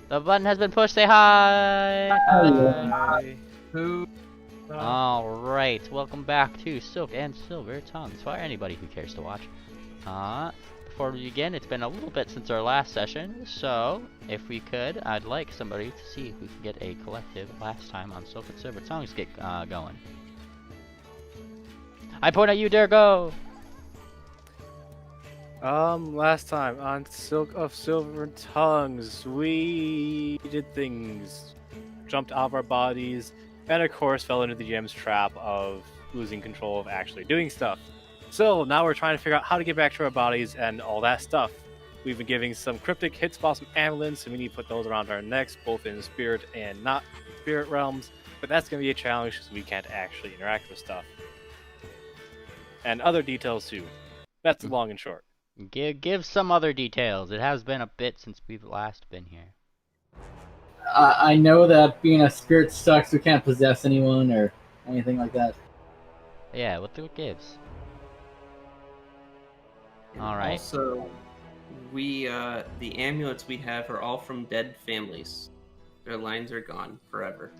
The button has been pushed. Say hi. Hi. Who? All right. Welcome back to Silk and Silver Tongues for anybody who cares to watch. Before we begin, it's been a little bit since our last session, so if we could, I'd like somebody to see if we can get a collective last time on Silk and Silver Tongues get going. I point at you, dare go. Last time on Silk of Silver Tongues, we did things, jumped out of our bodies, and of course fell into the GM's trap of losing control of actually doing stuff. So now we're trying to figure out how to get back to our bodies and all that stuff. We've been giving some cryptic hit spots, some amulets, so we need to put those around our necks, both in spirit and not spirit realms. But that's going to be a challenge because we can't actually interact with stuff. And other details too. That's the long and short. Give some other details. It has been a bit since we've last been here. I know that being a spirit sucks. We can't possess anyone or anything like that. Yeah, what gives? All right. Also, the amulets we have are all from dead families. Their lines are gone forever.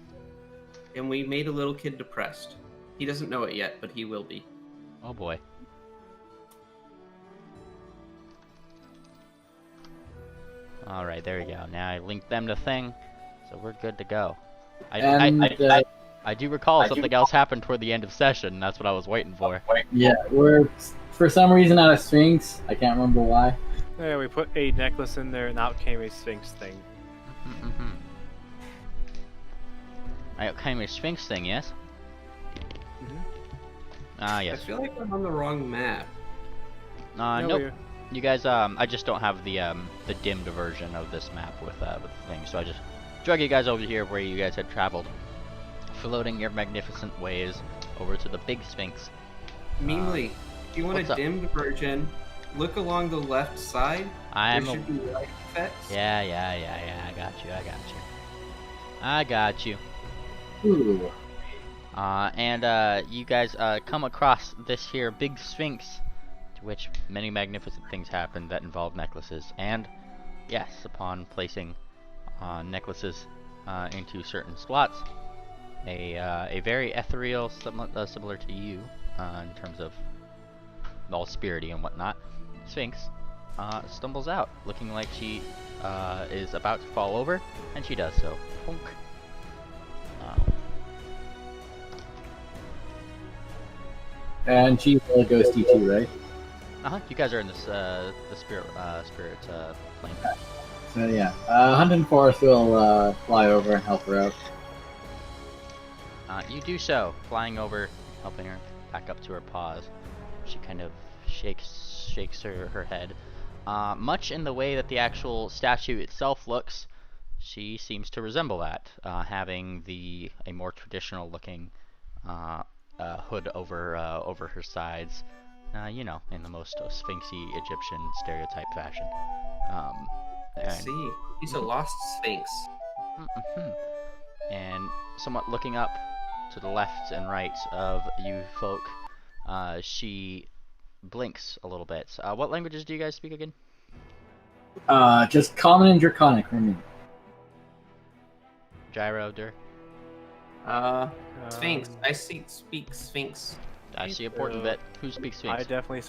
And we made a little kid depressed. He doesn't know it yet, but he will be. Oh boy. All right, there we go. Now I linked them to thing, so we're good to go. I do recall something else happened toward the end of session. That's what I was waiting for. Yeah, we're for some reason out of Sphinx. I can't remember why. Yeah, we put a necklace in there and out came a Sphinx thing. It came a Sphinx thing, yes? Ah, yes. I feel like I'm on the wrong map. Nope. You guys, I just don't have the dimmed version of this map with the thing, so I just drug you guys over here where you guys had traveled, floating your magnificent ways over to the big Sphinx. Meanly, if you want what's a up? dimmed version, look along the left side. There should be light effects. Yeah. I got you. Ooh. And you guys come across this here big Sphinx, to which many magnificent things happen that involve necklaces. And yes, upon placing necklaces into certain slots, a very ethereal, similar to you in terms of all spirity and whatnot, Sphinx stumbles out, looking like she is about to fall over, and she does so. Honk. And she's a ghosty too, right? You guys are in this the spirit plane. So yeah, Hunt and Forest will fly over and help her out. You do so, flying over, helping her back up to her paws. She kind of shakes her head. Much in the way that the actual statue itself looks, she seems to resemble that, having a more traditional looking hood over her sides. You know, in the most sphinxy Egyptian stereotype fashion. See, he's a lost sphinx. And somewhat looking up to the left and right of you folk, she blinks a little bit. What languages do you guys speak again? Just Common and Draconic for me. Gyro, Dur? Sphinx. I speak Sphinx. I see a important bit. Who speaks Sphinx? I definitely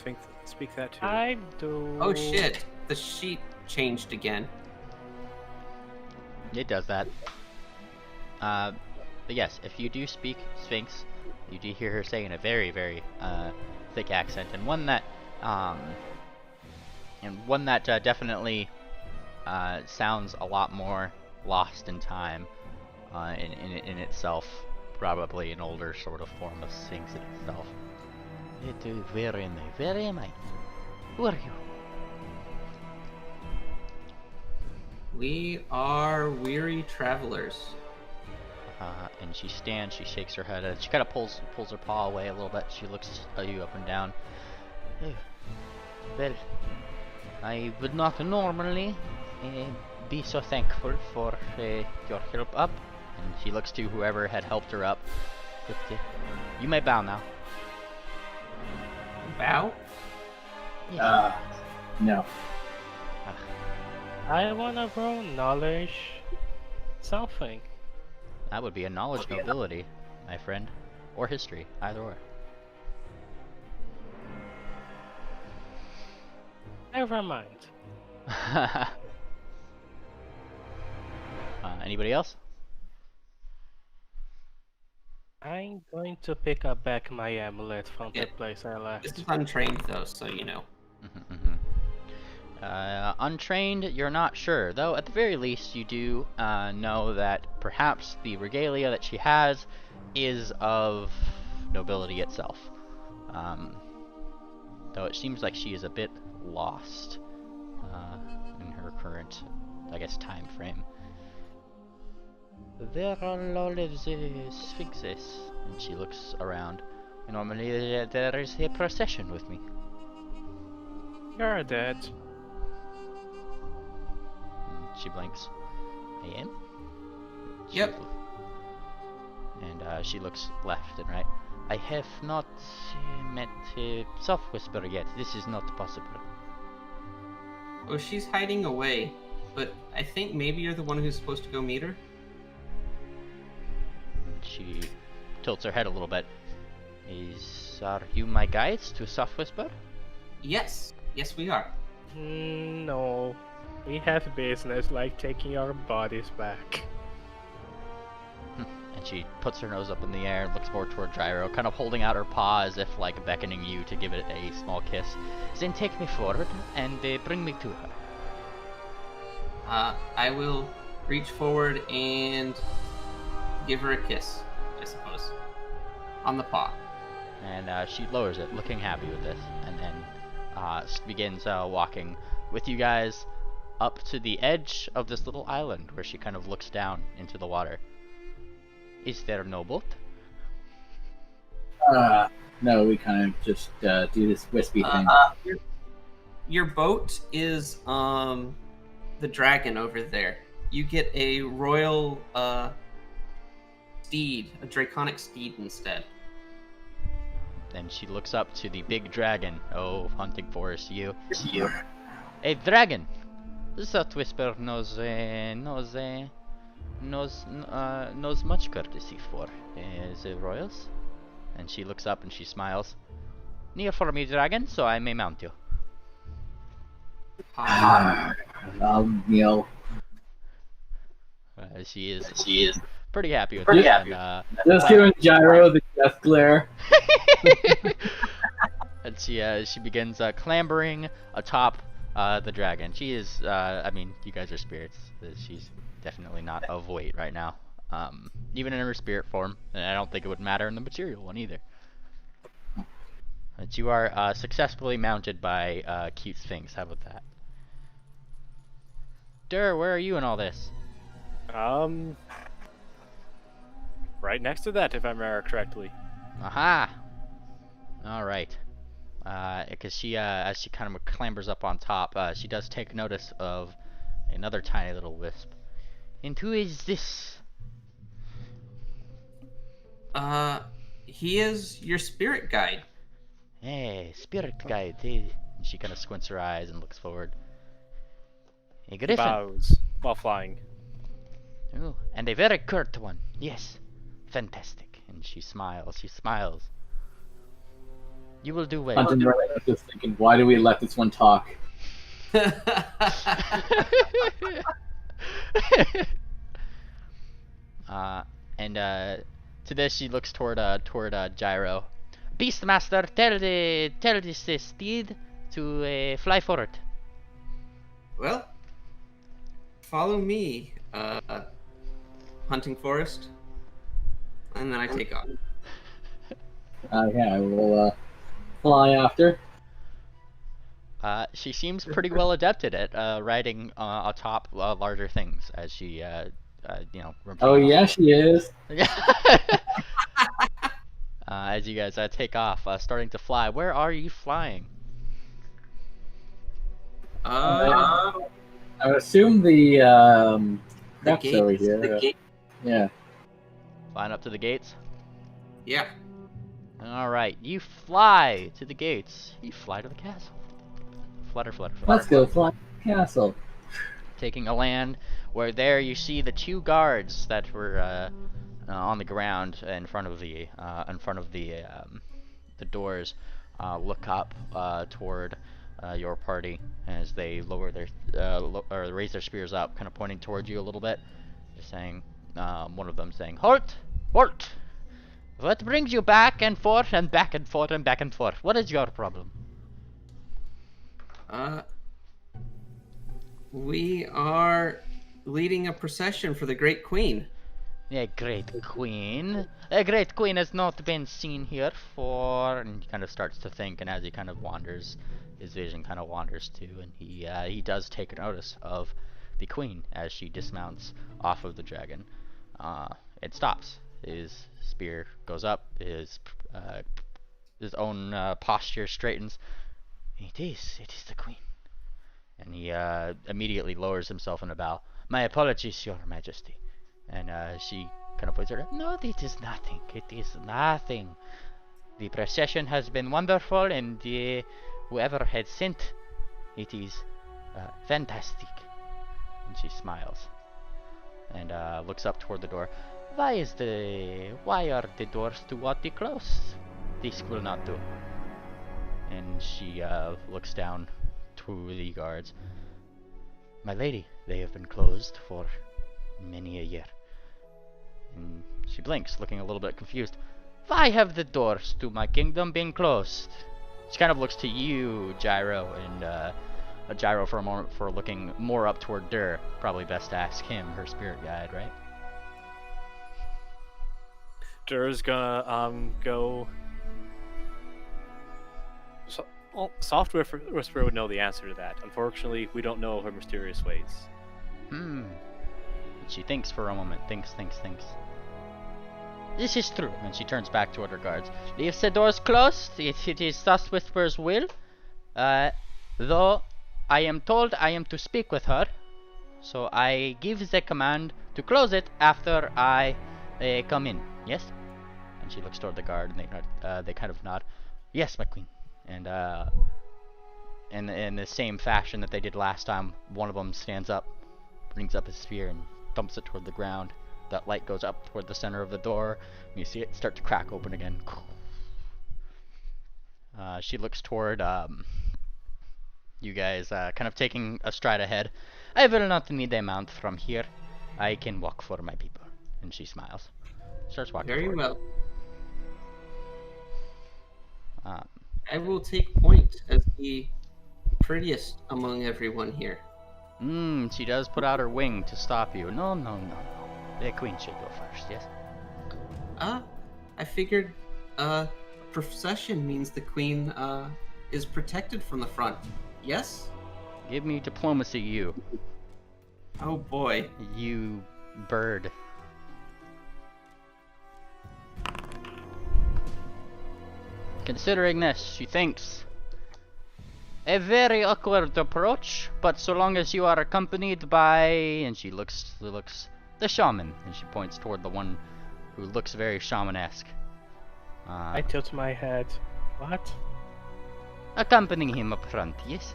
speak that too. I do. Oh shit! The sheet changed again. It does that. But yes, if you do speak Sphinx, you do hear her say in a very, very thick accent, and one that definitely sounds a lot more lost in time in itself. Probably an older sort of form of Sphinx itself. It is very nice. Who are you? We are weary travelers. And she stands, she shakes her head, and she kind of pulls her paw away a little bit. She looks at you up and down. Well, I would not normally be so thankful for your help up. And she looks to whoever had helped her up. But you may bow now. Bow? No. I wanna roll knowledge something. That would be a knowledge Okay. nobility, my friend. Or history, either or. Never mind. Anybody else? I'm going to pick up back my amulet from the Yeah. place I left. This is untrained though, so you know. Untrained, you're not sure, though at the very least you do know that perhaps the regalia that she has is of nobility itself. Though it seems like she is a bit lost in her current, I guess, time frame. There all lives sphinxes, and she looks around. Normally there is a procession with me. You're dead. She blinks. I am? Yep. And she looks left and right. I have not met Soft Whisper yet. This is not possible. Oh, she's hiding away, but I think maybe you're the one who's supposed to go meet her. She tilts her head a little bit. Are you my guides to Soft Whisper? Yes, we are. No. We have business like taking our bodies back. And she puts her nose up in the air and looks more toward Gyro, kind of holding out her paw as if like beckoning you to give it a small kiss. Then take me forward and bring me to her. I will reach forward and give her a kiss, I suppose, on the paw. And she lowers it, looking happy with this, and then begins walking with you guys up to the edge of this little island where she kind of looks down into the water. Is there no boat? No, we kind of just do this wispy thing. Your boat is the dragon over there. You get a royal steed, a draconic steed instead. Then she looks up to the big dragon. Oh, Hunting Forest, you. A dragon! That Whisper knows much courtesy for the royals. And she looks up and she smiles. Kneel for me, dragon, so I may mount you. I'll kneel. She is pretty happy with it. And, Just doing Gyro the death glare. and she begins clambering atop the dragon. She is, I mean, you guys are spirits. She's definitely not of weight right now. Even in her spirit form, and I don't think it would matter in the material one either. But you are successfully mounted by Cute Sphinx. How about that? Dur, where are you in all this? Right next to that, if I remember correctly. Aha! Alright. Because she, as she kind of clambers up on top, she does take notice of another tiny little wisp. And who is this? He is your spirit guide. Hey, spirit guide. Hey. And she kind of squints her eyes and looks forward. A griffin. Bows while flying. Oh, and a very curt one. Yes. Fantastic. And she smiles. She smiles. You will do well. Hunting right now, just thinking, why do we let this one talk? To this she looks toward Gyro. Beastmaster, tell this steed to fly forward. Well, follow me, Hunting Forest, and then I take off. Yeah, I will fly after. She seems pretty well adept at it, riding atop larger things as she, Oh yeah, she is. as you guys take off, starting to fly. Where are you flying? I would assume the craft's gates, over here. the gate. Yeah. Flying up to the gates? Yeah. Alright, you fly to the gates. You fly to the castle. Flutter, flutter, flutter. Let's go fly to the castle. taking a land where there you see the 2 guards that were on the ground in front of the the doors look up toward your party as they lower their or raise their spears up, kind of pointing towards you a little bit. Just saying, one of them saying, "Halt! Halt! What brings you back and forth and back and forth and back and forth? What is your problem?" We are leading a procession for the Great Queen. A great queen. A great queen has not been seen here for. And he kind of starts to think, and as he kind of wanders, his vision kind of wanders too, and he does take notice of the queen as she dismounts off of the dragon. It stops. His spear goes up. His own posture straightens. It is the queen. And he immediately lowers himself in a bow. "My apologies, Your Majesty." And she kind of points her. "No, it is nothing. It is nothing. The procession has been wonderful, and whoever had sent, it is fantastic." And she smiles and looks up toward the door. Why are the doors too hotly closed? This will not do." And she looks down to the guards. "My lady, they have been closed for many a year." And she blinks, looking a little bit confused. "Why have the doors to my kingdom been closed?" She kind of looks to you, Gyro, and Gyro for a moment for looking more up toward Dur. Probably best to ask him, her spirit guide, right? Dur's gonna go. Soft Whisperer would know the answer to that. Unfortunately, we don't know her mysterious ways. She thinks for a moment. Thinks. "This is true." And she turns back toward her guards. "Leave the doors closed. It is Soft Whisperer's will. Though I am told I am to speak with her, so I give the command to close it after I come in. Yes?" And she looks toward the guard, and they kind of nod. "Yes, my queen." And in the same fashion that they did last time, one of them stands up, brings up his spear, and thumps it toward the ground. That light goes up toward the center of the door, and you see it start to crack open again. She looks toward you guys, kind of taking a stride ahead. "I will not need a mount from here. I can walk for my people." And she smiles. Starts walking Very forward. well. I will take point as the prettiest among everyone here. She does put out her wing to stop you. No. The queen should go first, yes? I figured procession means the queen is protected from the front. Yes? Give me diplomacy, you. Oh boy. You bird. Considering this, she thinks, "A very awkward approach, but so long as you are accompanied by..." And she looks the shaman, and she points toward the one who looks very shamanesque. I tilt my head. What? Accompanying him up front, yes?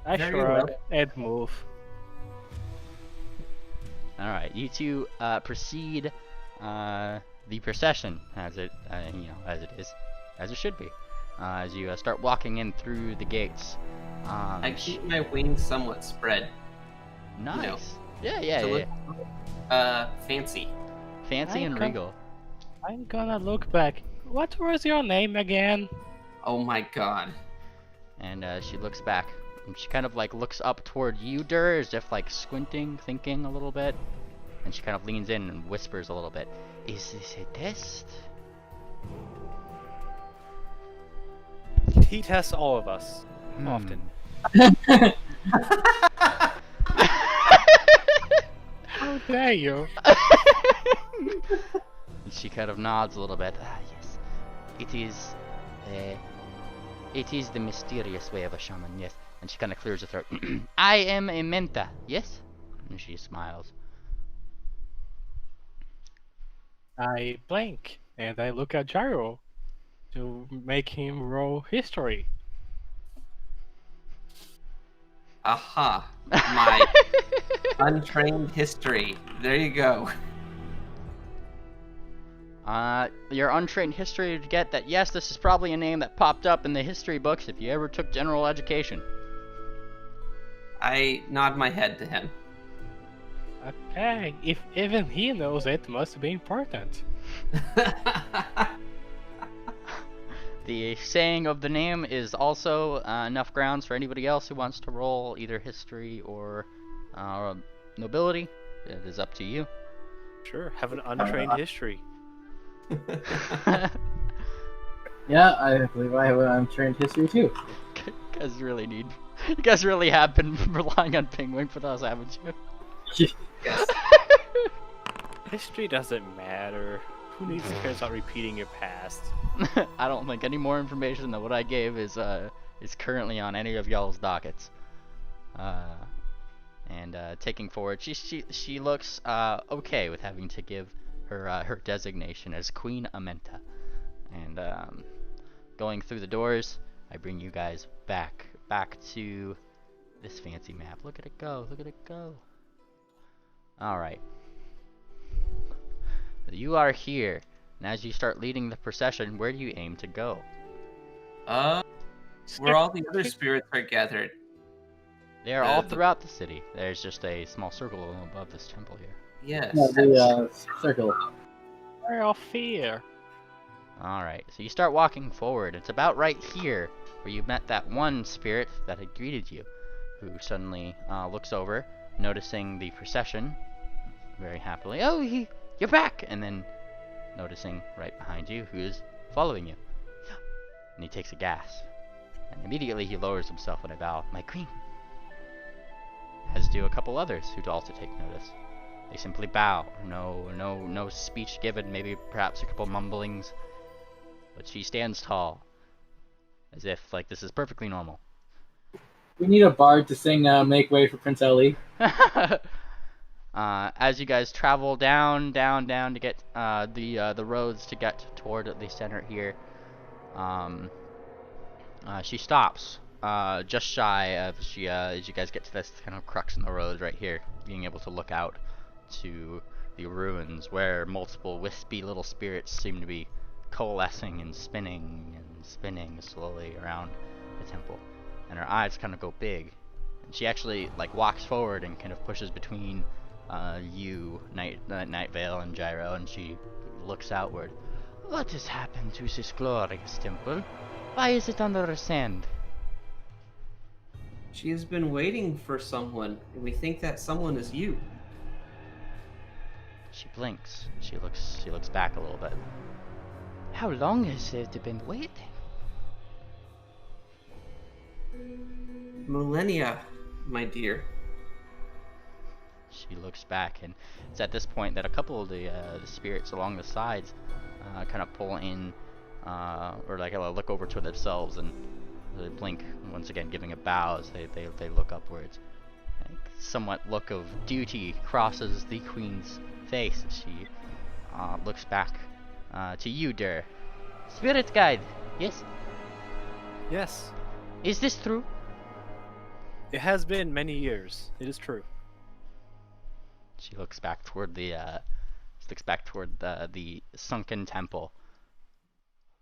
I Very shrug well. and move. Alright, you two proceed the procession as it as it should be. As you start walking in through the gates. I keep my wings somewhat spread. Nice. You know, Yeah. to look fancy. Fancy and Okay. regal. I'm gonna look back. What was your name again? Oh my god. And she looks back. And she kind of like looks up toward you, Dur, as if like squinting, thinking a little bit. And she kind of leans in and whispers a little bit. "Is this a test?" He tests all of us often. How dare you? And she kind of nods a little bit. Yes. It is the mysterious way of a shaman, yes. And she kind of clears her throat. "I am a Menta, yes?" And she smiles. I blink and I look at Gyro to make him roll history. Aha! My untrained history. There you go. Your untrained history to get that, yes, this is probably a name that popped up in the history books if you ever took general education. I nod my head to him. Okay, if even he knows it, must be important. The saying of the name is also enough grounds for anybody else who wants to roll either history or nobility. It is up to you. Sure, have an untrained history. Yeah, I believe I have an untrained history too. You guys really have been relying on Penguin for those, haven't you? Yes. History doesn't matter. Who needs to care about repeating your past? I don't think any more information than what I gave is currently on any of y'all's dockets. Taking forward, she looks okay with having to give her designation as Queen Amenta. And going through the doors, I bring you guys back to this fancy map. Look at it go! Look at it go! All right. You are here, and as you start leading the procession, where do you aim to go? Where all the other spirits are gathered. They are all throughout the city. There's just a small circle above this temple here. Yes. No, the circle. Where of fear? Alright, so you start walking forward. It's about right here where you met that one spirit that had greeted you, who suddenly looks over, noticing the procession very happily. Oh, you're back! And then noticing right behind you who's following you. And he takes a gasp. And immediately he lowers himself in a bow. My queen. As do a couple others who also take notice. They simply bow. No speech given, maybe perhaps a couple mumblings. But she stands tall. As if, like, this is perfectly normal. We need a bard to sing Make Way for Prince Ali. As you guys travel down to get the roads to get toward the center here, she stops just shy of as you guys get to this kind of crux in the road right here, being able to look out to the ruins where multiple wispy little spirits seem to be coalescing and spinning slowly around the temple, and her eyes kind of go big, and she actually like walks forward and kind of pushes between you, Night Vale, and Gyro, and she looks outward. What has happened to this glorious temple? Why is it under sand? She has been waiting for someone, and we think that someone is you. She blinks. She looks back a little bit. How long has it been waiting? Millennia, my dear. She looks back, and it's at this point that a couple of the spirits along the sides kind of pull in, or like look over to themselves, and they blink once again, giving a bow as they look upwards. Like, somewhat look of duty crosses the queen's face as she looks back to you, Der. Spirit guide, yes? Yes, Is this true? it has been many years. It is true. She looks back toward the sunken temple.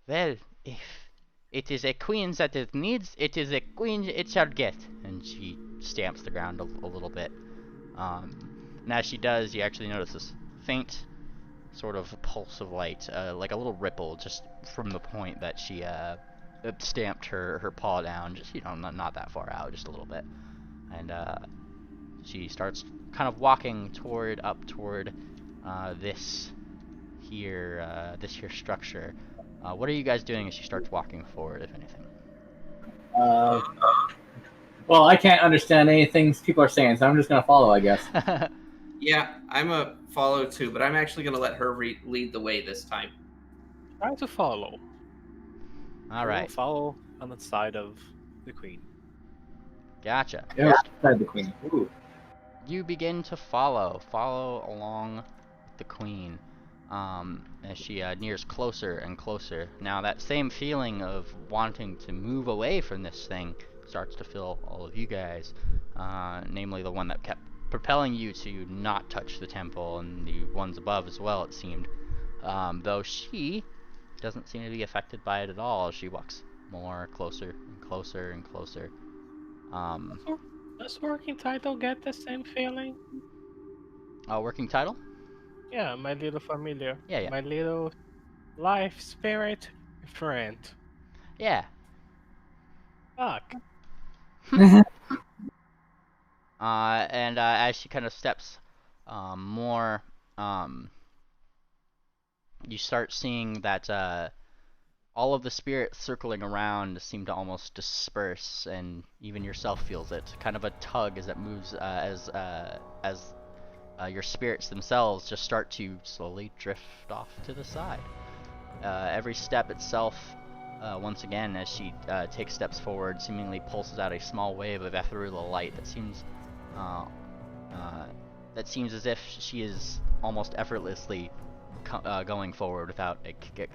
Well, if it is a queen that it needs, it is a queen it shall get. And she stamps the ground a little bit. And as she does, you actually notice this faint sort of pulse of light, like a little ripple, just from the point that she stamped her paw down, just not that far out, just a little bit. And she starts kind of walking up toward this here structure. What are you guys doing as she starts walking forward, if anything? Well, I can't understand anything people are saying, so I'm just gonna follow, I guess. Yeah, I'm a follow too, but I'm actually going to let her lead the way this time. Try to follow. All right, We'll follow on the side of the queen. gotcha. Yeah, beside the queen. Ooh. You begin to follow along with the queen as she nears closer and closer. Now that same feeling of wanting to move away from this thing starts to fill all of you guys. namely the one that kept propelling you to not touch the temple, and the ones above as well, it seemed. Though she doesn't seem to be affected by it at all. She walks more closer and closer and closer. Does working title get the same feeling? Working title? Yeah, my little familiar. Yeah. My little life spirit friend. Yeah. Fuck. And as she kind of steps more, you start seeing that all of the spirits circling around seem to almost disperse, and even yourself feels it. Kind of a tug as it moves, as your spirits themselves just start to slowly drift off to the side. Every step itself, once again, as she takes steps forward, seemingly pulses out a small wave of ethereal light that seems as if she is almost effortlessly going forward without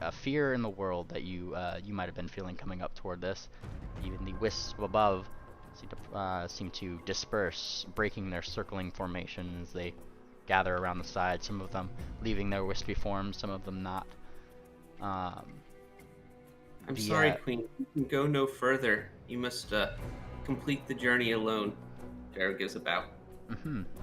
a fear in the world that you might have been feeling coming up toward this. Even the wisps above seem to disperse, breaking their circling formation as they gather around the side, some of them leaving their wispy forms, some of them not. I'm sorry, Queen. You can go no further. You must complete the journey alone. Jared gives about.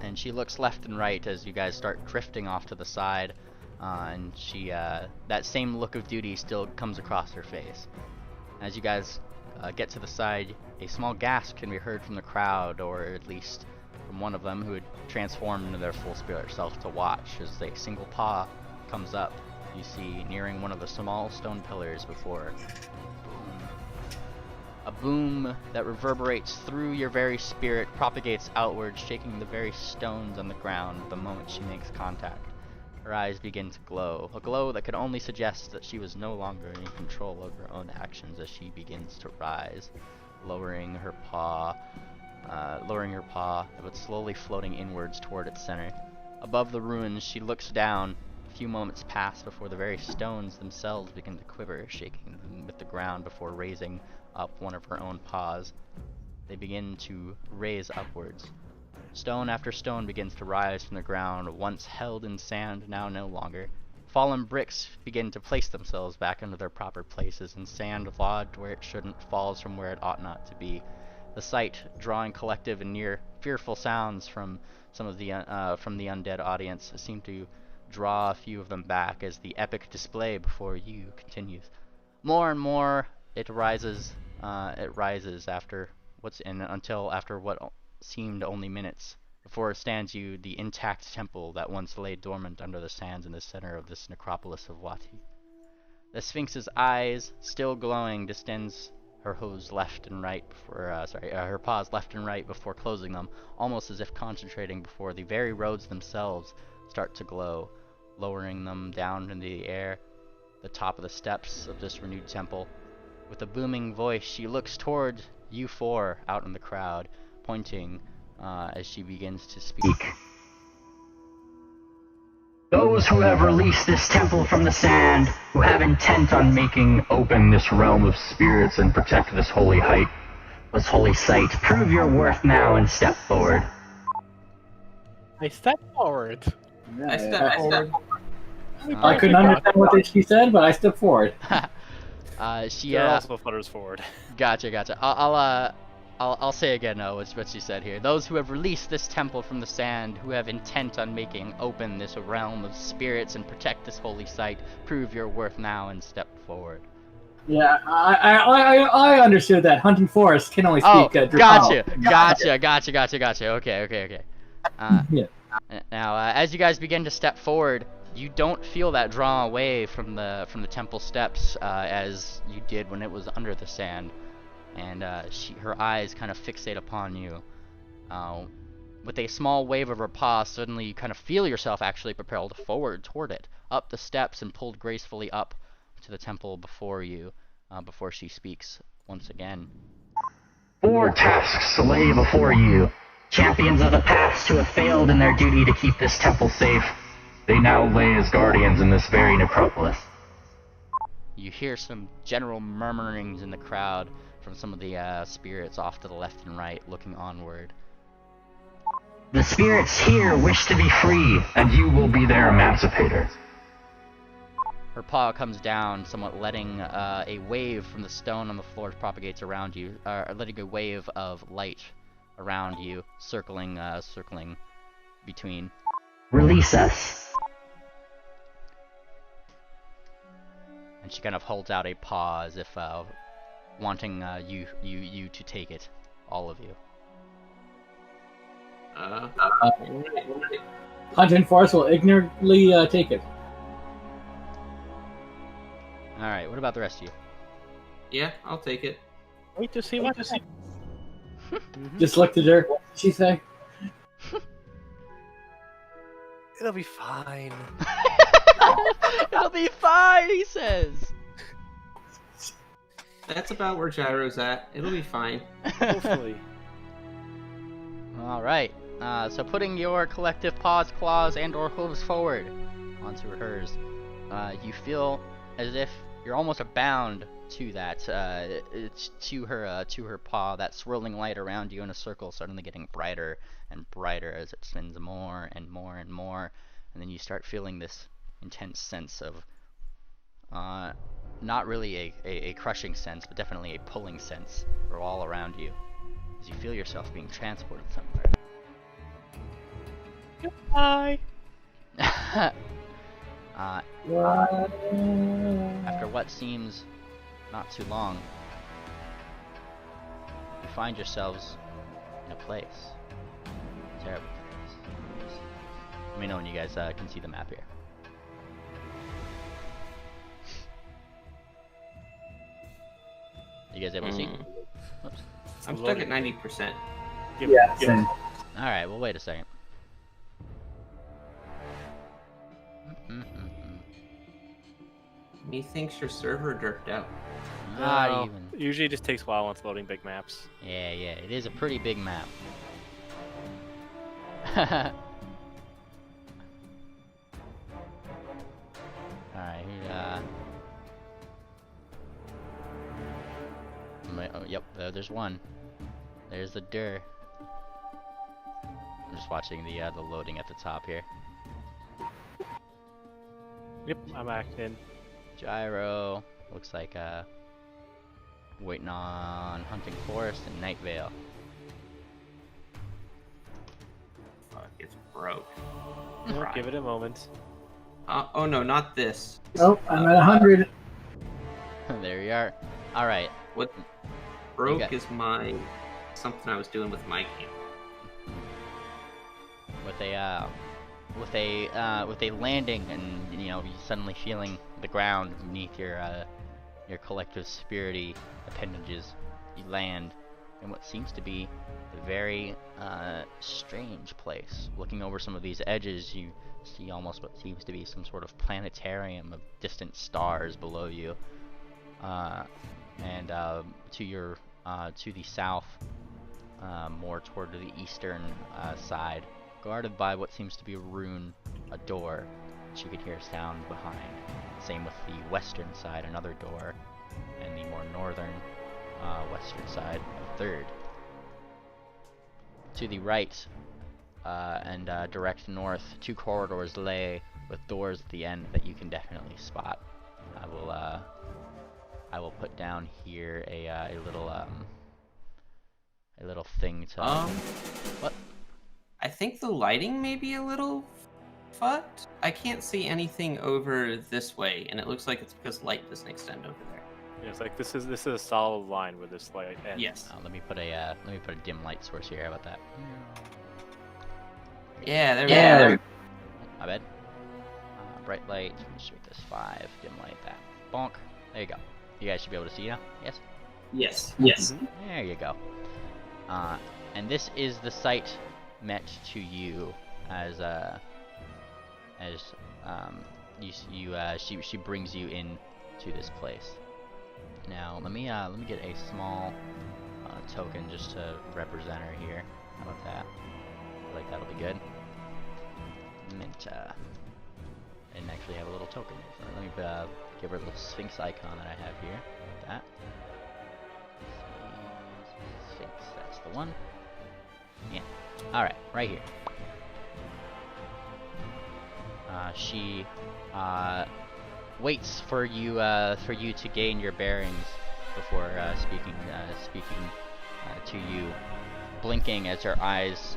And she looks left and right as you guys start drifting off to the side, and she that same look of duty still comes across her face. As you guys get to the side, a small gasp can be heard from the crowd, or at least from one of them who had transformed into their full spirit self to watch as a single paw comes up. You see nearing one of the small stone pillars before a boom that reverberates through your very spirit, propagates outward, shaking the very stones on the ground the moment she makes contact. Her eyes begin to glow, a glow that could only suggest that she was no longer in control of her own actions as she begins to rise, lowering her paw, but slowly floating inwards toward its center. Above the ruins, she looks down. A few moments pass before the very stones themselves begin to quiver, shaking with the ground before raising up one of her own paws. They begin to raise upwards. Stone after stone begins to rise from the ground, once held in sand, now no longer. Fallen bricks begin to place themselves back into their proper places, and sand lodged where it shouldn't falls from where it ought not to be. The sight, drawing collective and near fearful sounds from some of the from the undead audience, seem to draw a few of them back as the epic display before you continues. More and more, it rises after after what seemed only minutes, before stands you the intact temple that once lay dormant under the sands in the center of this necropolis of Wati. The Sphinx's eyes, still glowing, distends her paws left and right before closing them, almost as if concentrating before the very roads themselves start to glow, lowering them down into the air, the top of the steps of this renewed temple. With a booming voice, she looks toward you four out in the crowd, pointing as she begins to speak. Those who have released this temple from the sand, who have intent on making open this realm of spirits and protect this holy site, prove your worth now and step forward. I step forward. I step forward. I couldn't understand what she said, but I stepped forward. She There also flutters forward. Gotcha. I'll say again what she said here. Those who have released this temple from the sand, who have intent on making open this realm of spirits and protect this holy site, prove your worth now and step forward. Yeah, I understood that. Hunting Forest can only speak. Gotcha. Okay. Yeah. Now, as you guys begin to step forward, you don't feel that draw away from the temple steps as you did when it was under the sand. And her eyes kind of fixate upon you. With a small wave of her paw, suddenly you kind of feel yourself actually propelled forward toward it, up the steps and pulled gracefully up to the temple before you, before she speaks once again. 4 tasks lay before you. Champions of the past who have failed in their duty to keep this temple safe. They now lay as guardians in this very necropolis. You hear some general murmurings in the crowd from some of the spirits off to the left and right, looking onward. The spirits here wish to be free, and you will be their emancipator. Her paw comes down, somewhat letting a wave from the stone on the floor propagates around you, letting a wave of light around you, circling between. Release us. And she kind of holds out a paw as if wanting you to take it, all of you. Hunter and Forrest will ignorantly take it. All right, what about the rest of you? Yeah, I'll take it. Wait to see what to see. Just looked at her. What did she say? It'll be fine. It'll be fine, he says. That's about where Gyro's at. It'll be fine. Hopefully. All right. So putting your collective paws, claws, and/or hooves forward onto hers, you feel as if you're almost bound to that, to her paw. That swirling light around you in a circle, suddenly getting brighter and brighter as it spins more and more and more, and then you start feeling this intense sense of, not really a crushing sense, but definitely a pulling sense all around you, as you feel yourself being transported somewhere. Goodbye. After what seems not too long, you find yourselves in a place. A terrible place. Let me know when you guys can see the map here. You guys able to see? Whoops. I'm stuck at 90%. Yeah, same. Alright, well wait a second. Methinks your server derped out. Not No, even. Usually it just takes a while once loading big maps. Yeah, it is a pretty big map. Alright, oh, yep, there's one. There's the dir. I'm just watching the loading at the top here. Yep, I'm acting. Gyro, looks like waiting on Hunting Forest and Night Vale. Fuck, it's broke. Well, Right. give it a moment. Oh no, not this. Oh, I'm at 100. There you are. Alright, What got- broke is my something I was doing with my game. with a landing, and you know, you suddenly feeling the ground beneath your collective spirity appendages, you land in what seems to be a very strange place. Looking over some of these edges, you see almost what seems to be some sort of planetarium of distant stars below you, and to the south, more toward the eastern side, guarded by what seems to be a door, which you can hear sound behind. Same with the western side, another door, and the more northern western side, a third. To the right and direct north, two corridors lay with doors at the end that you can definitely spot. I will put down here a little thing to. What? I think the lighting may be a little fucked. I can't see anything over this way, and it looks like it's because light doesn't extend over there. Yeah, it's like this is a solid line where this light ends. Yes. Let me put a dim light source here. How about that? Yeah, there Yeah. we go. My bad. Bright light. Just make this 5. Dim light. That. Bonk. There you go. You guys should be able to see now. Yes. Yes. Yes. There you go. And this is the site met to you as she brings you in to this place. Now let me get a small token just to represent her here. How about that? I feel like that'll be good. Mint. And actually have a little token for her. Let me give her the Sphinx icon that I have here. Like that. Sphinx, that's the one. Yeah. Alright, right here. She waits for you to gain your bearings before speaking to you, blinking as her eyes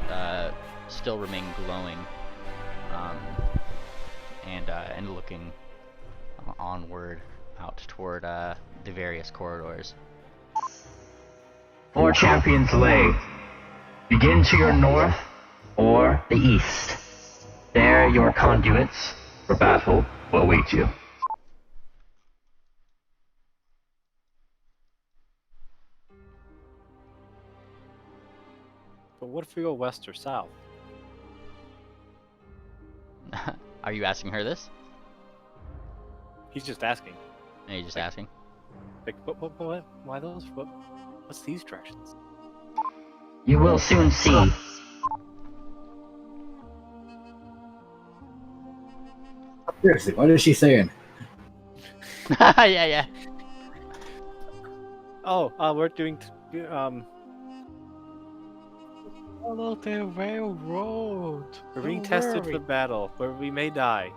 still remain glowing, and looking onward out toward the various corridors. 4 champions lay. Begin to your north or the east. There your conduits for battle will await you. But what if we go west or south? Are you asking her this? He's just asking. Are you just asking? Like, what? Why those? What's these directions? You will soon see. Seriously, what is she saying? Yeah. Oh, we're doing. Follow the railroad. We're being Don't tested worry. for battle, where we may die.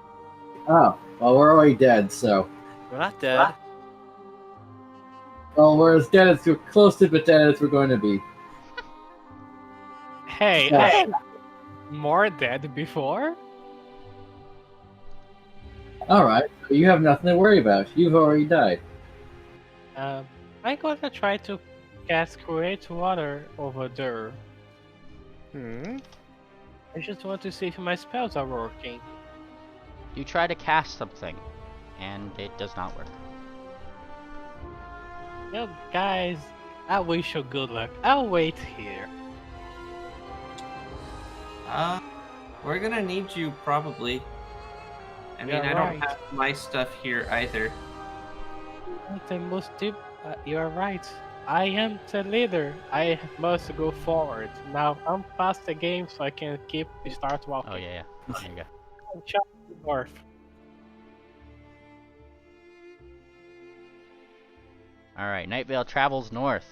Oh, well, we're already dead, so. We're not dead. Well, we're as dead as we're close to but dead as we're going to be. Hey, Yeah. I more dead before? Alright, so you have nothing to worry about. You've already died. I'm gonna try to cast Create Water over there. I just want to see if my spells are working. You try to cast something, and it does not work. Yo, guys, I wish you good luck. I'll wait here. We're gonna need you probably. I mean, Yeah, I don't right. have my stuff here either. The most deep. You're right. I am the leader. I must go forward. Now I'm past the game, so I can start walking. Oh yeah. There you go. Chop north. All right, Night Vale travels north.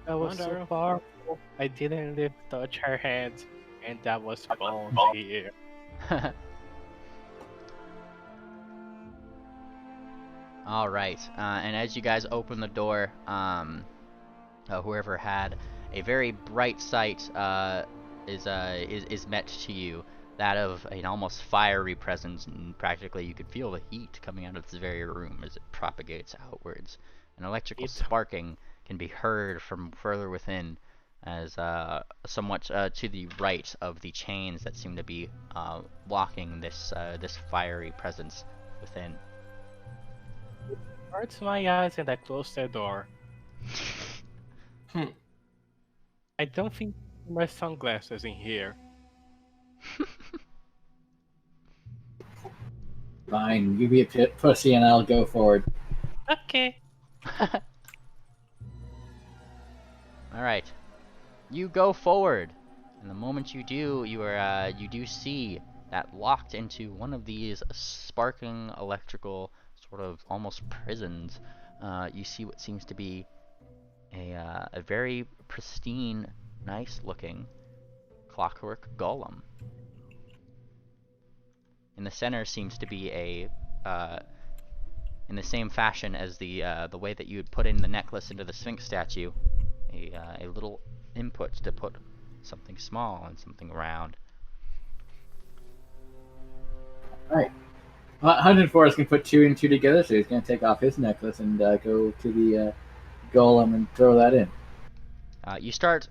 That was so Wonderful. powerful. I didn't even touch her hand, and that was bones here. All right, and as you guys open the door, whoever had a very bright sight is met to you. That of an almost fiery presence, and practically you could feel the heat coming out of this very room as it propagates outwards. An electrical sparking can be heard from further within, as somewhat to the right of the chains that seem to be blocking this fiery presence within. Hurts my eyes and I close the door. I don't think my sunglasses in here. Fine, you be a pussy and I'll go forward. Okay. Alright. You go forward. And the moment you do, you do see that locked into one of these sparking electrical sort of almost prisons, you see what seems to be a very pristine, nice looking clockwork golem. In the center seems to be in the same fashion as the way that you would put in the necklace into the Sphinx statue, a little input to put something small and something round. Alright. Hunted Forest can put 2 and 2 together, so he's going to take off his necklace and go to the golem and throw that in. You start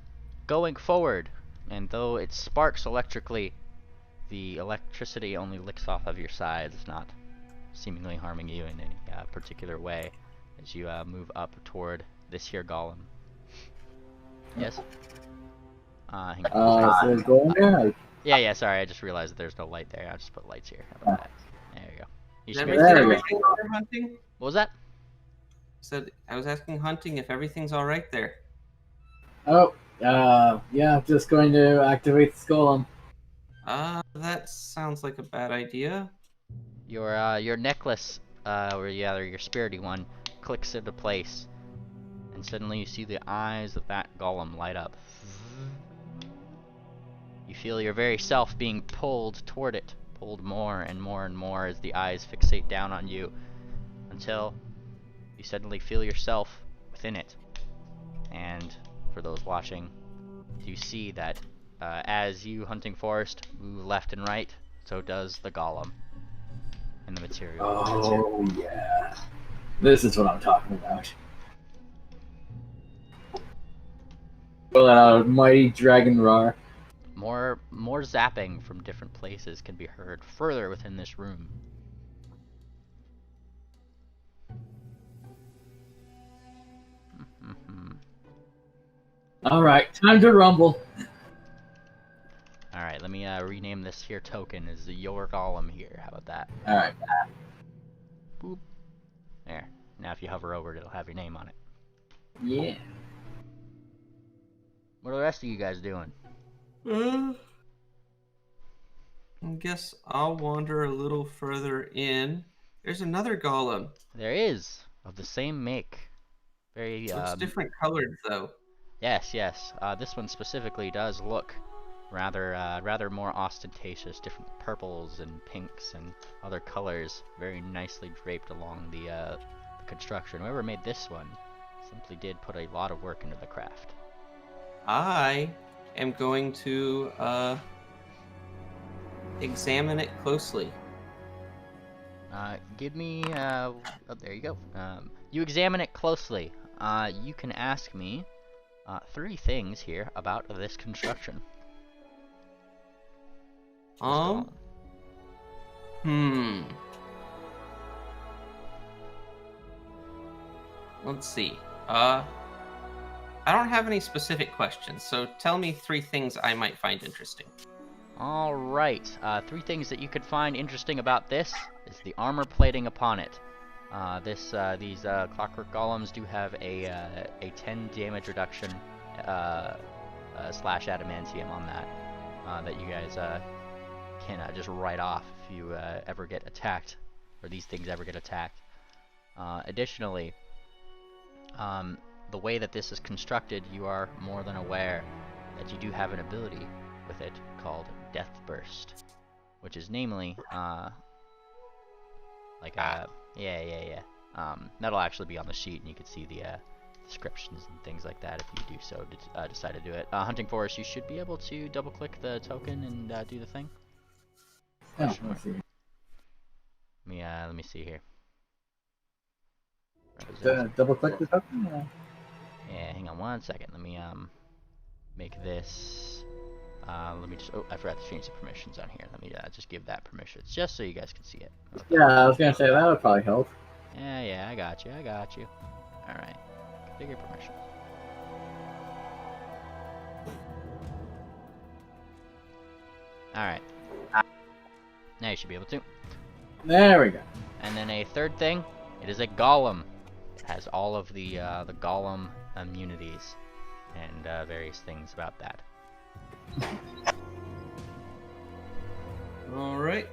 going forward, and though it sparks electrically, the electricity only licks off of your sides, not seemingly harming you in any particular way as you move up toward this here golem. Yes? Hang on. Is there a golem there? Yeah, sorry, I just realized that there's no light there. I'll just put lights here. How about that? There you go. You Is should everything, be- There we everything there, hunting? What was that? Said I was asking hunting if everything's all right there. Oh, yeah, just going to activate the golem. That sounds like a bad idea. Your necklace, or rather your spirity one, clicks into place, and suddenly you see the eyes of that golem light up. You feel your very self being pulled toward it, pulled more and more and more as the eyes fixate down on you, until you suddenly feel yourself within it. And for those watching, you see that as you, Hunting Forest, move left and right, so does the golem in the material. Oh, yeah. This is what I'm talking about. Pull out a mighty dragon roar. More zapping from different places can be heard further within this room. Alright, time to rumble. Alright, let me rename this here token as the Your Golem here. How about that? Alright. Boop. There. Now if you hover over it, it'll have your name on it. Yeah. What are the rest of you guys doing? I guess I'll wander a little further in. There's another golem. There is, of the same make. Very, Looks different colored, though. Yes. This one specifically does look rather more ostentatious. Different purples and pinks and other colors, very nicely draped along the construction. Whoever made this one simply did put a lot of work into the craft. I am going to examine it closely. Give me, oh, there you go. You examine it closely. You can ask me 3 things here about this construction. Let's see. I don't have any specific questions, so tell me 3 things I might find interesting. Alright, 3 things that you could find interesting about this is the armor plating upon it. These clockwork golems do have a 10 damage reduction slash adamantium on that you guys can just write off if you ever get attacked, or these things ever get attacked. Additionally, the way that this is constructed, you are more than aware that you do have an ability with it called Death Burst, which is namely, that'll actually be on the sheet, and you can see the descriptions and things like that if you do so decide to do it. Hunting Forest, you should be able to double-click the token and do the thing. Oh, let's see. Let me see here. Double click the token? Yeah, hang on 1 second. Let me make this. Let me just. Oh, I forgot to change the permissions on here. Let me just give that permissions, just so you guys can see it. Okay. Yeah, I was gonna say that would probably help. Yeah, I got you. All right, configure permissions. All right. Now you should be able to. There we go. And then a third thing, it is a golem. It has all of the golem immunities and various things about that. All right.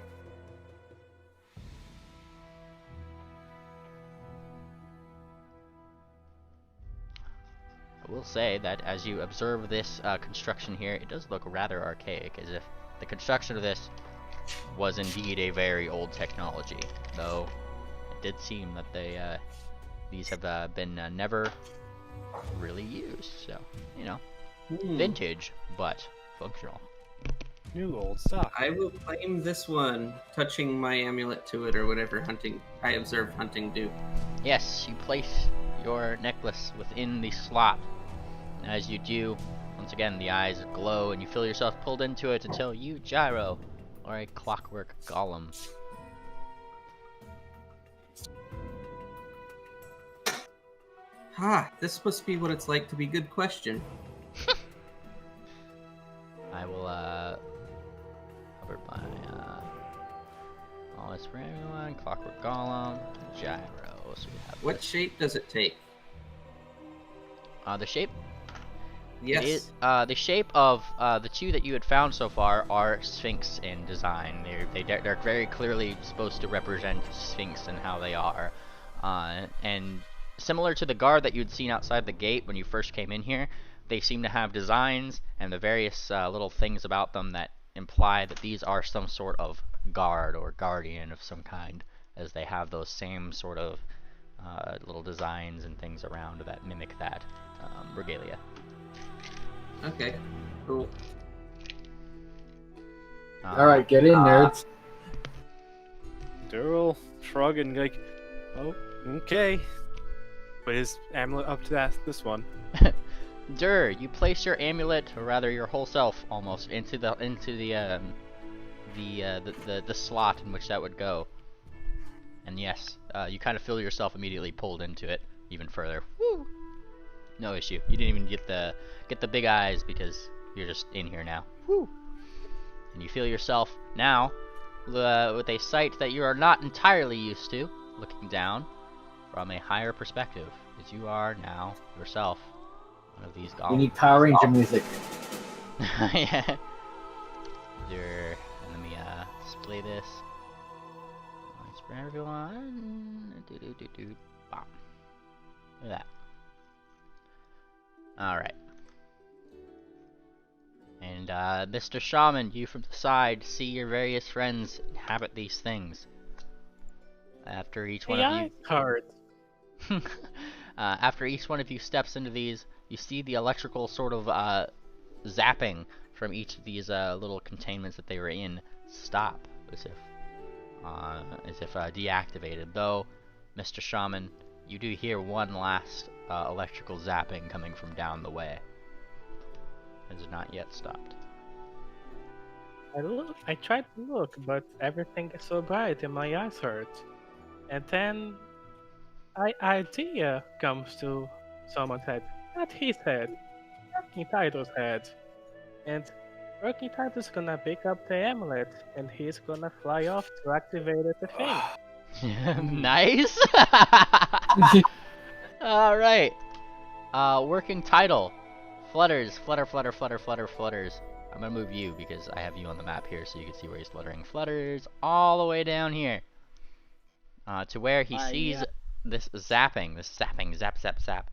I will say that as you observe this construction here, it does look rather archaic, as if the construction of this was indeed a very old technology, though it did seem that these have been never really used, so, you know, vintage, but functional. New old stuff. I will claim this one, touching my amulet to it or whatever I observed Hunting do. Yes, you place your necklace within the slot. And as you do, once again, the eyes glow and you feel yourself pulled into it until you, Gyro, are a clockwork golem. This must be what it's like to be good question. I will, cover by, all this for everyone, clockwork golem, Gyro, so we have What shape does it take? the shape? Yes. The shape of the 2 that you had found so far are Sphinx in design. They're very clearly supposed to represent Sphinx and how they are, and similar to the guard that you'd seen outside the gate when you first came in here, they seem to have designs and the various little things about them that imply that these are some sort of guard or guardian of some kind, as they have those same sort of little designs and things around that mimic that regalia. Okay, cool. Alright, get in, nerds. Dural shrugging like, oh, okay. Put his amulet up to this one. Dur, you place your amulet, or rather your whole self, almost into the slot in which that would go. And yes, you kind of feel yourself immediately pulled into it even further. Woo! No issue. You didn't even get the big eyes because you're just in here now. Woo! And you feel yourself now with a sight that you are not entirely used to, looking down from a higher perspective, as you are now yourself one of these golems. We need Power Ranger music. Yeah. There. Let me display this. It's for everyone. Bop. Look at that. Alright. And Mr. Shaman, you from the side see your various friends inhabit these things. After each one of you Card. after each one of you steps into these, you see the electrical sort of zapping from each of these little containments that they were in stop, as if deactivated. Though, Mr. Shaman, you do hear one last electrical zapping coming from down the way. It has not yet stopped. I tried to look, but everything is so bright and my eyes hurt. And then an idea comes to someone's head. Not his head. Working Title's head. And Working Title's gonna pick up the amulet and he's gonna fly off to activate the thing. Nice! Alright. Working Title. Flutters. Flutter, flutter, flutter, flutter, flutters. I'm gonna move you because I have you on the map here so you can see where he's fluttering. Flutters all the way down here. To where he sees this zapping, zap, zap, zap.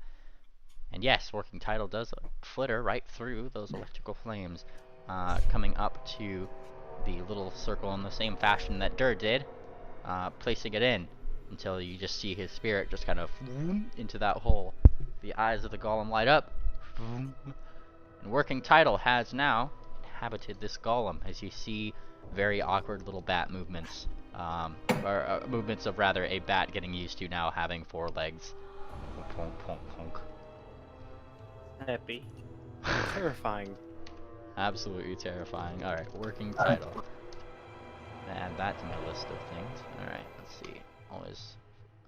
And yes, Working Title does flitter right through those electrical flames, coming up to the little circle in the same fashion that Dur did, placing it in until you just see his spirit just kind of into that hole. The eyes of the golem light up. And Working Title has now inhabited this golem, as you see very awkward little bat movements. Or movements of rather a bat getting used to now having 4 legs. Ponk, ponk, ponk. Happy. Terrifying. Absolutely terrifying. Alright, Working Title. Add that to my list of things. Alright, let's see. Always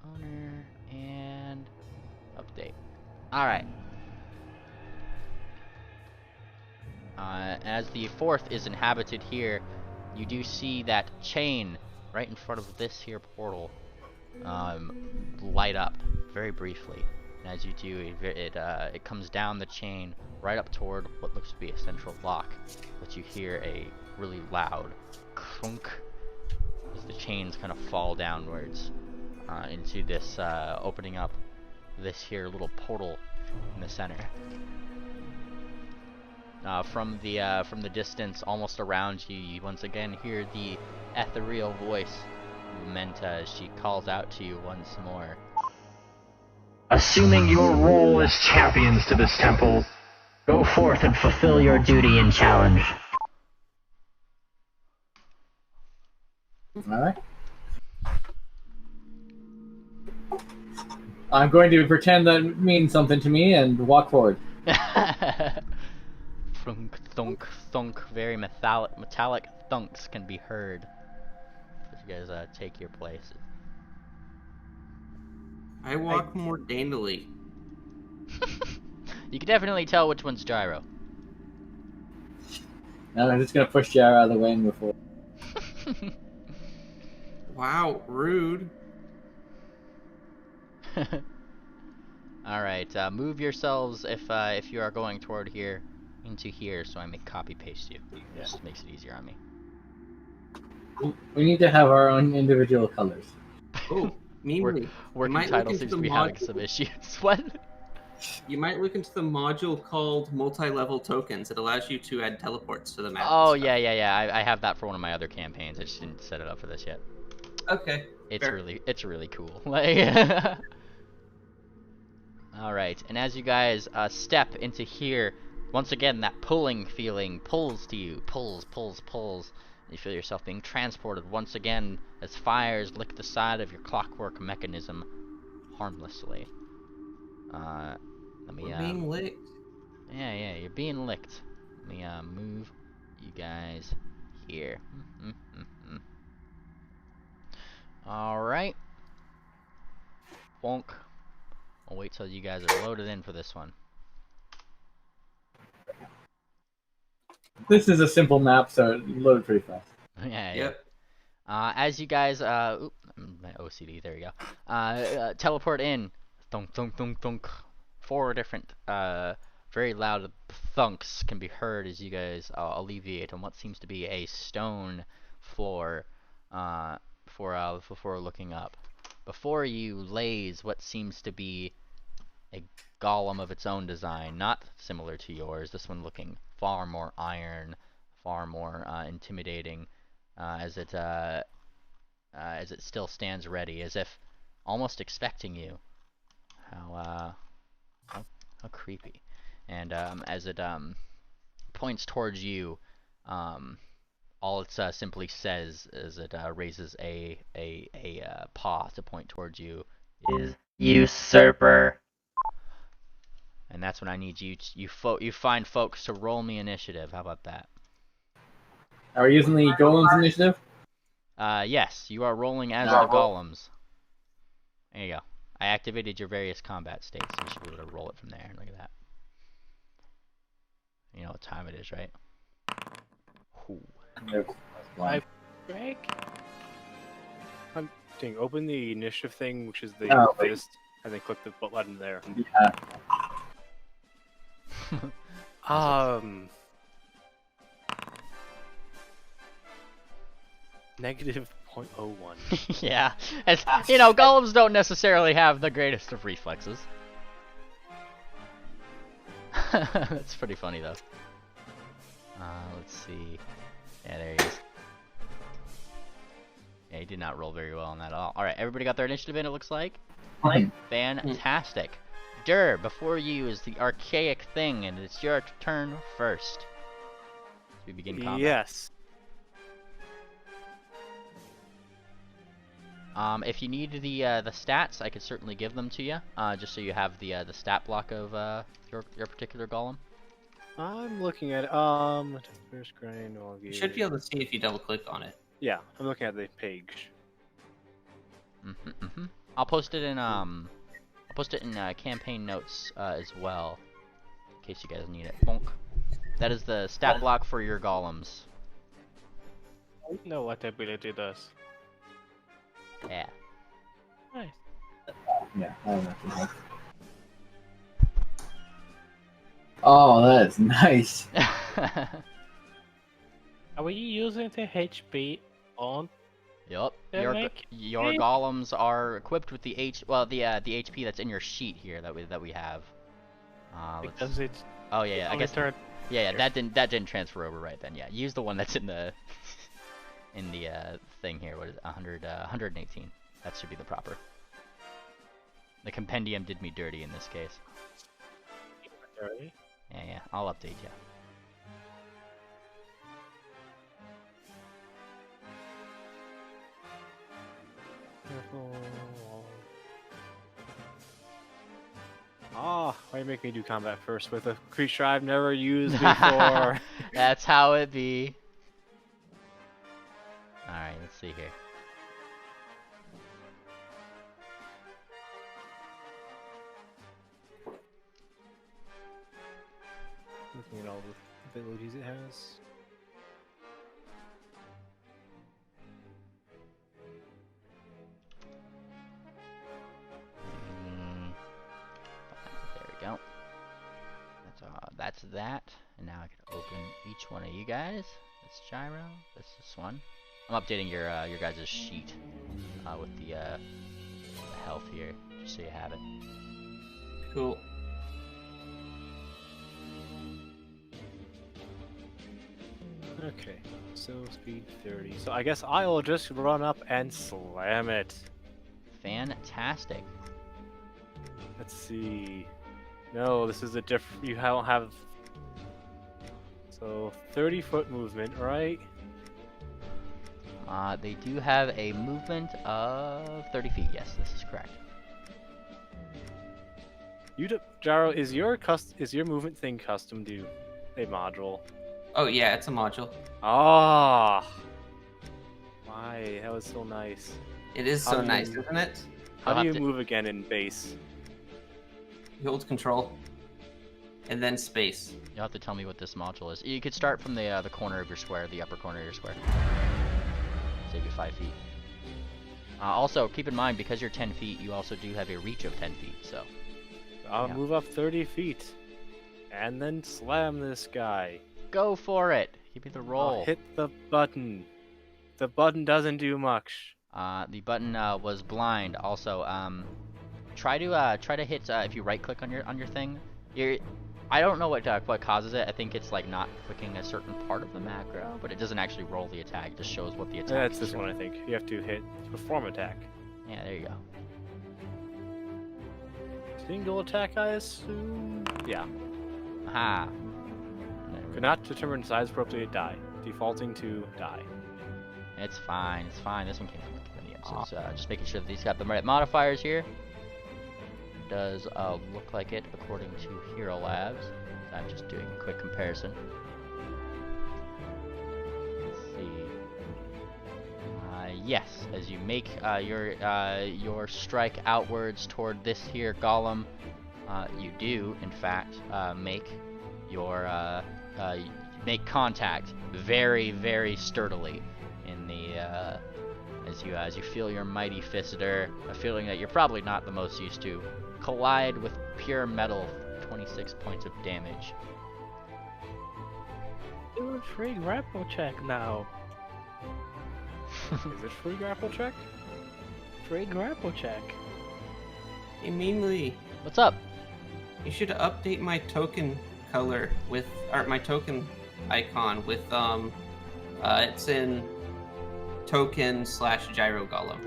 owner and update. Alright. As the 4th is inhabited here, you do see that chain right in front of this here portal light up very briefly. And as you do, it comes down the chain right up toward what looks to be a central lock, but you hear a really loud crunk as the chains kind of fall downwards into this, opening up this here little portal in the center. From the distance, almost around you, you once again hear the ethereal voice of Menta as she calls out to you once more. Assuming your role as champions to this temple, go forth and fulfill your duty and challenge. Alright. I'm going to pretend that means something to me and walk forward. Thunk, thunk, thunk. Very metallic thunks can be heard as you guys take your places. I walk more daintily. You can definitely tell which one's Gyro. Now I'm just going to push Jar out of the way and move forward. Wow, rude. Alright, move yourselves if you are going toward here into here, so I may copy paste you. Yeah. Just makes it easier on me. We need to have our own individual colors. Oh, Meanly, Working might title look seems into to the be having module. some issues. What? You might look into the module called multi-level tokens. It allows you to add teleports to the map. Oh and yeah, stuff. yeah, yeah. I have that for one of my other campaigns. I just didn't set it up for this yet. Okay. It's fair. really cool. Like, all right. And as you guys step into here, once again that pulling feeling pulls to you, pulls. You feel yourself being transported once again as fires lick the side of your clockwork mechanism harmlessly. Let me We're being licked. Yeah, you're being licked. Let me move you guys here. All right. Bonk. I'll wait till you guys are loaded in for this one. This is a simple map, so it loaded pretty fast. Yeah. Yep. As you guys, my OCD, there you go. Teleport in. Thunk, thunk, thunk, thunk. 4 different, very loud thunks can be heard as you guys alleviate on what seems to be a stone floor, before looking up. Before you lays what seems to be a golem of its own design, not similar to yours. This one looking far more iron, far more intimidating, as it still stands ready, as if almost expecting you. How creepy. And as it points towards you, all it simply says as it raises a paw to point towards you is usurper. And that's when I need you find folks to roll me initiative. How about that? Are we using the golems initiative? Yes, you are rolling as No. the golems. There you go. I activated your various combat states, so you should be able to roll it from there. Look at that. You know what time it is, right? Ooh. Nope. I break. Dang, open the initiative thing, which is the Oh, wait. fist, and then click the button there. Yeah. Negative 0.01. Yeah, it's, you know, golems don't necessarily have the greatest of reflexes. That's pretty funny though. Let's see. Yeah, there he is. Yeah, he did not roll very well on that at all. Alright, everybody got their initiative in, it looks like? Fantastic. Dur, before you is the archaic thing, and it's your turn first. As we begin combat. Yes. If you need the stats, I could certainly give them to you, just so you have the stat block of your particular golem. I'm looking at first grain. You should be able to see if you double click on it. Yeah, I'm looking at the page. I'll post it in campaign notes as well, in case you guys need it. Bonk. That is the stat block for your golems. I don't know what ability does. Yeah. Nice. Yeah, I don't know. Oh, that is nice. Are we using the HP on? Yup. They're Your like- your golems are equipped with the the HP that's in your sheet here that we have. Because it's Oh yeah, I only guess. turn. Yeah, that didn't transfer over right then. Yeah, use the one that's in the thing here. What is it? 118. That should be the proper. The compendium did me dirty in this case. Dirty. Yeah, I'll update you. Ah, why you make me do combat first with a creature I've never used before? That's how it be. Alright, let's see here. Looking at all the abilities it has. There we go. That's that. And now I can open each one of you guys. This gyro. This one. I'm updating your guys' sheet with the health here, just so you have it. Cool. Okay, so speed 30. So I guess I'll just run up and slam it. Fantastic. Let's see. No, this is a different. You don't have. So 30-foot movement, right? They do have a movement of 30 feet. Yes, this is correct. Gyro, is your movement thing custom to a module? Oh yeah, it's a module. Ah. Why? That was so nice. It is How so do nice, you- isn't it? How I'll do you have to- move again in base? You hold control, and then space. You'll have to tell me what this module is. You could start from the corner of your square, the upper corner of your square. Save you 5 feet. Also, keep in mind, because you're 10 feet, you also do have a reach of 10 feet, so... I'll Yeah. move up 30 feet. And then slam this guy. Go for it! Give me the I'll roll. hit the button. The button doesn't do much. The button was blind. Also, try to hit if you right click on your thing. I don't know what causes it. I think it's like not clicking a certain part of the macro, but it doesn't actually roll the attack. It just shows what the attack. That's is this showing. one, I think. You have to hit perform attack. Yeah, there you go. Single attack, I assume. Yeah. Aha. Could not determine size appropriately to die. Defaulting to die. It's fine. It's fine. This one came from the compendium, so it's, just making sure that these got the right modifiers here. Does look like it according to Hero Labs. I'm just doing a quick comparison. Let's see. Yes, as you make your strike outwards toward this here golem, you do in fact make your make contact very, very sturdily in the as you feel your mighty fister, a feeling that you're probably not the most used to, collide with pure metal, 26 points of damage. Do a free grapple check now. Is it free grapple check? Free grapple check. Hey, Meanly, What's up? you should update my token color with, or my token icon with, it's in token/gyro golem.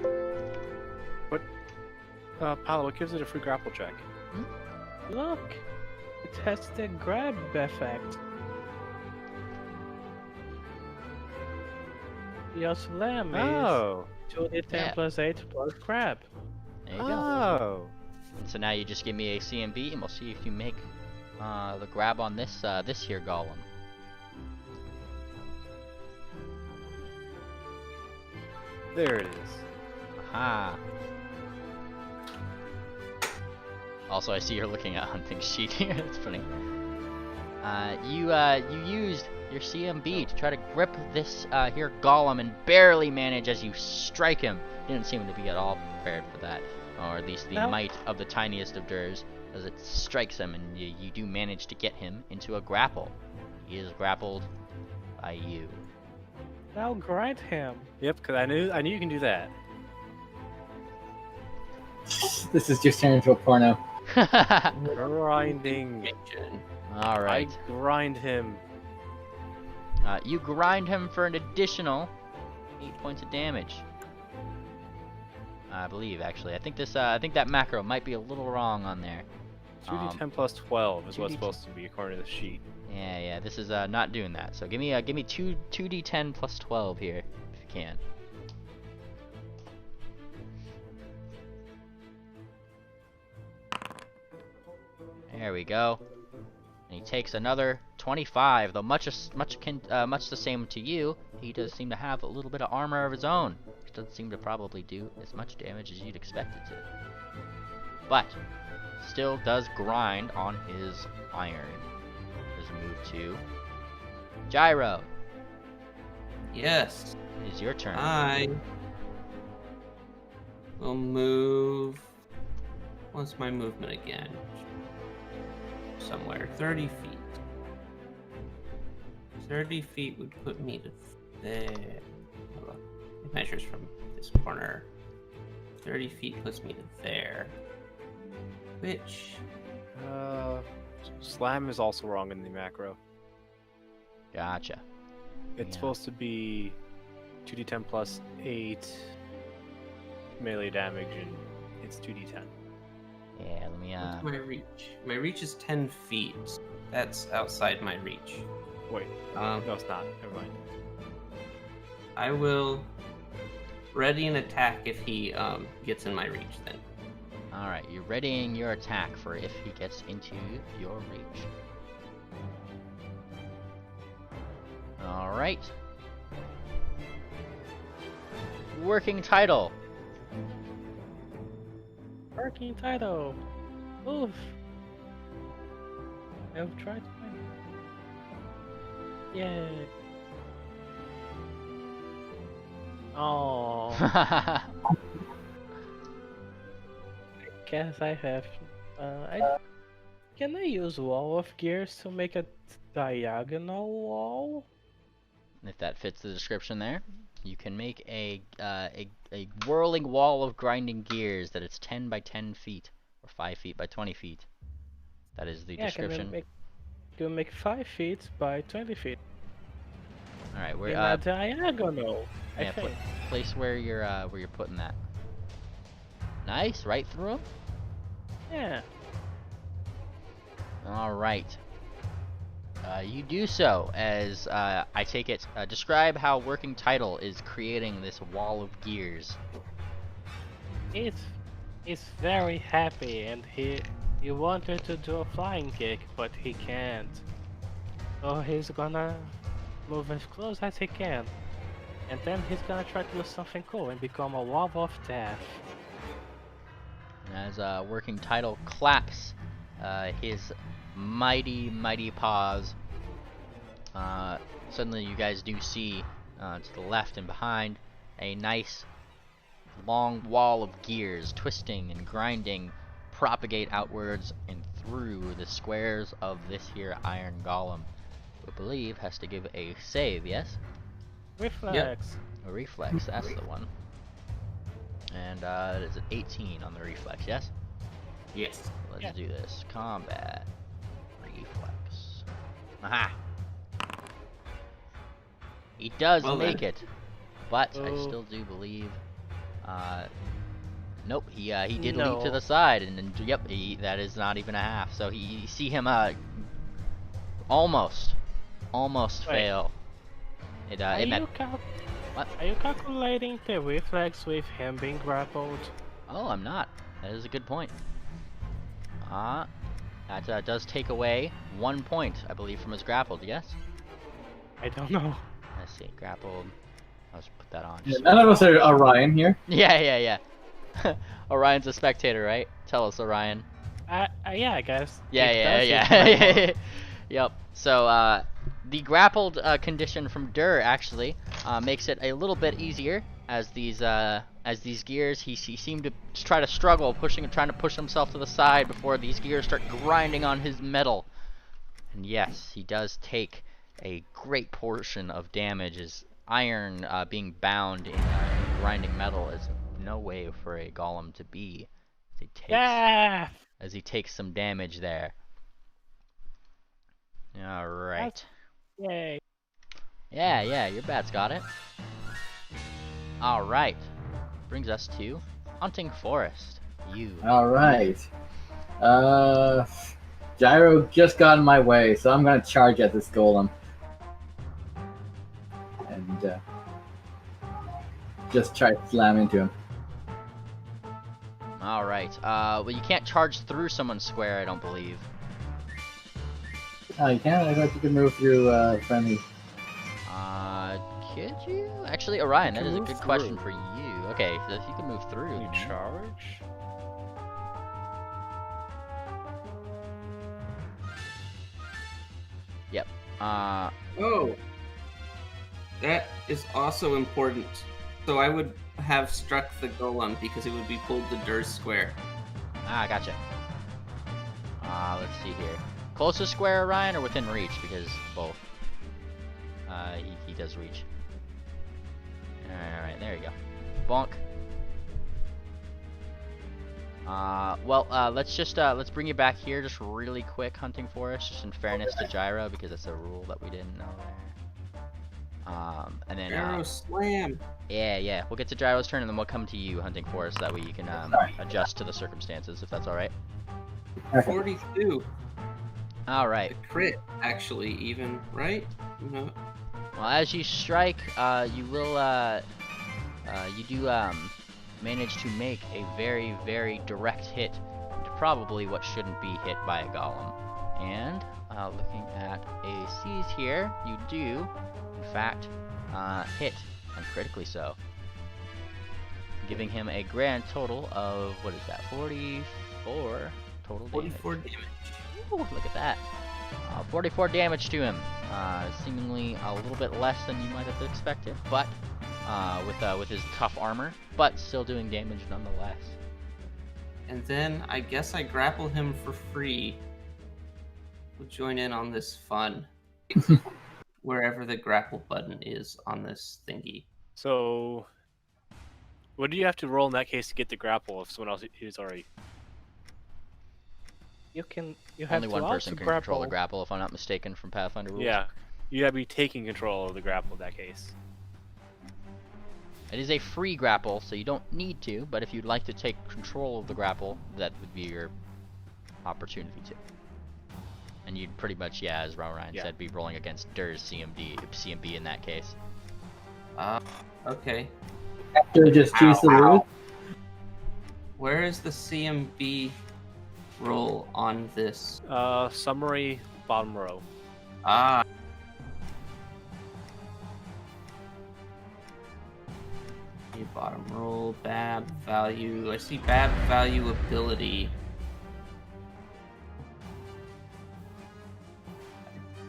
Paolo, what gives it a free grapple check? Look, it has the grab effect. Your slam Oh. is 2d10 Yeah. plus 8 plus grab. There you go. Oh. And so now you just give me a CMB, and we'll see if you make the grab on this this here golem. There it is. Aha. Also, I see you're looking at hunting sheet here. That's funny. You used your CMB to try to grip this here golem and barely manage as you strike him. Didn't seem to be at all prepared for that, or at least the No. might of the tiniest of Durs, as it strikes him, and you do manage to get him into a grapple. He is grappled by you. Now grind him. Yep, because I knew you can do that. This is just turned into a porno. Grinding. All right. I grind him. You grind him for an additional 8 points of damage. I believe, actually. I think that macro might be a little wrong on there. 2d10 plus 12 is what's 2d10. supposed to be according to the sheet. Yeah, this is not doing that. So give me 2d10 plus 12 here, if you can. There we go. And he takes another 25, though much the same to you. He does seem to have a little bit of armor of his own, which doesn't seem to probably do as much damage as you'd expect it to. But still does grind on his iron. Does move to Gyro. Yes, It is your turn. I will move. What's my movement again? Somewhere 30 feet. 30 feet would put me to there. Hold on. It measures from this corner. 30 feet puts me to there. Which... Slam is also wrong in the macro. Gotcha. It's Yeah. supposed to be 2d10 plus 8 melee damage, and it's 2d10. Yeah, let me What's my reach? My reach is 10 feet. That's outside my reach. Wait, Um, no, it's not. Never mind. I will ready an attack if he gets in my reach then. Alright, you're readying your attack for if he gets into your reach. Alright. Working title. Working title. Oof. I've tried to find it. Yay. Oh, guess I have. Can I use Wall of Gears to make a diagonal wall? If that fits the description there, you can make a whirling wall of grinding gears that is 10 by 10 feet, or 5 feet by 20 feet. That is the Yeah, description. can we make 5 feet by 20 feet? Alright, In we're a diagonal, I yeah, think. place where you're putting that. Nice, right through him. Yeah. All right. You do so as I take it. Describe how working title is creating this wall of gears. He's very happy, and he wanted to do a flying kick, but he can't. So he's gonna move as close as he can, and then he's gonna try to do something cool and become a wall of death. And as working title claps his mighty paws, suddenly you guys do see to the left and behind a nice long wall of gears twisting and grinding propagate outwards and through the squares of this here iron golem. I believe has to give a save, yes? Reflex. A reflex, that's the one. And it is an 18 on the reflex, yes? Yes. Let's Yeah. do this. Combat. Reflex. Aha! He does Well make then. it. But I Oh. still do believe nope, he did leap to No. the side and yep, that is not even a half. So you see him almost Wait. fail. It Are it met you what? Are you calculating the reflex with him being grappled? Oh, I'm not. That is a good point. That does take away 1 point, I believe, from his grappled, yes? I don't know. Let's see, grappled. Let's put that on. Yeah, none of us are Orion here. Yeah. Orion's a spectator, right? Tell us, Orion. Yeah, I guess. Yeah. It does hit my Yep. So, the grappled condition from Dur actually makes it a little bit easier as these gears he seemed to try to struggle trying to push himself to the side before these gears start grinding on his metal. And yes, he does take a great portion of damage as iron being bound in grinding metal is no way for a golem to be. Yeah. As he takes some damage there. Alright. Yay. Yeah, your bat's got it. Alright. Brings us to Hunting Forest. You. All right. Gyro just got in my way, so I'm gonna charge at this golem. And just try to slam into him. Alright. Well, you can't charge through someone's square, I don't believe. Oh, you can? I thought you could move through friendly. Could you? Actually, Orion, that can is a move good question through. for you. Okay, so if you can move through. Can you then- charge? Yep. Oh, that is also important. So I would have struck the golem because it would be pulled to Dur's square. Gotcha. Let's see here. Closest square, Orion, or within reach? Because both. He does reach. Alright, there you go. Bonk. Let's bring you back here just really quick, Hunting Forest, just in fairness to Gyro, because that's a rule that we didn't know there. And then Arrow slam. yeah, we'll get to Gyro's turn, and then we'll come to you, Hunting Forest. That way you can adjust to the circumstances, if that's all right. 42. All right. The crit, actually, even, right? No. Well, as you strike, you do manage to make a very, very direct hit into probably what shouldn't be hit by a golem. And looking at ACs here, you do, in fact, hit, and critically so, giving him a grand total of, what is that, 44 total damage. 44 damage. Ooh, look at that. 44 damage to him. Seemingly a little bit less than you might have expected, but with his tough armor, but still doing damage nonetheless. And then I guess I grapple him for free. We'll join in on this fun. Wherever the grapple button is on this thingy. So, what do you have to roll in that case to get the grapple if someone else is already? You have Only to one also person can control the grapple, if I'm not mistaken, from Pathfinder rules. Yeah, you gotta be taking control of the grapple in that case. It is a free grapple, so you don't need to, but if you'd like to take control of the grapple, that would be your opportunity to. And you'd pretty much, yeah, as Ryan said, be rolling against Dur's CMB in that case. Okay. Should just choose the route. Where is the CMB roll on this? Summary, bottom row. Ah. Bottom roll, Bab value. I see Bab value ability.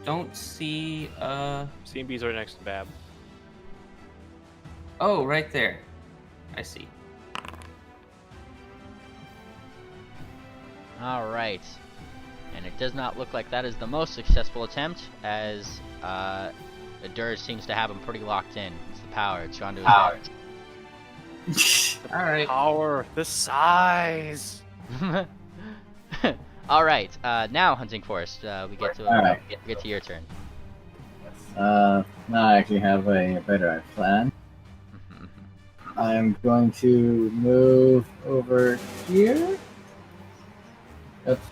Don't see CMB's right next to Bab. Oh, right there. I see. Alright. And it does not look like that is the most successful attempt, as Dur seems to have him pretty locked in. It's the power, it's gone to his head. Alright. Power, the size. All right. Now, Hunting Forest, we get to Alright. get to your turn. Now I actually have a better plan. I'm going to move over here. That's.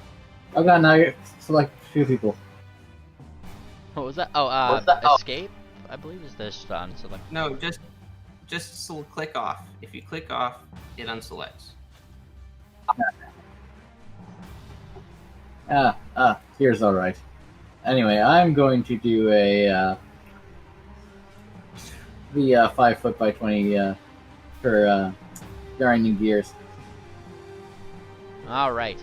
Oh god, now you select a few people. What was that? Oh, escape. I believe is this select. No, just click off. If you click off, it unselects. Here's alright. Anyway, I'm going to do the 5 foot by 20 for grinding gears. All right.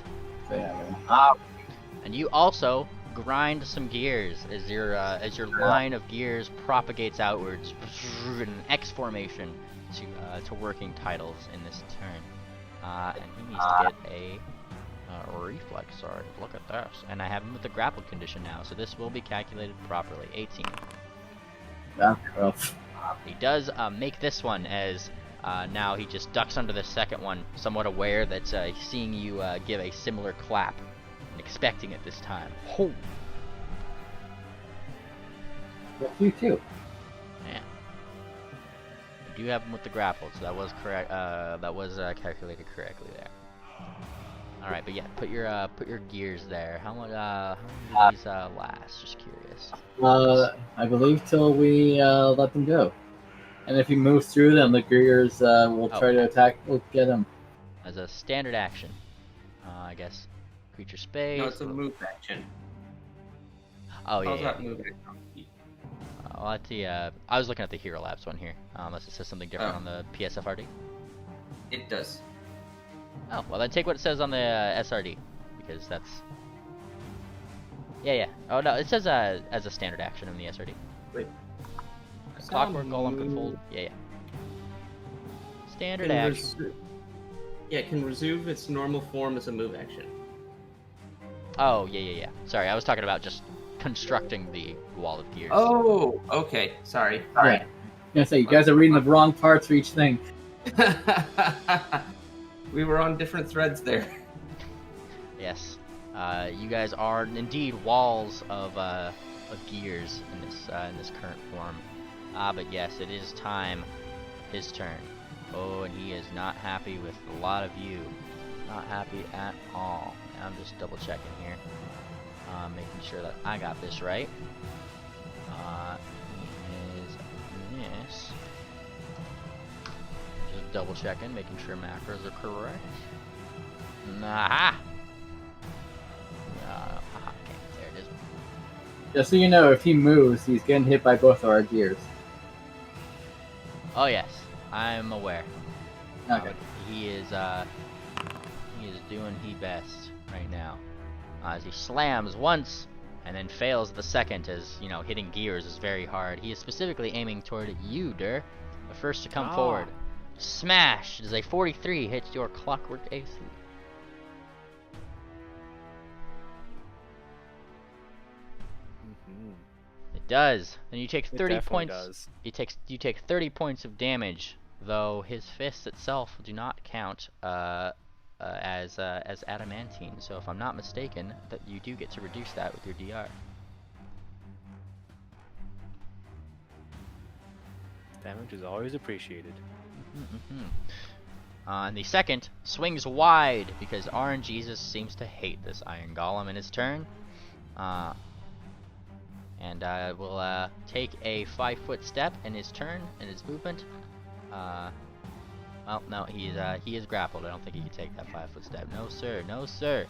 So yeah, And you also grind some gears as your line of gears propagates outwards in an X formation to working titles in this turn. And he needs to get a reflex. Sorry, look at this. And I have him with the grapple condition now, so this will be calculated properly. 18. well, He does make this one as now he just ducks under the second one, somewhat aware that he's seeing you give a similar clap and expecting it this time. Ho! you too. Man. You do have him with the grapple, so that was correct. That was calculated correctly there. All right, but yeah, put your gears there. How long do these last? Just curious. I believe till we let them go. And if he moves through them, the gears will try to attack. We'll get him. As a standard action, I guess. Creature space. No, it's a move action. Oh How's yeah. that move action? Well, at the I was looking at the Hero Labs one here. Unless it says something different on the PSFRD. It does. Oh, well then take what it says on the SRD, because that's. Yeah. Oh no, it says as a standard action in the SRD. Wait. Clockwork Golem can fold. Yeah. Standard action. It can resume its normal form as a move action. Oh yeah. Sorry, I was talking about just constructing the wall of gears. Oh, okay. Sorry. Right. I'm gonna say you guys are reading the wrong parts for each thing. We were on different threads there. Yes. You guys are indeed walls of gears in this current form. But yes, it is time. His turn. Oh, and he is not happy with a lot of you. Not happy at all. I'm just double checking here. Making sure that I got this right. He is this. Just double checking, making sure macros are correct. Aha! Okay, there it is. Just so you know, if he moves, he's getting hit by both of our gears. Oh yes, I'm aware. Okay. He is doing he best right now. As he slams once and then fails the second, as you know, hitting gears is very hard. He is specifically aiming toward you, Dur. The first to come forward. Smash! Does a 43 hit your clockwork AC? It does. Then you take 30 points. Does. You take 30 points of damage, though his fists itself do not count as adamantine. So if I'm not mistaken, that you do get to reduce that with your DR. Damage is always appreciated. And the second swings wide because RNGesus seems to hate this Iron Golem in his turn. And will take a 5-foot step in his turn, in his movement. Well, no, he is grappled. I don't think he can take that 5-foot step. No, sir. No, sir.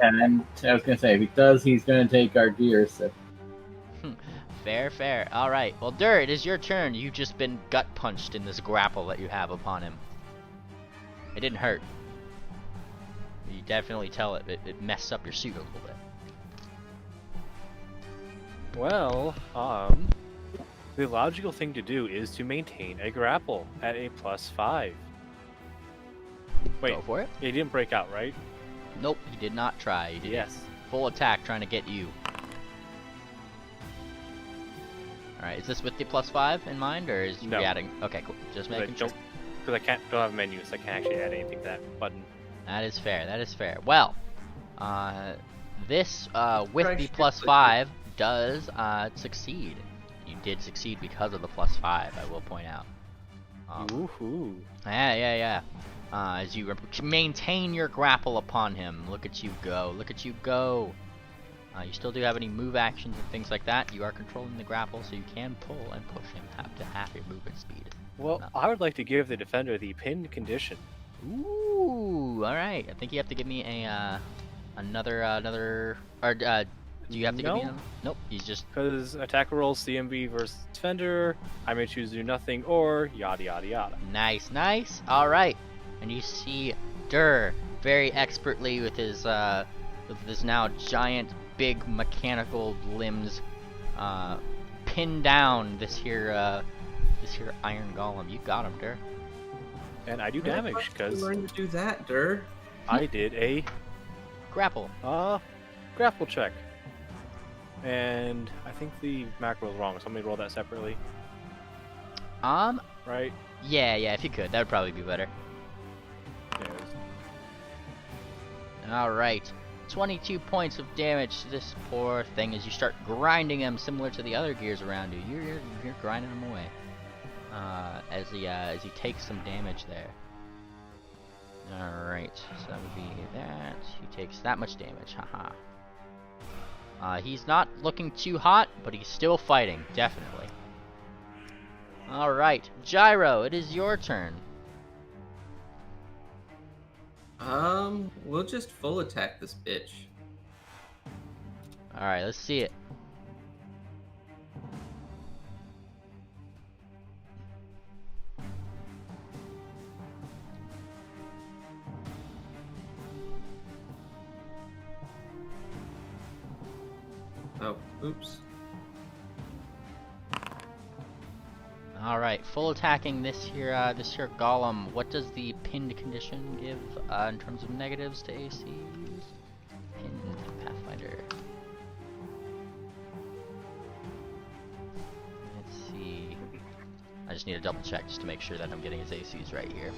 And I was gonna say, if he does, he's gonna take our gears. So. Fair, fair. All right. Well, Dur, it is your turn. You've just been gut punched in this grapple that you have upon him. It didn't hurt. You definitely tell it messed up your suit a little bit. Well, the logical thing to do is to maintain a grapple at a +5. Wait, Go for it. he didn't break out, right? Nope, he did not try. He did Yes. full attack trying to get you. Alright, is this with the +5 in mind, or is No. he adding? Okay, cool. Just making sure. Because I don't have menus, so I can't actually add anything to that button. That is fair. That is fair. Well, this with the Christ, +5 does succeed. You did succeed because of the +5. I will point out. Woohoo! Yeah. As you maintain your grapple upon him, look at you go. Look at you go. You still do have any move actions and things like that. You are controlling the grapple, so you can pull and push him up to half your movement speed. Well, No. I would like to give the defender the pinned condition. Ooh, all right. I think you have to give me a another. Or do you have to give me? No. Nope. He's just. Because attacker rolls CMB versus defender, I may choose to do nothing or yada yada yada. Nice. All right. And you see Dur very expertly with his now giant, big mechanical limbs, pin down this here Iron Golem. You got him, Dur. And I do damage because Learn to do that, Dur. I did a Grapple. grapple check. And I think the macro is wrong, so let me roll that separately. Right? Yeah. If you could, that would probably be better. Yes. All right. 22 points of damage to this poor thing as you start grinding him, similar to the other gears around you. You're grinding him away. As he takes some damage there. All right, so that would be that. He takes that much damage. Haha. He's not looking too hot, but he's still fighting, definitely. All right, Gyro, it is your turn. We'll just full attack this bitch. All right, let's see it. Oh, oops. All right, full attacking this here golem. What does the pinned condition give in terms of negatives to ACs? Pinned Pathfinder. Let's see. I just need to double check just to make sure that I'm getting his ACs right here.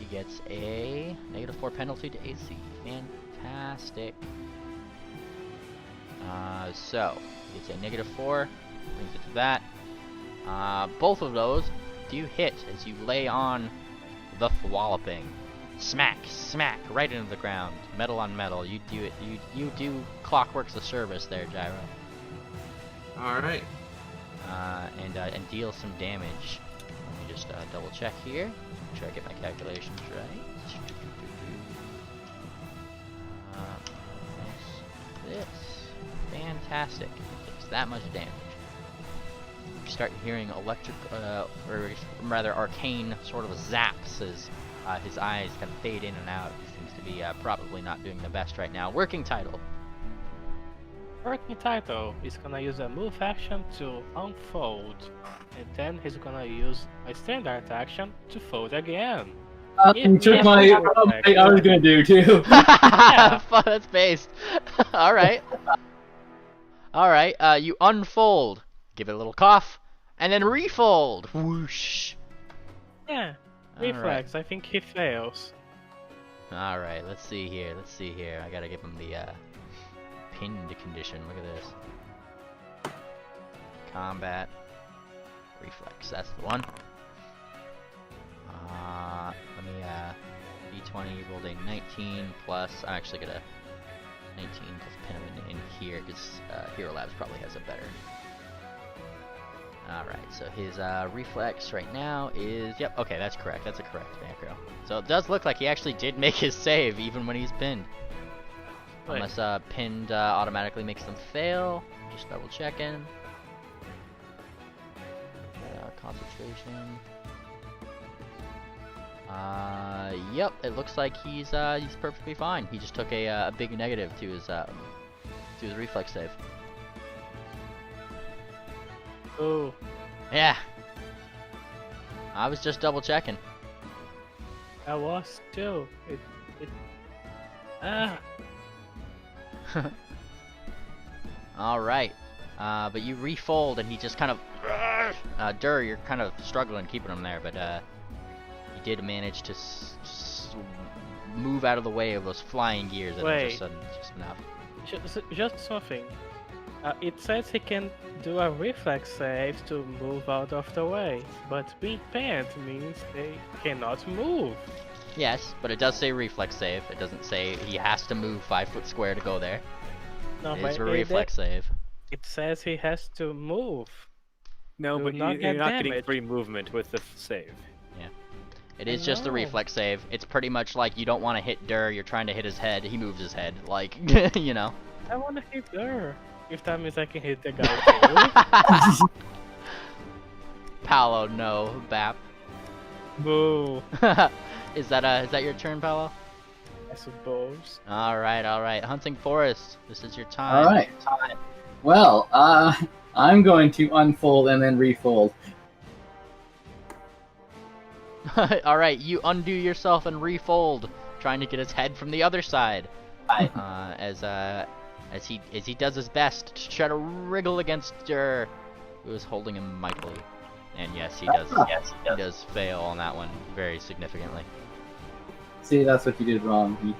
he gets a -4 penalty to AC. Fantastic. So, he gets a -4, brings it to that. Both of those do hit as you lay on the Thwalloping. Smack, smack, right into the ground. Metal on metal. You do it. You do Clockwork's the service there, Gyro. All right. And deal some damage. Let me just double check here. Make sure I get my calculations right. This. Fantastic. Takes that much damage. You start hearing electric, or rather arcane sort of zaps as his eyes kind of fade in and out. He seems to be probably not doing the best right now. Working title. Working title is gonna use a move action to unfold, and then he's gonna use a standard action to fold again. You took my. I was gonna do too. That's based. All right. All right. You unfold, give it a little cough, and then refold. Whoosh. Yeah, All reflex. I think he fails. All right. Let's see here. Let's see here. I gotta give him the pinned condition. Look at this. Combat. Reflex. That's the one. Let me D20 rolled a 19 plus. I'm actually gonna 19 plus pin him in here because Hero Labs probably has a better. Alright, so his reflex right now is, yep, okay, that's correct. That's a correct macro. So it does look like he actually did make his save even when he's pinned. Wait. Unless pinned automatically makes them fail. Just double checking. Concentration. Yep, it looks like he's perfectly fine. He just took a big negative to his reflex save. Oh, Yeah. I was just double checking. I was too. All right. But you refold and he just kind of Dur, you're kind of struggling keeping him there, but you did manage to move out of the way of those flying gears and Wait. just enough. just something. It says he can do a reflex save to move out of the way, but being pinned means they cannot move. Yes, but it does say reflex save. It doesn't say he has to move 5 foot square to go there. No, It is a but reflex save. it says he has to move. No, Do but not you're get not getting damage. free movement with the save. It is just a know. reflex save. It's pretty much like you don't want to hit Dur, you're trying to hit his head, he moves his head. Like, you know. I want to hit her. If that means I can hit the guy too. Paolo, no, Bap. Boo, Is that your turn, Paolo? I suppose. Alright. Hunting Forest, this is your time. All right. Well, I'm going to unfold and then refold. Alright, you undo yourself and refold, trying to get his head from the other side. As he does his best to try to wriggle against Dur, who is holding him mightily. And yes, he does. He does fail on that one very significantly. See, that's what you did wrong.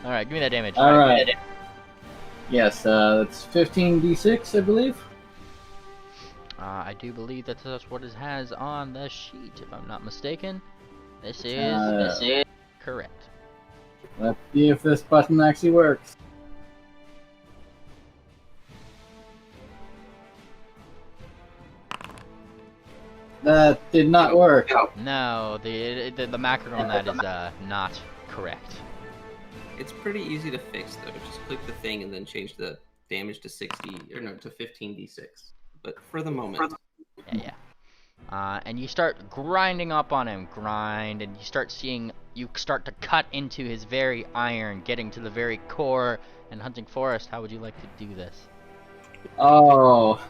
Alright, give me that damage. All right. Yes, that's 15d6, I believe. I do believe that that's what it has on the sheet, if I'm not mistaken. This is correct. Let's see if this button actually works. That did not work. No, the macro on that is not correct. It's pretty easy to fix though. Just click the thing and then change the damage to 60 or no to 15d6. But for the moment, Yeah. And you start grinding up on him, and you start to cut into his very iron, getting to the very core. And Hunting Forest, how would you like to do this? Oh.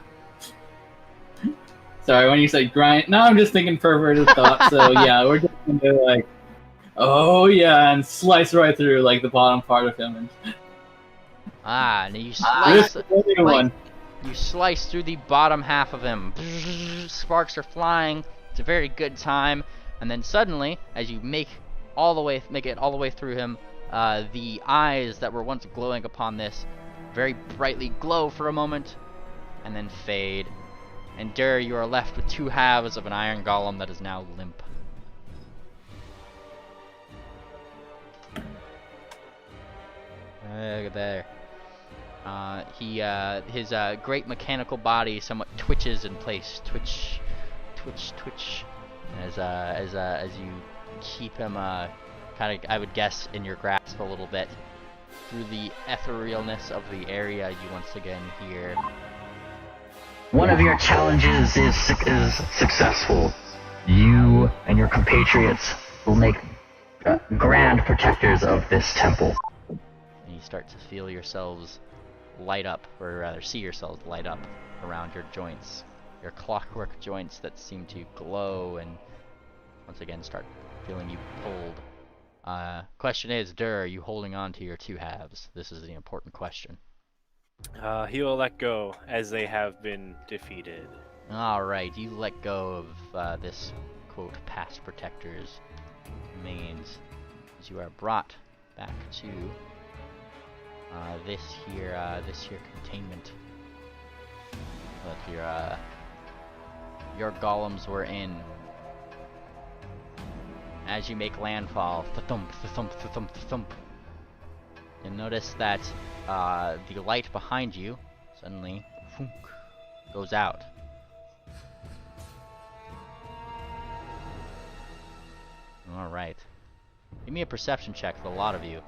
Sorry, when you said grind, now I'm just thinking perverted thoughts. So yeah, we're just gonna do like, oh yeah, and slice right through like the bottom part of him. And you This slice. is the only one. You slice through the bottom half of him. Sparks are flying. It's a very good time, and then suddenly, as you make it all the way through him, the eyes that were once glowing upon this very brightly glow for a moment, and then fade. And Dur, you are left with 2 halves of an iron golem that is now limp. There. His great mechanical body somewhat twitches in place. Twitch. As you keep him kind of, I would guess, in your grasp a little bit. Through the etherealness of the area, you once again hear. One of your challenges is successful. You and your compatriots will make grand protectors of this temple. And you start to feel yourselves light up, or rather see yourselves light up around your joints. Your clockwork joints that seem to glow and once again start feeling you pulled. Question is, Dur, are you holding on to your 2 halves? This is the important question. He will let go as they have been defeated. Alright, you let go of this, quote, past protector's remains as you are brought back to this here containment that your golems were in. As you make landfall, thump, thump, thump, thump, you'll notice that the light behind you suddenly goes out. Alright. Give me a perception check for the lot of you.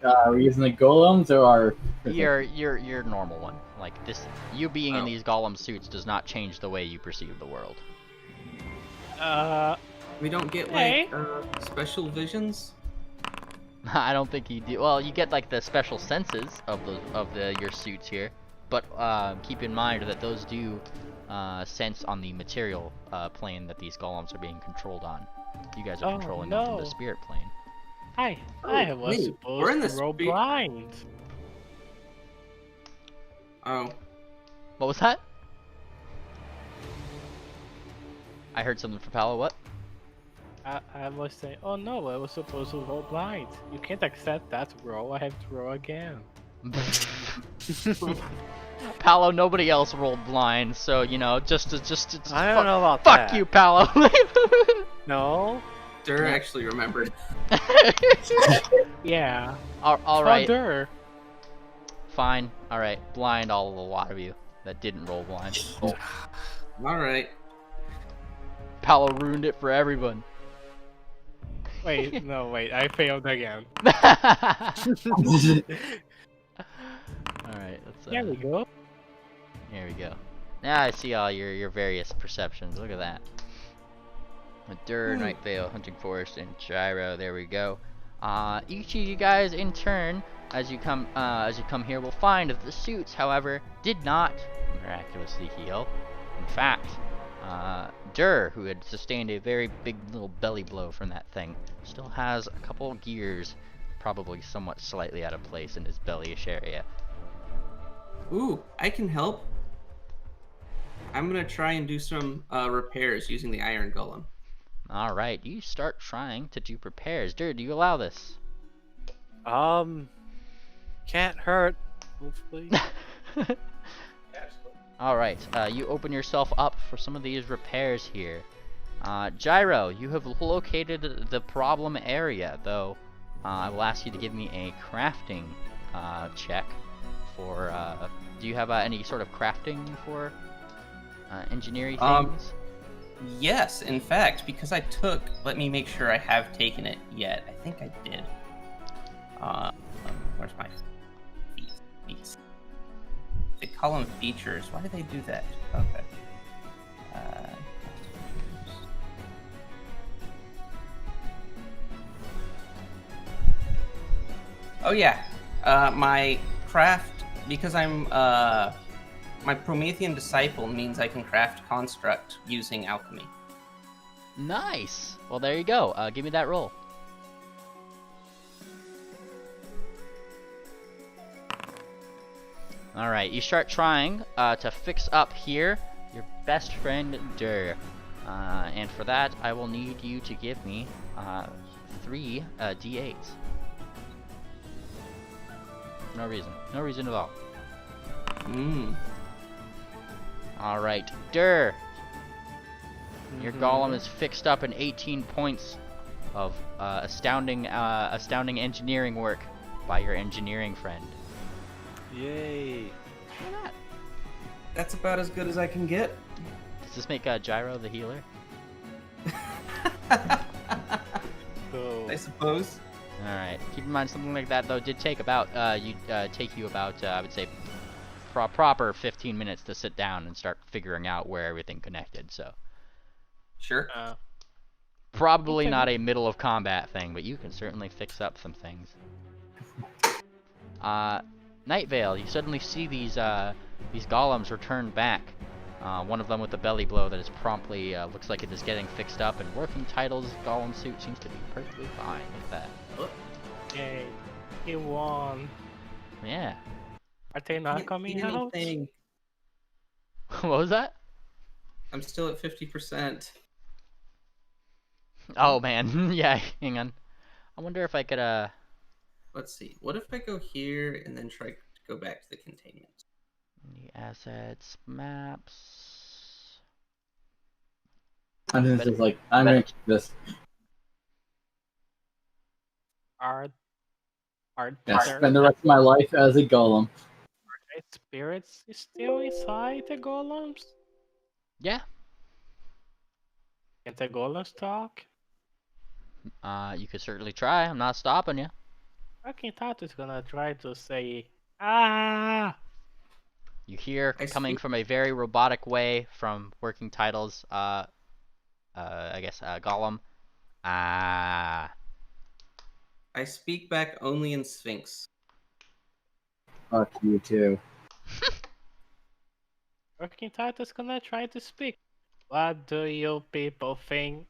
Are we using the golems or our... Your normal one. Like this, you being in these golem suits does not change the way you perceive the world. We don't get Hey. like special visions. I don't think you do. Well, you get like the special senses of your suits here, but keep in mind that those do sense on the material plane that these golems are being controlled on. You guys are controlling them from the no. spirit plane. I was wait, we're in supposed the to roll spe- blind. Oh, What was that? I heard something from Paolo. What? I was saying, oh no, I was supposed to roll blind. You can't accept that roll. I have to roll again. Paolo, nobody else rolled blind, so you know, just I don't know about fuck that. you, Paolo. No. Dur actually remembered. Yeah. all right, Dur. fine. All right, blind all of the lot of you that didn't roll blind. All right. Paolo ruined it for everyone. Wait, no, wait. I failed again. Alright, let's There we go. here we go. Now I see all your various perceptions. Look at that. Dur, Night Vale, Hunting Forest, and Gyro. There we go. Each of you guys in turn, as you come here, will find that the suits, however, did not miraculously heal. In fact, Dur, who had sustained a very big little belly blow from that thing, still has a couple of gears, probably somewhat slightly out of place in his bellyish area. Ooh, I can help. I'm gonna try and do some repairs using the iron golem. Alright, you start trying to do repairs. Dur, do you allow this? Can't hurt. Hopefully. Alright, you open yourself up for some of these repairs here. Gyro, you have located the problem area, though I will ask you to give me a crafting check for, do you have any sort of crafting for engineering things? Yes, in fact, because I took. Let me make sure I have taken it yet. I think I did. Where's my feats? They call them features. Why do they do that? Okay. Oh yeah, my craft, because I'm my Promethean disciple means I can craft construct using alchemy. Nice! Well, there you go. Give me that roll. Alright, you start trying to fix up here your best friend Dur. And for that, I will need you to give me 3 d8s. No reason. No reason at all. Alright, Dur! Your golem is fixed up in 18 points of astounding engineering work by your engineering friend. Yay! Look at that. That's about as good as I can get. Does this make Gyro the healer? So, I suppose. Alright, keep in mind something like that though did take about, take you about, I would say, proper 15 minutes to sit down and start figuring out where everything connected, so. Sure. Probably Okay. not a middle of combat thing, but you can certainly fix up some things. Night Vale, you suddenly see these golems return back. One of them with the belly blow that is promptly, looks like it is getting fixed up, and Working Title's golem suit seems to be perfectly fine with that. Yay. He won. Yeah. Are they not Can't coming see out? anything. What was that? I'm still at 50%. Oh man, yeah, hang on. I wonder if I could, Let's see. What if I go here and then try to go back to the containment? the assets, maps. I'm just like, I'm gonna keep this. Are Yeah, there spend the rest of my life as a golem. spirits still inside the golems? Yeah. Can the golems talk? You could certainly try. I'm not stopping you. Working Title is gonna try to say, ah! You hear I coming see. from a very robotic way from Working Titles, I guess, Golem. Ah. I speak back only in Sphinx. Fuck you too. Working Title is gonna try to speak. What do you people think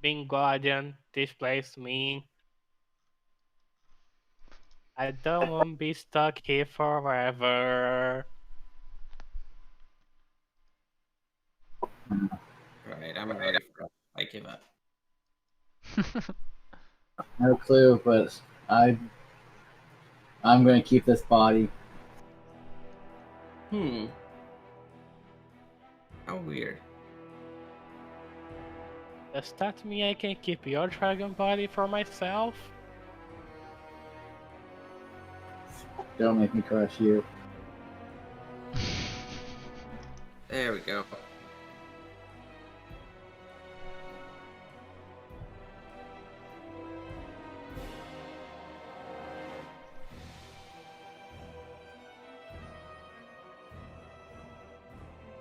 being guardian this place mean? I don't want to be stuck here forever. Alright, I'm ready for it. I give up. No clue, but I'm gonna keep this body. How weird. Does that mean I can keep your dragon body for myself? Don't make me crush you. There we go.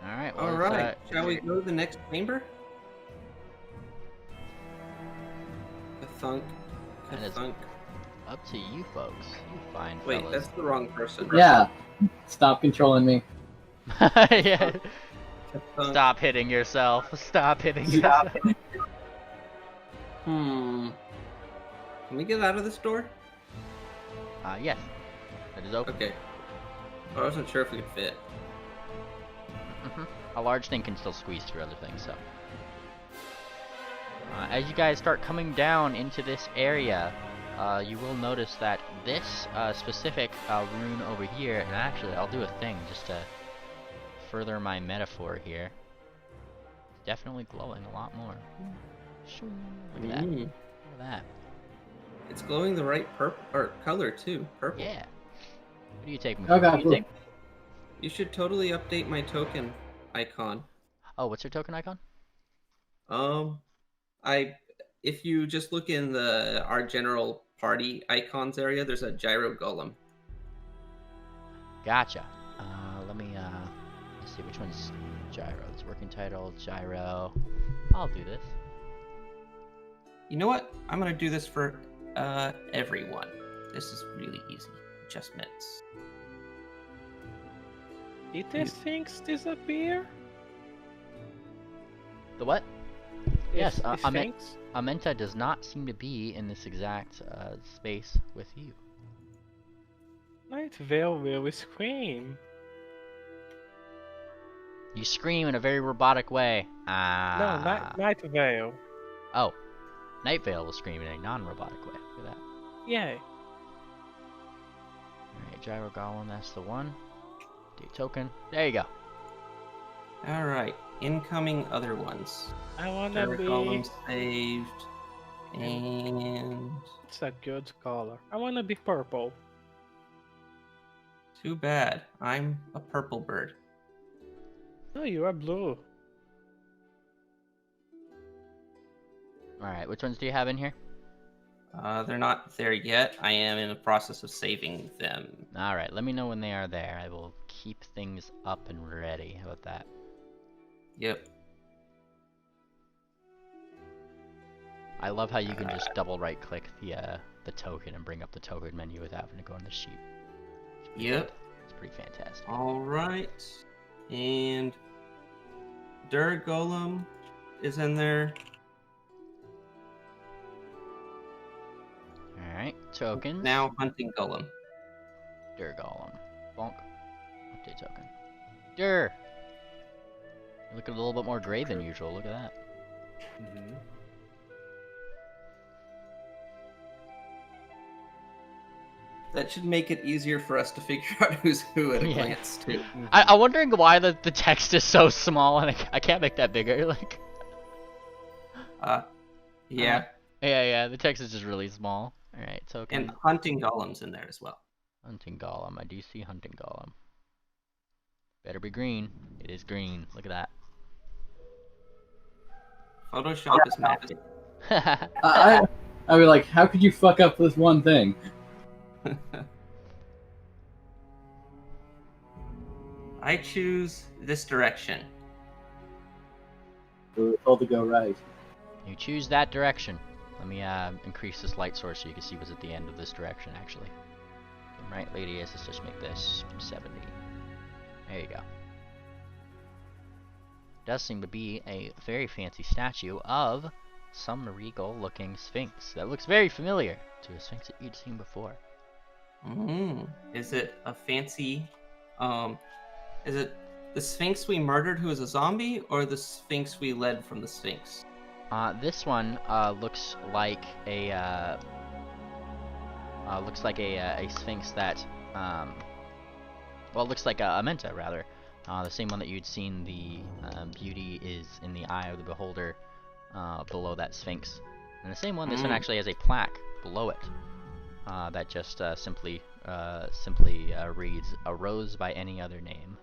Alright, well, Alright, shall we go to the next chamber? The thunk. That is- Thunk. up to you folks. You fine Wait, fellas. that's the wrong person. Yeah. Stop controlling me. Yeah. Thunk. Stop hitting yourself. Stop hitting yourself. Can we get out of this door? Yes. It is open. Okay. I wasn't sure if we could fit. A large thing can still squeeze through other things, so. As you guys start coming down into this area, you will notice that this specific rune over here, and actually I'll do a thing just to further my metaphor here. Definitely glowing a lot more. Shoo. Look at that. Look at that. It's glowing the right color too. Purple. Yeah. What do you take me Oh for? god, What do you cool. take? You should totally update my token icon. Oh, what's your token icon? If you just look in our general party icons area, there's a gyro golem. Gotcha. Let's see which one's gyro. It's working title, gyro. I'll do this. You know what? I'm gonna do this for everyone. This is really easy. Adjustments. Did these things disappear? The what? Yes, These Amen- things? Amenta does not seem to be in this exact space with you. Night Vale will scream. You scream in a very robotic way. No, Ah. Night Veil. Oh. Night Veil will scream in a non-robotic way. Look at that. Yay. Alright, Gyro Golem, that's the one. Do token. There you go. All right, incoming other ones. I wanna Gyro be. Golem saved, and It's a good color. I wanna be purple. too bad. I'm a purple bird. No, you are blue. Alright, which ones do you have in here? They're not there yet. I am in the process of saving them. Alright, let me know when they are there. I will keep things up and ready. How about that? Yep. I love how you can just double right click the token and bring up the token menu without having to go in the sheet. Yep. It's pretty fantastic. All right. And Durr Golem is in there. Alright, tokens. Now Hunting Golem. Dur Golem. Bonk. Update token. Dur! You're looking a little bit more gray than usual, look at that. Mm-hmm. That should make it easier for us to figure out who's who at a Yeah. glance, too. I'm wondering why the text is so small and I can't make that bigger, like... Yeah. Yeah, the text is just really small. Alright, token. And Hunting Golem's in there as well. Hunting Golem. I do see Hunting Golem. Better be green. It is green. Look at Photoshop is mapped. that. I was like, how could you fuck up this one thing? I choose this direction. We were told to go right. You choose that direction. Let me increase this light source so you can see what's at the end of this direction, actually. Right radius, let's just make this 70. There you go. Does seem to be a very fancy statue of some regal-looking sphinx. That looks very familiar to a sphinx that you'd seen before. Is it a fancy, is it the Sphinx we murdered who is a zombie, or the Sphinx we led from the Sphinx? This one looks like a sphinx that well, it looks like a Menta rather, the same one that you'd seen. The beauty is in the eye of the beholder below that sphinx, and the same one. This one actually has a plaque below it that just simply reads "A rose by any other name."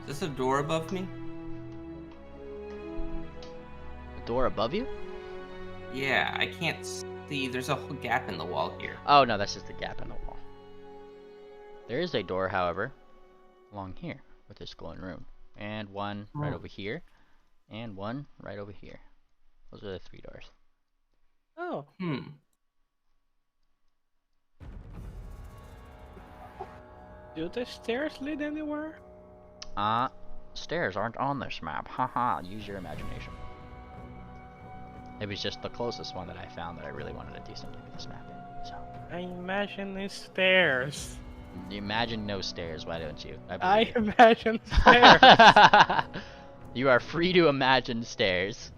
Is this a door above me? A door above you? Yeah, I can't see. There's a whole gap in the wall here. Oh no, that's just a gap in the wall. There is a door, however, along here with this glowing rune, and one right over here, and one right over here. Those are the 3 doors. Oh, do the stairs lead anywhere? Stairs aren't on this map. Haha, use your imagination. It was just the closest one that I found that I really wanted to do something with this map. So, I imagine it's stairs. you imagine no stairs, why don't you? I believe you. imagine stairs. You are free to imagine stairs.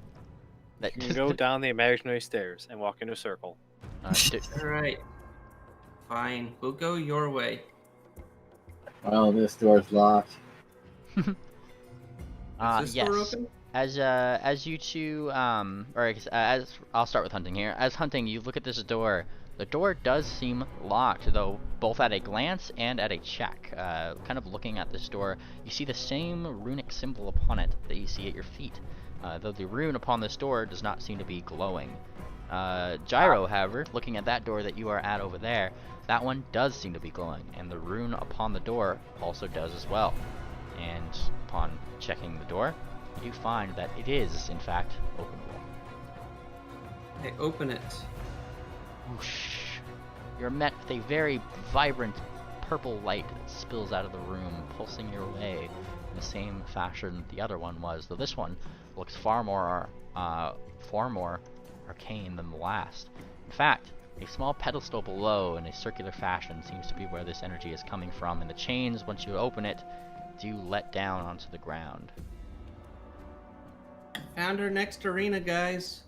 That You can go down the imaginary stairs and walk in a circle. Alright. Fine. We'll go your way. Well, this door's locked. Is this yes. door open? As you two, or I guess, as I'll start with Hunting here. As Hunting, you look at this door. The door does seem locked, though, both at a glance and at a check. Kind of looking at this door, you see the same runic symbol upon it that you see at your feet. Though the rune upon this door does not seem to be glowing. Gyro, however, looking at that door that you are at over there, that one does seem to be glowing, and the rune upon the door also does as well. And upon checking the door, you find that it is, in fact, openable. I open it. Whoosh. You're met with a very vibrant purple light that spills out of the room, pulsing your way in the same fashion the other one was, though this one looks far more arcane than the last. In fact, A small pedestal below in a circular fashion seems to be where this energy is coming from, and the chains, once you open it, do let down onto the ground. Found our next arena, guys.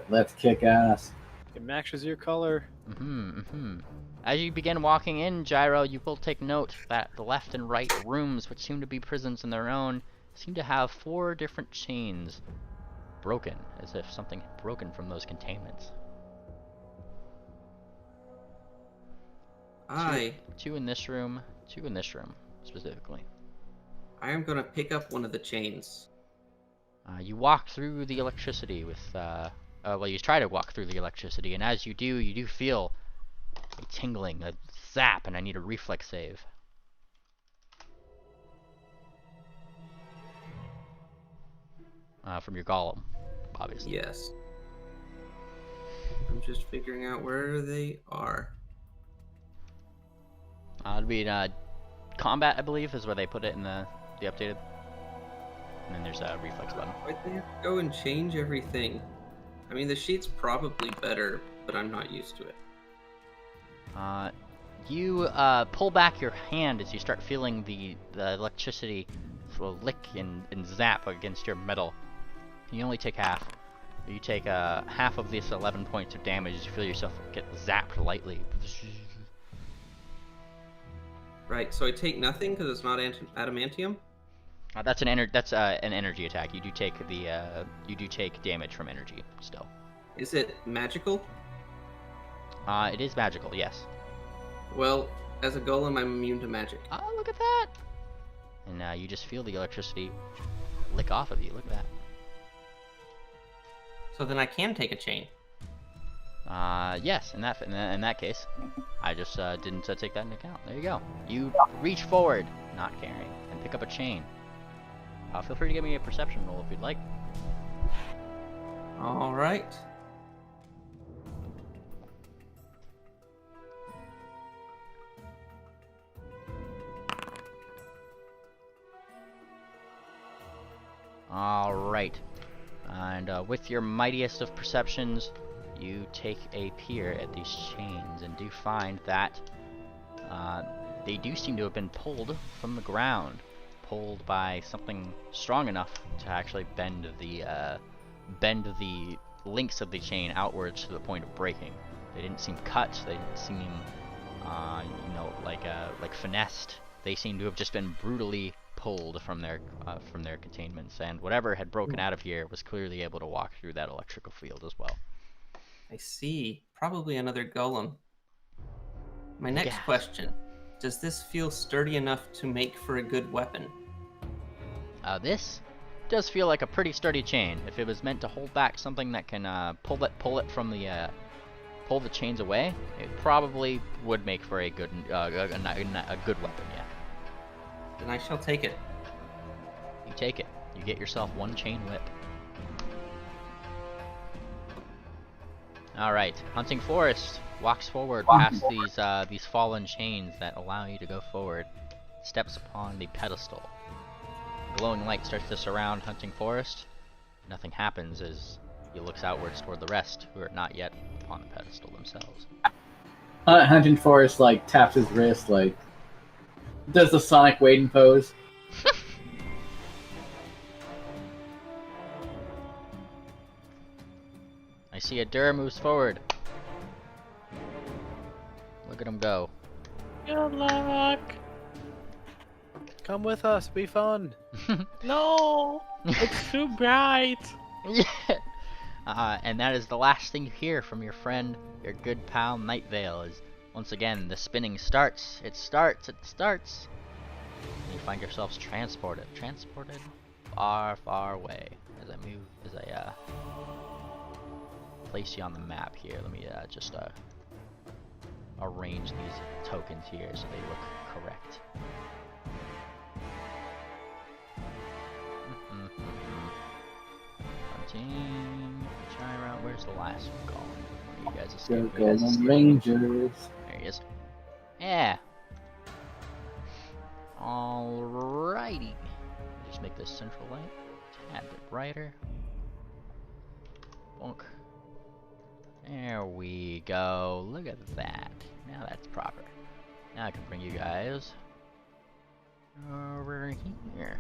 Let's kick ass. It matches your color. As you begin walking in, Gyro, you will take note that the left and right rooms, which seem to be prisons in their own, seem to have 4 different chains broken, as if something had broken from those containments. Two in this room, 2 in this room, specifically. I am gonna pick up one of the chains. You walk through the electricity with, well, you try to walk through the electricity, and as you do feel a tingling, a zap, and I need a reflex save. From your golem, obviously. Yes. I'm just figuring out where they are. It'd be in combat, I believe, is where they put it in the updated. And then there's a reflex button. Why'd they have to go and change everything? I mean, the sheet's probably better, but I'm not used to it. You pull back your hand as you start feeling the electricity lick and zap against your metal. You only take half. You take half of this 11 points of damage as you feel yourself get zapped lightly. Right, so I take nothing because it's not adamantium? That's an energy attack. You do take damage from energy still. Is it magical? It is magical, yes. Well, as a golem, I'm immune to magic. Oh, look at that! And you just feel the electricity lick off of you. Look at that. So then I can take a chain. Yes, in that case. I just didn't take that into account. There you go. You reach forward, not carrying, and pick up a chain. Feel free to give me a perception roll if you'd like. All right. All right. And with your mightiest of perceptions, you take a peer at these chains and do find that they do seem to have been pulled from the ground. Pulled by something strong enough to actually bend the links of the chain outwards to the point of breaking. They didn't seem cut. They didn't seem, like finessed. They seem to have just been brutally pulled from their containments, and whatever had broken out of here was clearly able to walk through that electrical field as well. I see. Probably another golem. My next Yeah. question. Does this feel sturdy enough to make for a good weapon? This does feel like a pretty sturdy chain. If it was meant to hold back something that can pull the chains away, it probably would make for a good weapon. Yeah. Then I shall take it. You take it. You get yourself one chain whip. All right, Hunting Forest walks forward past these fallen chains that allow you to go forward. Steps upon the pedestal. Glowing light starts to surround Hunting Forest. Nothing happens as he looks outwards toward the rest, who are not yet upon the pedestal themselves. Hunting Forest taps his wrist, does the Sonic Waden pose. I see a Dur moves forward. Look at him go. Good luck. Come with us, be fun. No, it's too bright. Yeah. And that is the last thing you hear from your friend, your good pal Nightvale, is once again the spinning starts. It starts. And you find yourselves transported far, far away. As I place you on the map here. Let me just arrange these tokens here so they look correct. Hunting, Gyro, where's the last one going? You guys escaped. You guys escaped. Rangers. There he is. Yeah. Alrighty. Just make this central light a tad bit brighter. Bonk. There we go. Look at that. Now that's proper. Now I can bring you guys over here.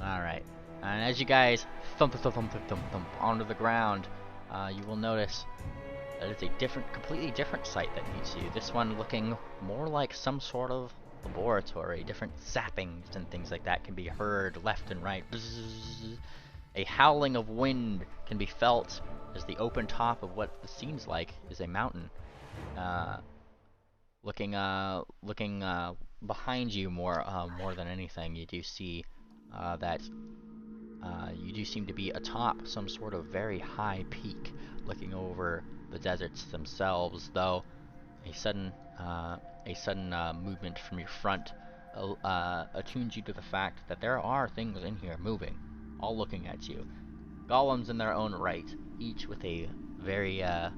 Alright. And as you guys thump onto the ground, you will notice that it's a completely different site that meets you. This one looking more like some sort of laboratory. Different zappings and things like that can be heard left and right. Bzzz. A howling of wind can be felt as the open top of what seems like is a mountain. Looking behind you more than anything, you do see that you do seem to be atop some sort of very high peak, looking over the deserts themselves. Though a sudden movement from your front attunes you to the fact that there are things in here moving, all looking at you. Golems in their own right, each with a very a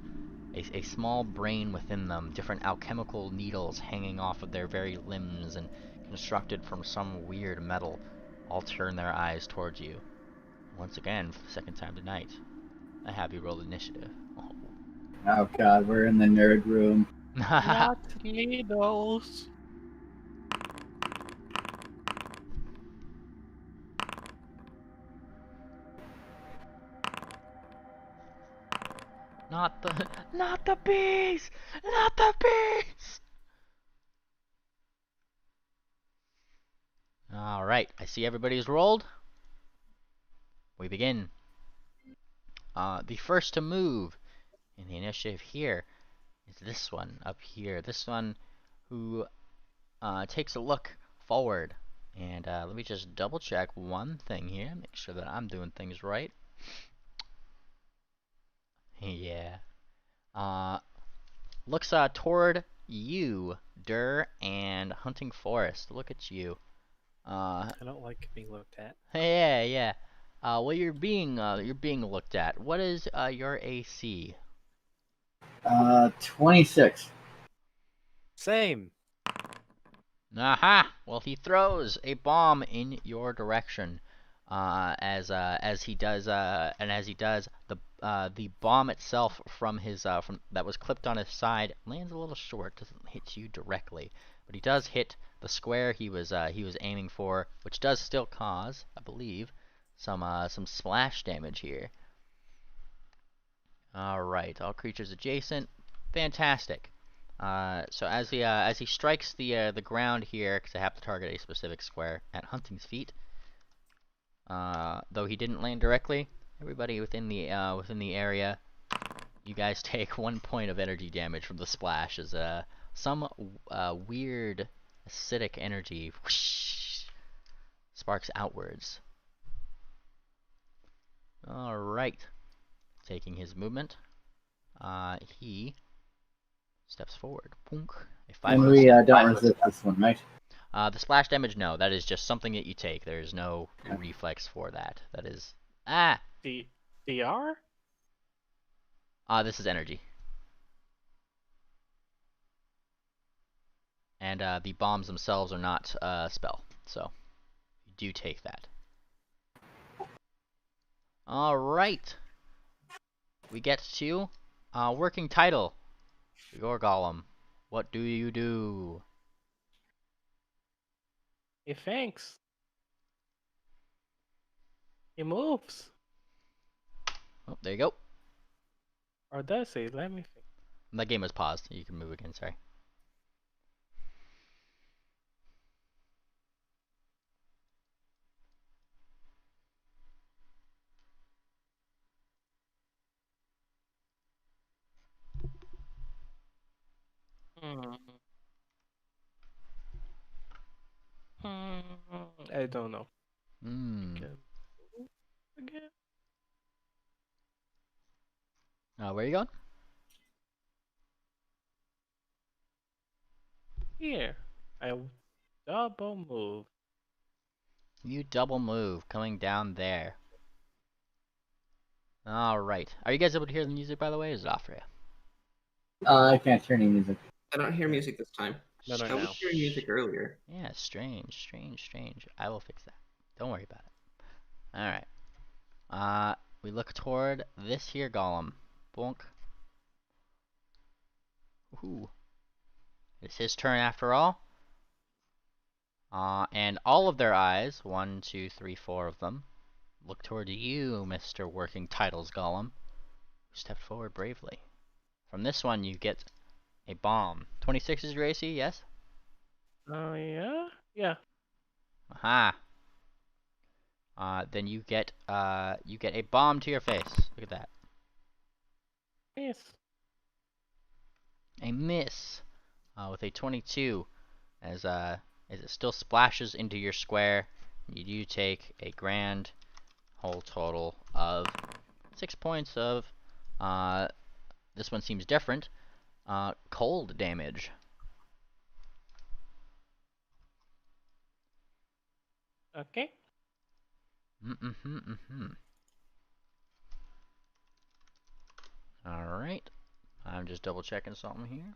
small brain within them, different alchemical needles hanging off of their very limbs and constructed from some weird metal, all turn their eyes towards you. Once again, for the second time tonight, I have you roll initiative. Oh god, we're in the nerd room. Not needles. Not the bees! Not the bees! Alright, I see everybody's rolled. We begin. The first to move in the initiative here is this one up here. This one who takes a look forward. And let me just double check one thing here, make sure that I'm doing things right. Yeah. Looks toward you, Dur, and Hunting Forest. Look at you. I don't like being looked at. Yeah. Well, you're being looked at. What is your AC? 26. Same. Aha! Well, he throws a bomb in your direction. As he does, the bomb itself from that was clipped on his side lands a little short. Doesn't hit you directly, but he does hit the square he was aiming for, which does still cause, I believe, some splash damage here. All right, all creatures adjacent. Fantastic. So as he strikes the ground here, because I have to target a specific square at Hunting's feet. Though he didn't land directly, everybody within the area, you guys take 1 point of energy damage from the splash as some weird acidic energy whoosh, sparks outwards. All right, taking his movement, he steps forward. Boonk. And we don't resist this one, right? The splash damage, no. That is just something that you take. There is no reflex for that. That is... DR? This is energy. And the bombs themselves are not a spell, so you do take that. Alright. We get to working title. Your Golem. What do you do? He thinks. He moves. Oh, there you go. Or does he? Let me think. That game was paused. You can move again, sorry. I don't know. Again. Again. Where are you going? Here. I double move. You double move, coming down there. Alright. Are you guys able to hear the music, by the way? Or is it off for you? I can't hear any music. I don't hear music this time. Not I right was now. hearing music earlier. Yeah, strange. I will fix that. Don't worry about it. Alright. We look toward this here golem. Bonk. Ooh. It's his turn after all. And all of their eyes, 1, 2, 3, 4 of them, look toward you, Mr. Working Titles Golem, who stepped forward bravely. From this one, you get a bomb. 26 is your AC, yes? Yeah? Yeah. Aha. Then you get a bomb to your face. Look at that. Yes. A miss. With a 22, as it still splashes into your square. You do take a grand whole total of 6 points of, this one seems different, cold damage. Okay. Alright. I'm just double checking something here.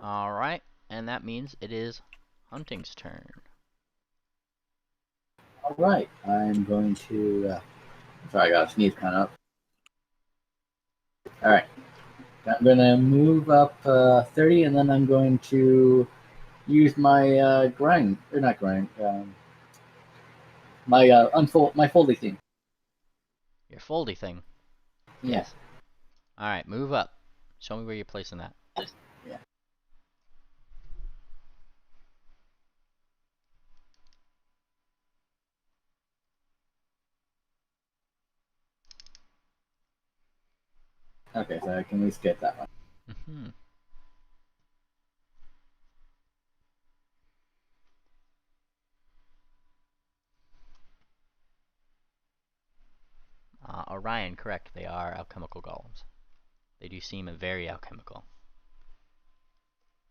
Alright, and that means it is Hunting's turn. All right, I'm going to. Sorry, I got to sneeze kind of. All right, I'm going to move up 30, and then I'm going to use my grind, or not grind, my my foldy thing. Your foldy thing. Yeah. Yes. Alright, move up. Show me where you're placing that. Yeah. Okay, so I can at least get that one. Orion, correct. They are alchemical golems. They do seem very alchemical.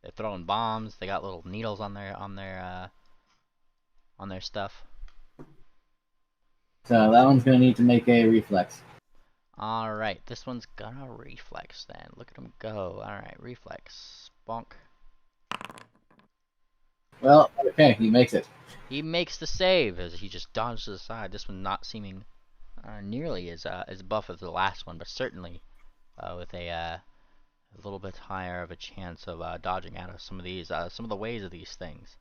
They're throwing bombs. They got little needles on their stuff. So that one's going to need to make a reflex. Alright, this one's gonna reflex then. Look at him go. Alright, reflex. Bonk. Well, okay, he makes it. He makes the save as he just dodges to the side. This one not seeming nearly as buff as the last one, but certainly with a little bit higher of a chance of dodging out of some of the ways of these things.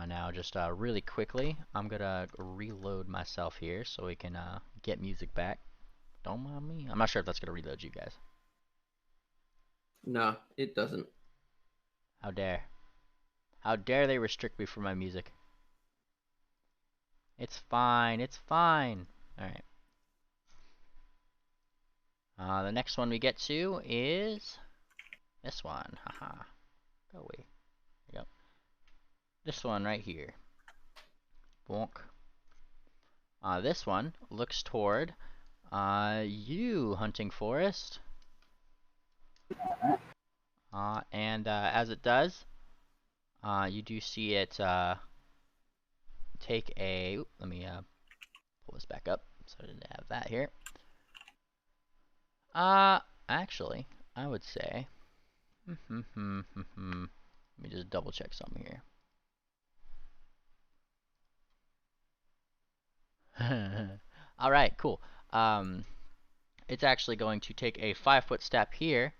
Now, just really quickly, I'm gonna reload myself here so we can get music back. Don't mind me. I'm not sure if that's gonna reload you guys. No, it doesn't. How dare? How dare they restrict me from my music? It's fine. It's fine. All right. The next one we get to is this one. Haha. Go away. There you go. This one right here. Bonk. This one looks toward you, Hunting Forest. And as it does, you do see it take a. Let me pull this back up so I didn't have that here. Actually, I would say. Let me just double check something here. Alright, cool. It's actually going to take a 5-foot step here,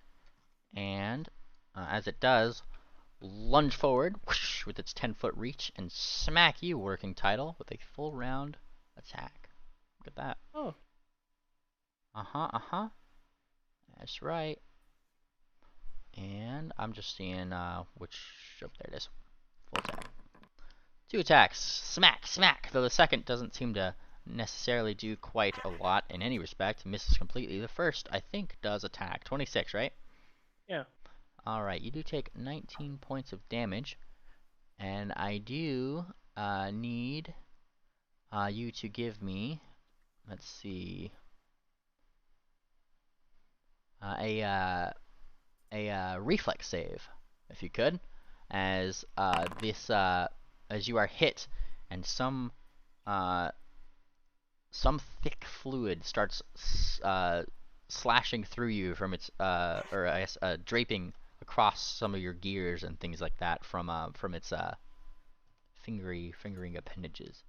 and as it does, lunge forward whoosh, with its 10-foot reach and smack you, Working Title, with a full round attack. Look at that. Oh. That's right. And I'm just seeing which. Oh, there it is. Full attack. 2 attacks. Smack, smack. Though the second doesn't seem to necessarily do quite a lot in any respect. Misses completely. The first, I think, does attack. 26, right? Yeah. Alright, you do take 19 points of damage. And I do need you to give me, let's see, a reflex save, if you could, as as you are hit, and some thick fluid starts slashing through you from its or I guess draping across some of your gears and things like that from its fingering appendages.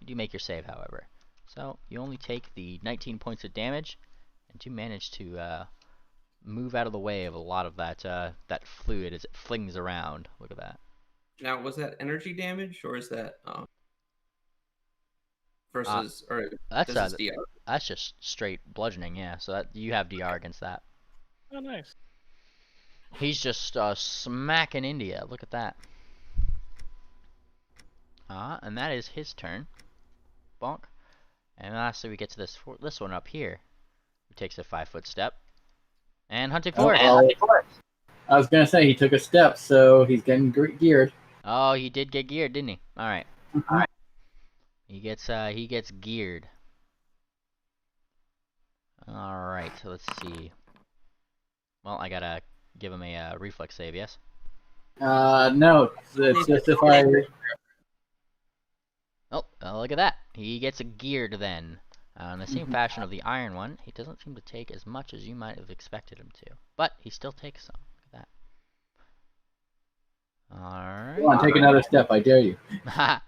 You do make your save, however. So you only take the 19 points of damage, and you manage to move out of the way of a lot of that that fluid as it flings around. Look at that. Now, was that energy damage, or is that versus or That's does this DR? that's just straight bludgeoning, yeah. So that you have DR against that. Oh, nice. He's just smacking India. Look at that. And that is his turn. Bonk. And lastly, we get to this one up here. He takes a 5-foot step. And hunting forward. I was gonna say he took a step, so he's getting geared. Oh, he did get geared, didn't he? All right. All right. He gets geared. All right. So let's see. Well, I gotta give him a reflex save. Yes. No. It's just if I. Oh, look at that. He gets geared then. In the same fashion of the iron one, he doesn't seem to take as much as you might have expected him to. But he still takes some. Look at that. Alright. Come on, take another step, I dare you. Alright,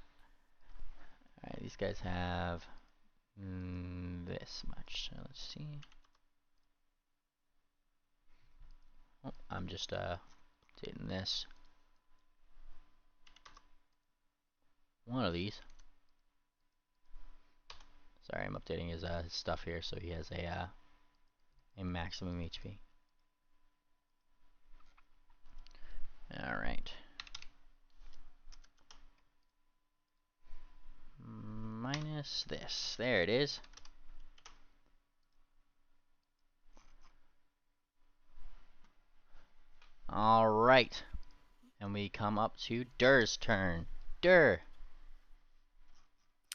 these guys have this much. So let's see. Oh, I'm just updating this. One of these. Sorry, I'm updating his stuff here so he has a maximum HP. Alright. Minus this. There it is. Alright. And we come up to Dur's turn. Dur,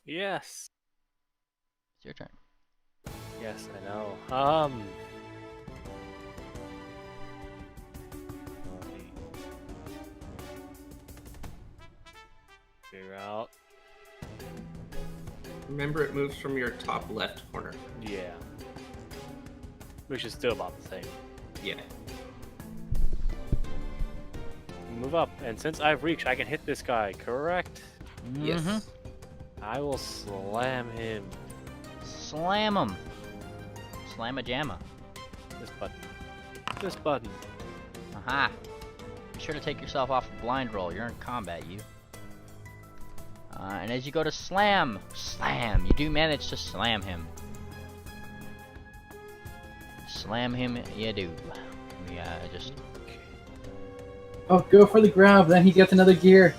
Yes. it's your turn. Yes, I know. Figure out. Remember, it moves from your top left corner. Yeah. Which is still about the same. Yeah. Move up, and since I've reached, I can hit this guy, correct? Yes. I will slam him. Slam him. Slam a jamma. This button. This button. Aha. Be sure to take yourself off the blind roll. You're in combat, you. And as you go to slam, you do manage to slam him. Slam him, you do. We just. Oh, go for the grab, then he gets another gear.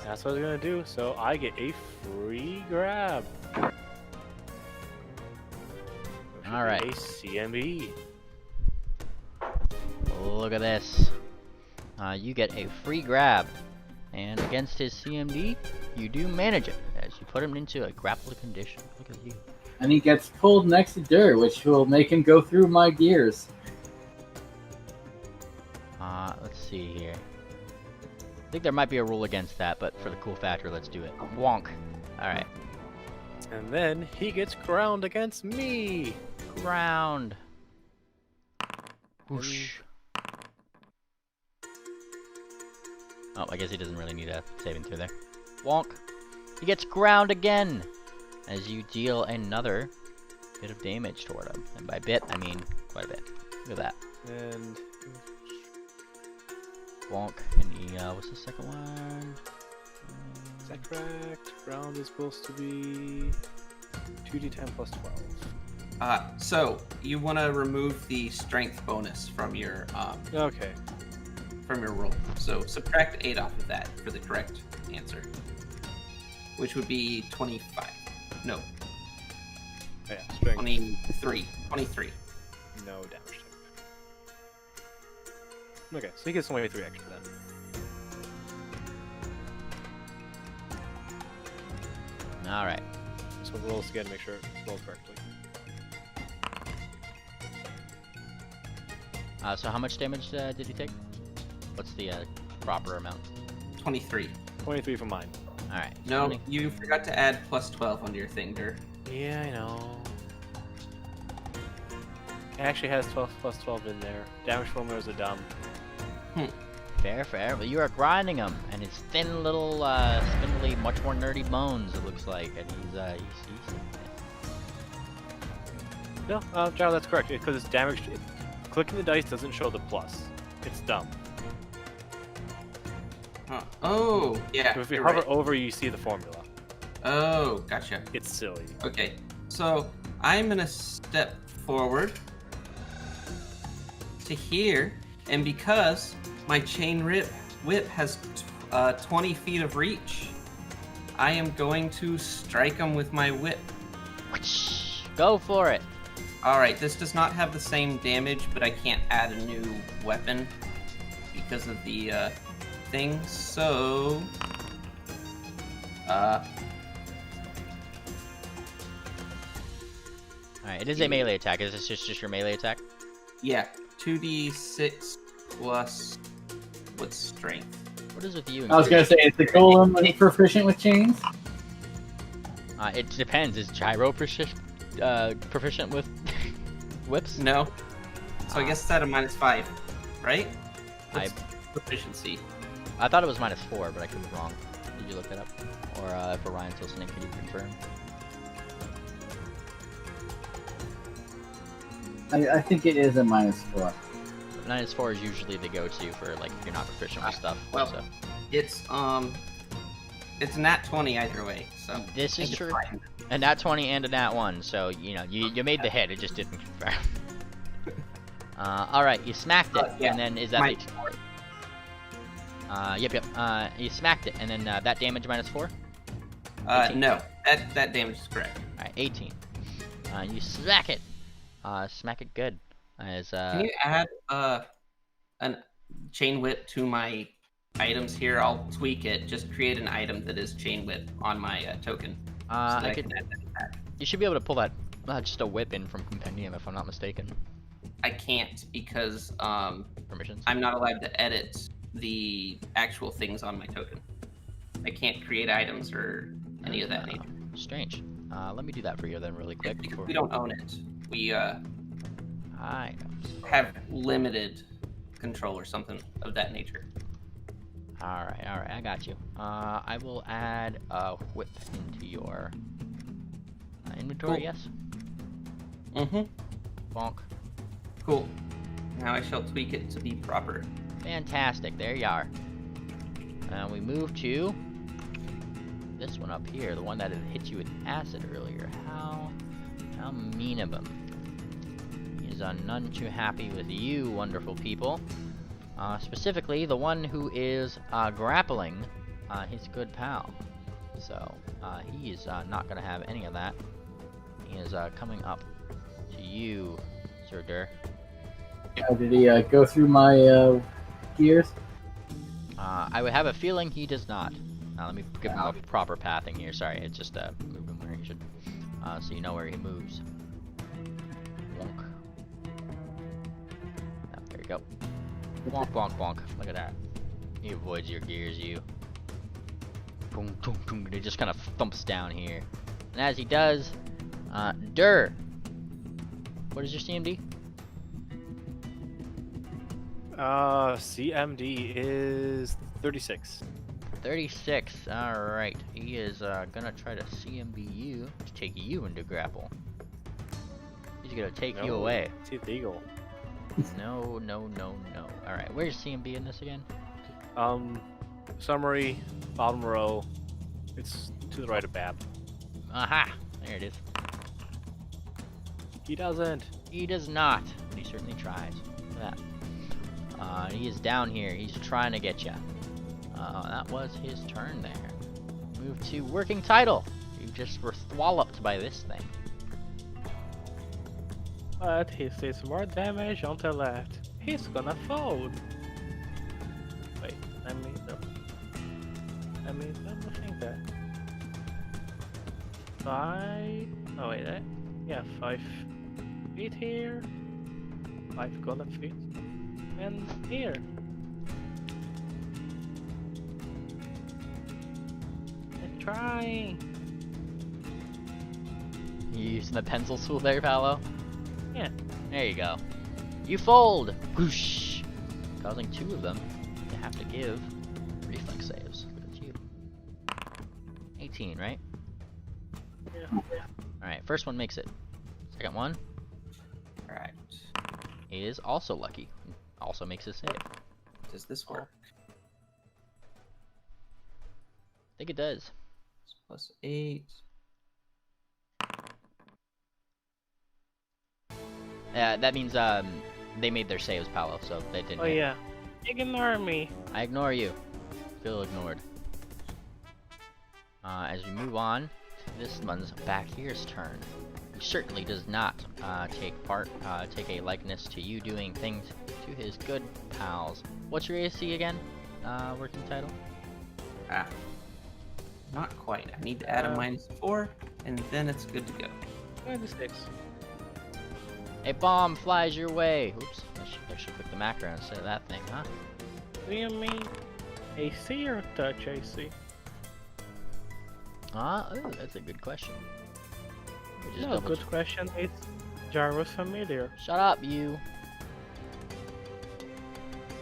That's what I was gonna do, so I get a free grab. Alright. A CMB. Look at this. You get a free grab. And against his CMD, you do manage it as you put him into a grappled condition. Look at you. And he gets pulled next to Dur, which will make him go through my gears. Let's see here. I think there might be a rule against that, but for the cool factor, let's do it. Wonk. Alright. And then he gets ground against me. Ground. Whoosh. Oh, I guess he doesn't really need a saving throw there. Wonk. He gets ground again as you deal another bit of damage toward him. And by bit, I mean quite a bit. Look at that. And Wonk. And he, what's the second one? is that correct? Ground is supposed to be 2d10 plus 12. So you want to remove the strength bonus from your Okay. roll. So subtract 8 off of that for the correct answer, which would be 25. No, Yeah, strength. 23. 23. No damage. Okay, so he gets 23 extra then. Alright. So rolls again to make sure it rolls correctly. So how much damage did he take? What's the proper amount? 23. 23 for mine. Alright. No, 20. you forgot to add plus 12 onto your thing, Dur. Yeah, I know. It actually has 12 plus 12 in there. Damage formula is a dumb. Fair, fair. But you are grinding him, and his thin little, spindly, much more nerdy bones, it looks like, and he's No, Gyro, that's correct. Because it's damage. Clicking the dice doesn't show the plus. It's dumb. Oh, yeah. So if you you're hover right. over, you see the formula. Oh, gotcha. It's silly. Okay, so I'm gonna step forward to here, and because my chain whip has 20 feet of reach, I am going to strike him with my whip. Go for it. Alright, this does not have the same damage, but I can't add a new weapon because of the thing, so... Alright, it is a melee attack. Is this just your melee attack? yeah, 2d6 plus... what's strength? What is with you? I was gonna say, is the golem proficient with chains? It depends. Is Gyro proficient with whips? No. So I guess it's at a -5, right? I Proficiency. I thought it was -4, but I could be wrong. Did you look that up? Or if Orion's listening, can you confirm? I think it is a -4. -4 is usually the go-to for like if you're not proficient with stuff. Well, so. it's a nat 20 either way. So This is I true. can- A nat 20 and a nat 1, so you know you made the hit. It just didn't confirm. All right, you smacked it, yeah. and then is that My- Yep. You smacked it, and then that damage -4. 18. No, that damage is correct. All right, 18. You smack it. Smack it good. As Can you add an chain whip to my items here? I'll tweak it. Just create an item that is chain whip on my token. So that I I could. can add that back. You should be able to pull that just a whip in from Compendium, if I'm not mistaken. I can't because Permissions. I'm not allowed to edit the actual things on my token. I can't create items or any of that nature. Strange. Let me do that for you then, really quick. Because Before we don't own it. We I know. have limited control or something of that nature. All right, I got you. I will add a whip into your inventory. Cool. Yes. Mm-hmm. Bonk. Cool. Now I shall tweak it to be proper. Fantastic. There you are. We move to this one up here, the one that had hit you with acid earlier. How mean of him. He's none too happy with you, wonderful people. Specifically, the one who is grappling his good pal. So, he is not going to have any of that. He is coming up to you, Sir Dur. Did he go through my gears? I would have a feeling he does not. Let me give him a proper pathing here. Sorry, it's just move him where he should, so you know where he moves. Wonk. Oh, there you go. Bonk, bonk, bonk. Look at that. He avoids your gears, you. Boom, boom, boom. And he just kind of thumps down here. And as he does, Dur. What is your CMD? CMD is 36. 36. Alright. He is gonna try to CMB you to take you into grapple. He's gonna take you away. It's illegal. No, no, no, no. Alright, where's CMB in this again? Summary, bottom row. It's to the right of Bab. Aha! There it is. He doesn't. He does not, but he certainly tries. Look at that. He is down here. He's trying to get you. That was his turn there. Move to working title. You just were thwalloped by this thing. But he sees more damage on the left. He's gonna fold. Wait, let me double think that. 5. Oh wait, yeah, 5 feet here. 5 golden feet. And here. I'm trying. You using the pencil tool there, Paolo? Yeah. There you go. You fold! Whoosh! Causing 2 of them to have to give reflex saves. Look at you. 18, right? Yeah. Alright, first one makes it. Second one Alright. is also lucky. Also makes a save. Does this work? I think it does. Plus 8. That means they made their saves, Paolo, so they didn't. Oh hit. yeah. Ignore me. I ignore you. Feel ignored. As we move on to this one's back here's turn. He certainly does not take a likeness to you doing things to his good pals. What's your AC again? Working title? Ah. Not quite. I need to add a -4, and then it's good to go. 26. A bomb flies your way. Oops, I should click the macro instead of that thing, huh? Do you mean AC or touch AC? Ooh, that's a good question. Let me just No, double good question. It's Jarvis familiar. Shut up, you.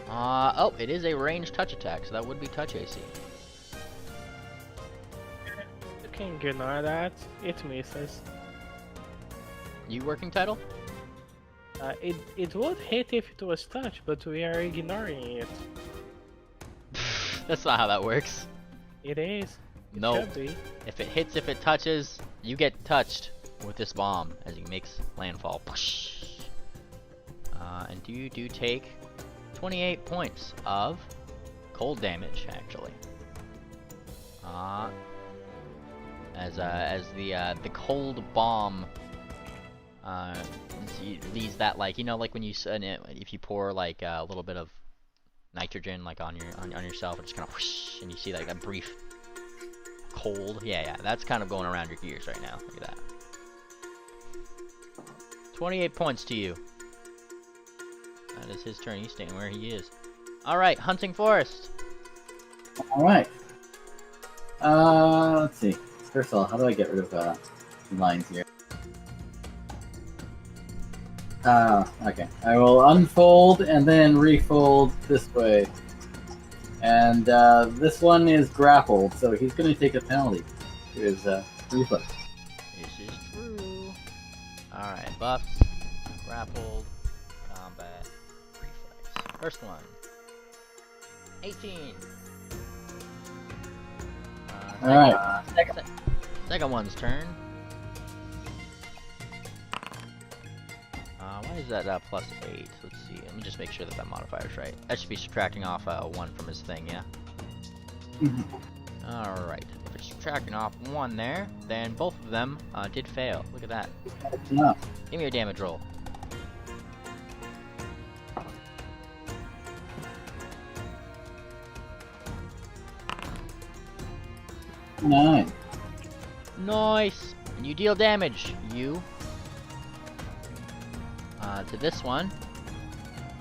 Oh, it is a ranged touch attack, so that would be touch AC. You can ignore that. It misses. You working title? It would hit if it was touch, but we are ignoring it. That's not how that works. It is. It No. should be. If it hits, if it touches, you get touched with this bomb as he makes landfall. And you do take 28 points of cold damage, actually. As the cold bomb leaves that, like, you know, like when you if you pour like a little bit of nitrogen like on yourself, it's kind of whoosh, and you see like a brief cold. Yeah, that's kind of going around your gears right now. Look at that. 28 points to you. That is his turn. He's staying where he is. All right, Hunting Forest. All right. Let's see. First of all, how do I get rid of lines here? Okay. I will unfold and then refold this way. And this one is grappled, so he's going to take a penalty to his reflex. This is true. Alright, buffs, grappled, combat, reflex. First one. 18. Alright. Second one's turn. Why is that +8? Let's see. Let me just make sure that that modifier's right. That should be subtracting off 1 from his thing, yeah? Alright. If it's subtracting off 1 there, then both of them did fail. Look at that. No. Give me your damage roll. Nine. Nice! And you deal damage, you. To this one.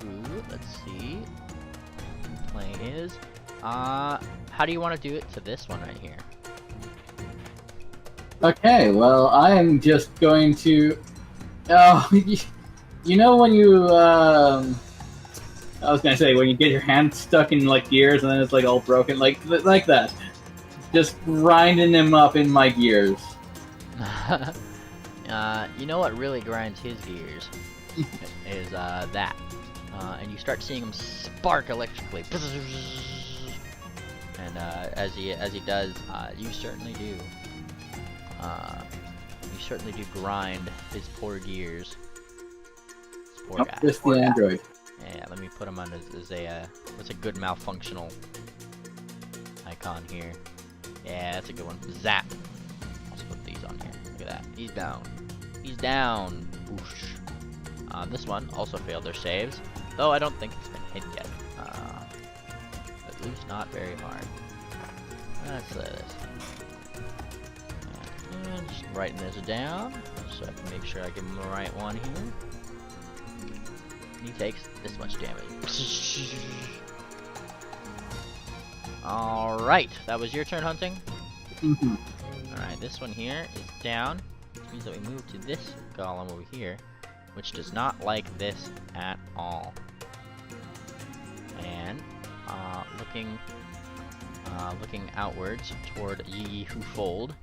Ooh, let's see. Play is. How do you want to do it to this one right here? Okay, well, I am just going to... Oh, you know when you, I was gonna say, when you get your hand stuck in, like, gears and then it's, like, all broken, like that. Just grinding them up in my gears. You know what really grinds his gears? Is, that. And you start seeing him spark electrically. And, as he does, you certainly do. You certainly do grind his poor gears. This poor guy. Just the android. Yeah, let me put him on as a, what's a good malfunctional icon here. Yeah, that's a good one. Zap. Let's put these on here. Look at that. He's down. He's down. Whoosh. This one also failed their saves, though I don't think it's been hit yet. At least not very hard. Let's say this. And just writing this down, so I can make sure I give him the right one here. He takes this much damage. Alright, that was your turn, Hunting? Alright, this one here is down, which means that we move to this golem over here, which does not like this at all. And looking outwards toward Yi Who Fold.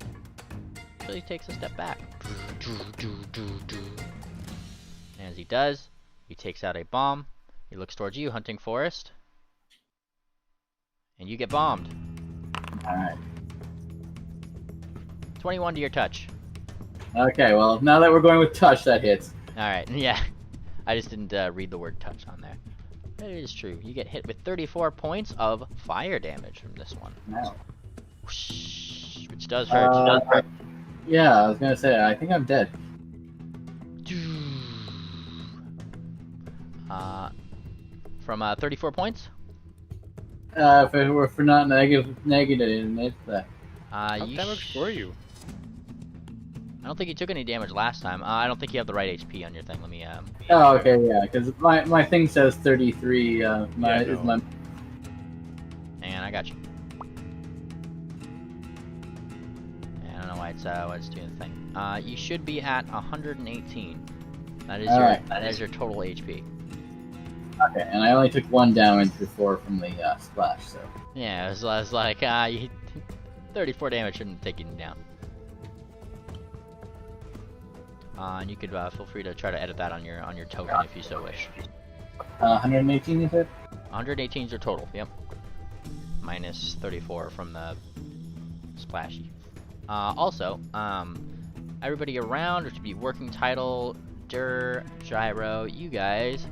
So he takes a step back. And as he does, he takes out a bomb. He looks towards you, Hunting Forest. And you get bombed. Alright. 21 to your touch. Okay, well, now that we're going with touch, that hits. Alright, yeah. I just didn't read the word touch on there. That is true. You get hit with 34 points of fire damage from this one. Wow. Which does hurt. Yeah, I was gonna say, I think I'm dead. From 34 points? If it were for not negative, it's that. How You damage were you? I don't think you took any damage last time. I don't think you have the right HP on your thing. Let me, Oh, okay, yeah, because my thing says 33, is my... And I got you. I don't know why it's doing the thing. You should be at 118. That is that is your total HP. Okay, and I only took 1 damage before from the splash, so... Yeah, it was like, 34 damage shouldn't take you down. And you could feel free to try to edit that on your token if you so wish. 118, you said? 118 is your total, yep. Minus 34 from the splashy. Also, everybody around, which would be working title, Dur, Gyro, you guys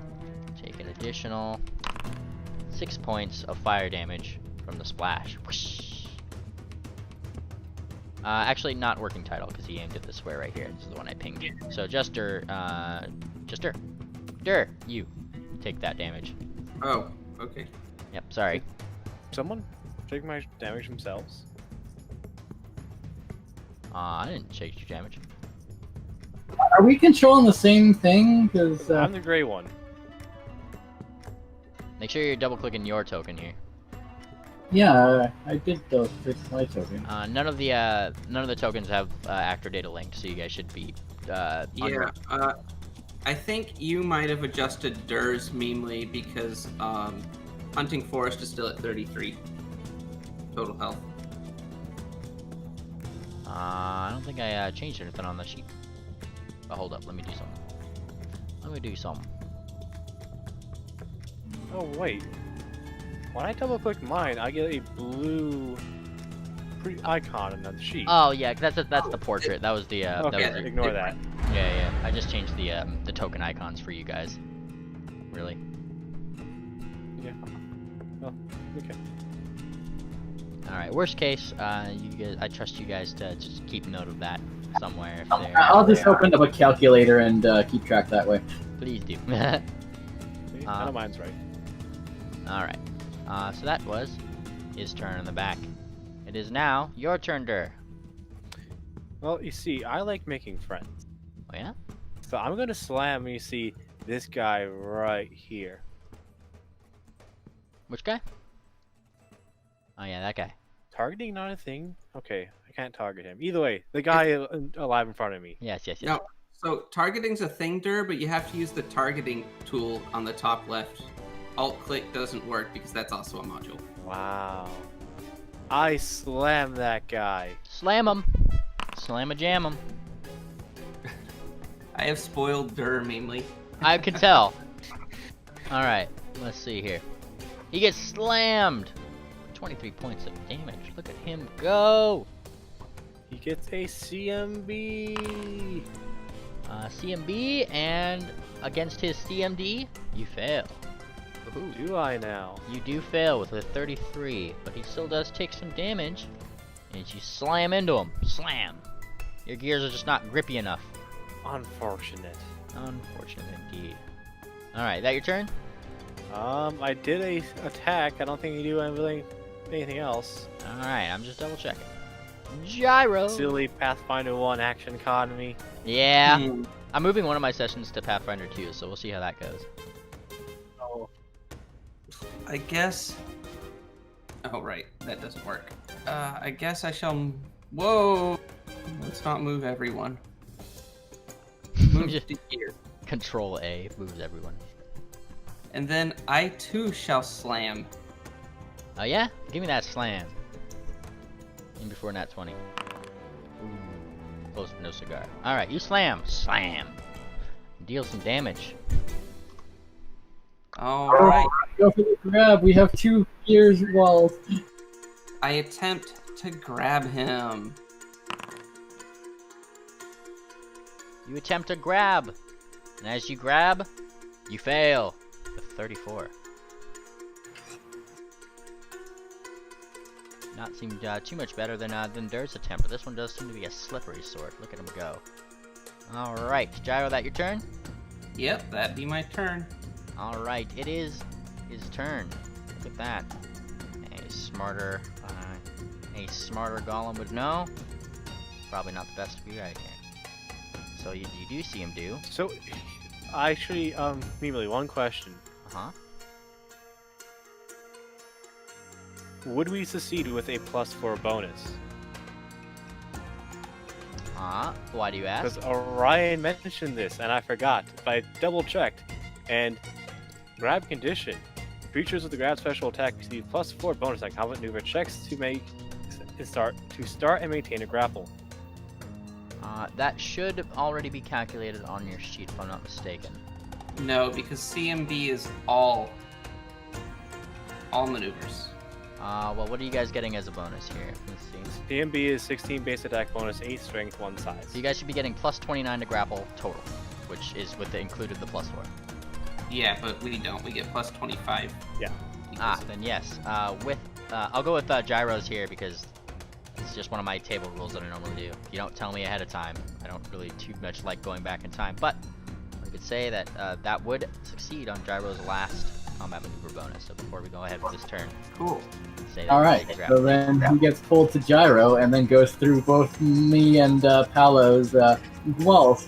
take an additional 6 points of fire damage from the splash. Whoosh. Actually, not working title, because he aimed at the square right here. This is the one I pinged. So just Dur, you take that damage. Oh, okay. Yep, sorry. Someone take my damage themselves? I didn't take your damage. Are we controlling the same thing? Because, I'm the gray one. Make sure you're double-clicking your token here. yeah, I did those 6 my token. None of the tokens have actor data linked, so you guys should be Yeah, I think you might have adjusted Dur's meanly because Hunting Forest is still at 33 total health. I don't think I changed anything on the sheet. But hold up, let me do something. Oh, wait. When I double click mine, I get a blue icon in the sheet. Oh yeah, that's the portrait. That was the okay, that was ignore that. yeah. I just changed the token icons for you guys. Really. Yeah. Oh, okay. All right. Worst case, you guys. I trust you guys to just keep note of that somewhere. If I'll just open up a calculator and keep track that way. please do. See, none of mine's right. All right. So that was his turn in the back. It is now your turn, Dur. Well, you see, I like making friends. Oh yeah? So I'm gonna slam, you see, this guy right here. Which guy? Oh yeah, that guy. Targeting not a thing? Okay, I can't target him. Either way, the guy alive in front of me. Yes. No, so targeting's a thing, Dur, but you have to use the targeting tool on the top left. Alt-click doesn't work because that's also a module. Wow. I slammed that guy. Slam him. Slam a jam him. I have spoiled Dur mainly. I can tell. All right. Let's see here. He gets slammed. 23 points of damage. Look at him go. He gets a CMB. CMB, and against his CMD, you fail. Who do I now? You do fail with a 33, but he still does take some damage. And you slam into him. Slam. Your gears are just not grippy enough. Unfortunate. Unfortunate indeed. Alright, that your turn? I did a attack. I don't think you do anything else. Alright, I'm just double checking. Gyro! Silly Pathfinder 1 action economy. Yeah. I'm moving one of my sessions to Pathfinder 2, so we'll see how that goes. Oh. I guess... Oh, right. That doesn't work. I guess I shall... Whoa! Let's not move everyone. Move to here. Control A moves everyone. And then I too shall slam. Oh yeah? Give me that slam. Even before nat 20. Ooh, close to no cigar. Alright, you slam. Slam. Deal some damage. Alright. Go for the grab. We have 2 gears walls. I attempt to grab him. You attempt to grab. And as you grab, you fail. With 34. Not seem too much better than Dur's attempt, but this one does seem to be a slippery sword. Look at him go. Alright, Gyro, that your turn? Yep, that'd be my turn. Alright, it is his turn. Look at that. A smarter golem would know. Probably not the best to be right here. So you do see him do. So, actually, Mimily, one question. Uh-huh. Would we succeed with a +4 bonus? Why do you ask? Because Orion mentioned this, and I forgot. But I double-checked, and grab condition. Creatures with the grab special attack receive +4 bonus on combat maneuver checks to start and maintain a grapple. That should already be calculated on your sheet, if I'm not mistaken. No, because CMB is all maneuvers. Well, what are you guys getting as a bonus here? Let's see. CMB is 16 base attack bonus, 8 strength, 1 size. So you guys should be getting plus 29 to grapple total, which is with the included the +4. Yeah, but we don't. We get plus 25. Yeah. Then yes. I'll go with Gyros here because it's just one of my table rules that I normally do. You don't tell me ahead of time. I don't really too much like going back in time, but we could say that that would succeed on Gyro's last combat maneuver bonus. So before we go ahead with this turn, Cool. say that Alright, so then he gets pulled to Gyro and then goes through both me and Paolo's walls.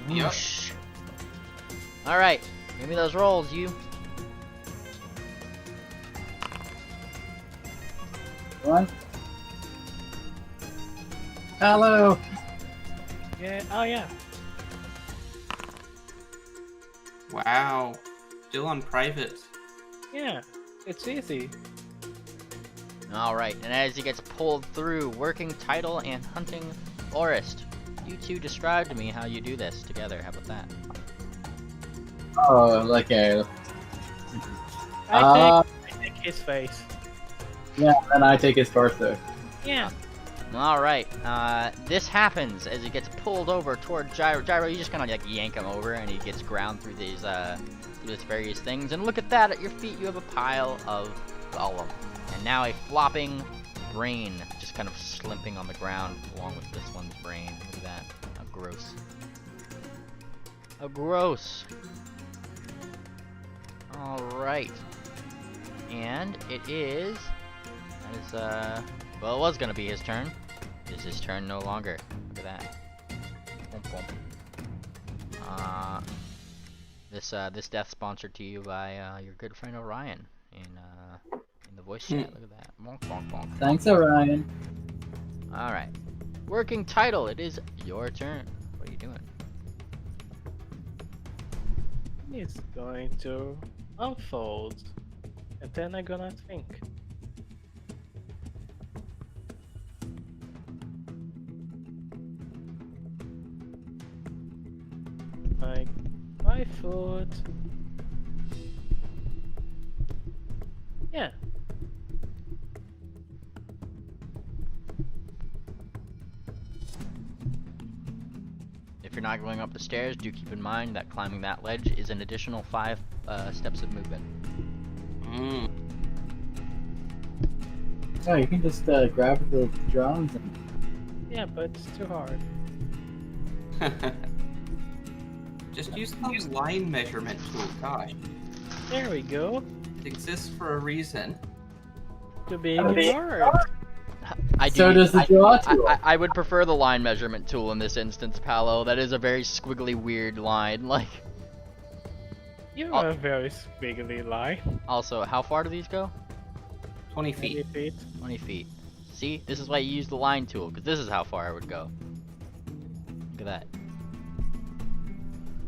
Yep. Alright, give me those rolls, you. One. Paolo! Yeah. Oh yeah. Wow. Still on private. Yeah. It's easy. Alright, and as he gets pulled through, working title and hunting forest. You two describe to me how you do this together. How about that? Oh, okay. I take his face. Yeah, then I take his torso. Yeah. Alright, this happens as he gets pulled over toward Gyro. Gyro, you just kind of like yank him over and he gets ground through these various things. And look at that, at your feet you have a pile of Golem. And now a flopping brain just kind of slimping on the ground along with this one's brain. Look at that. How gross. How gross. Alright. And it is... well, it was gonna be his turn. It's his turn no longer. Look at that. Boom, boom. This death sponsored to you by your good friend Orion in the voice chat. Look at that. Bonk, bonk, bonk. Thanks, Orion. All right. Working title. It is your turn. What are you doing? It's going to unfold, and then I'm gonna think. Like 5 foot. Yeah. If you're not going up the stairs, do keep in mind that climbing that ledge is an additional 5 steps of movement. Mm. Oh, you can just grab the drums and... Yeah, but it's too hard. Just use the line measurement tool, gosh. There we go. It exists for a reason. To be ignored. So does the draw tool. I would prefer the line measurement tool in this instance, Paolo. That is a very squiggly, weird line. Like. You're Oh. a very squiggly line. Also, how far do these go? 20 feet. 20 feet. 20 feet. See, this is why you use the line tool, because this is how far I would go. Look at that.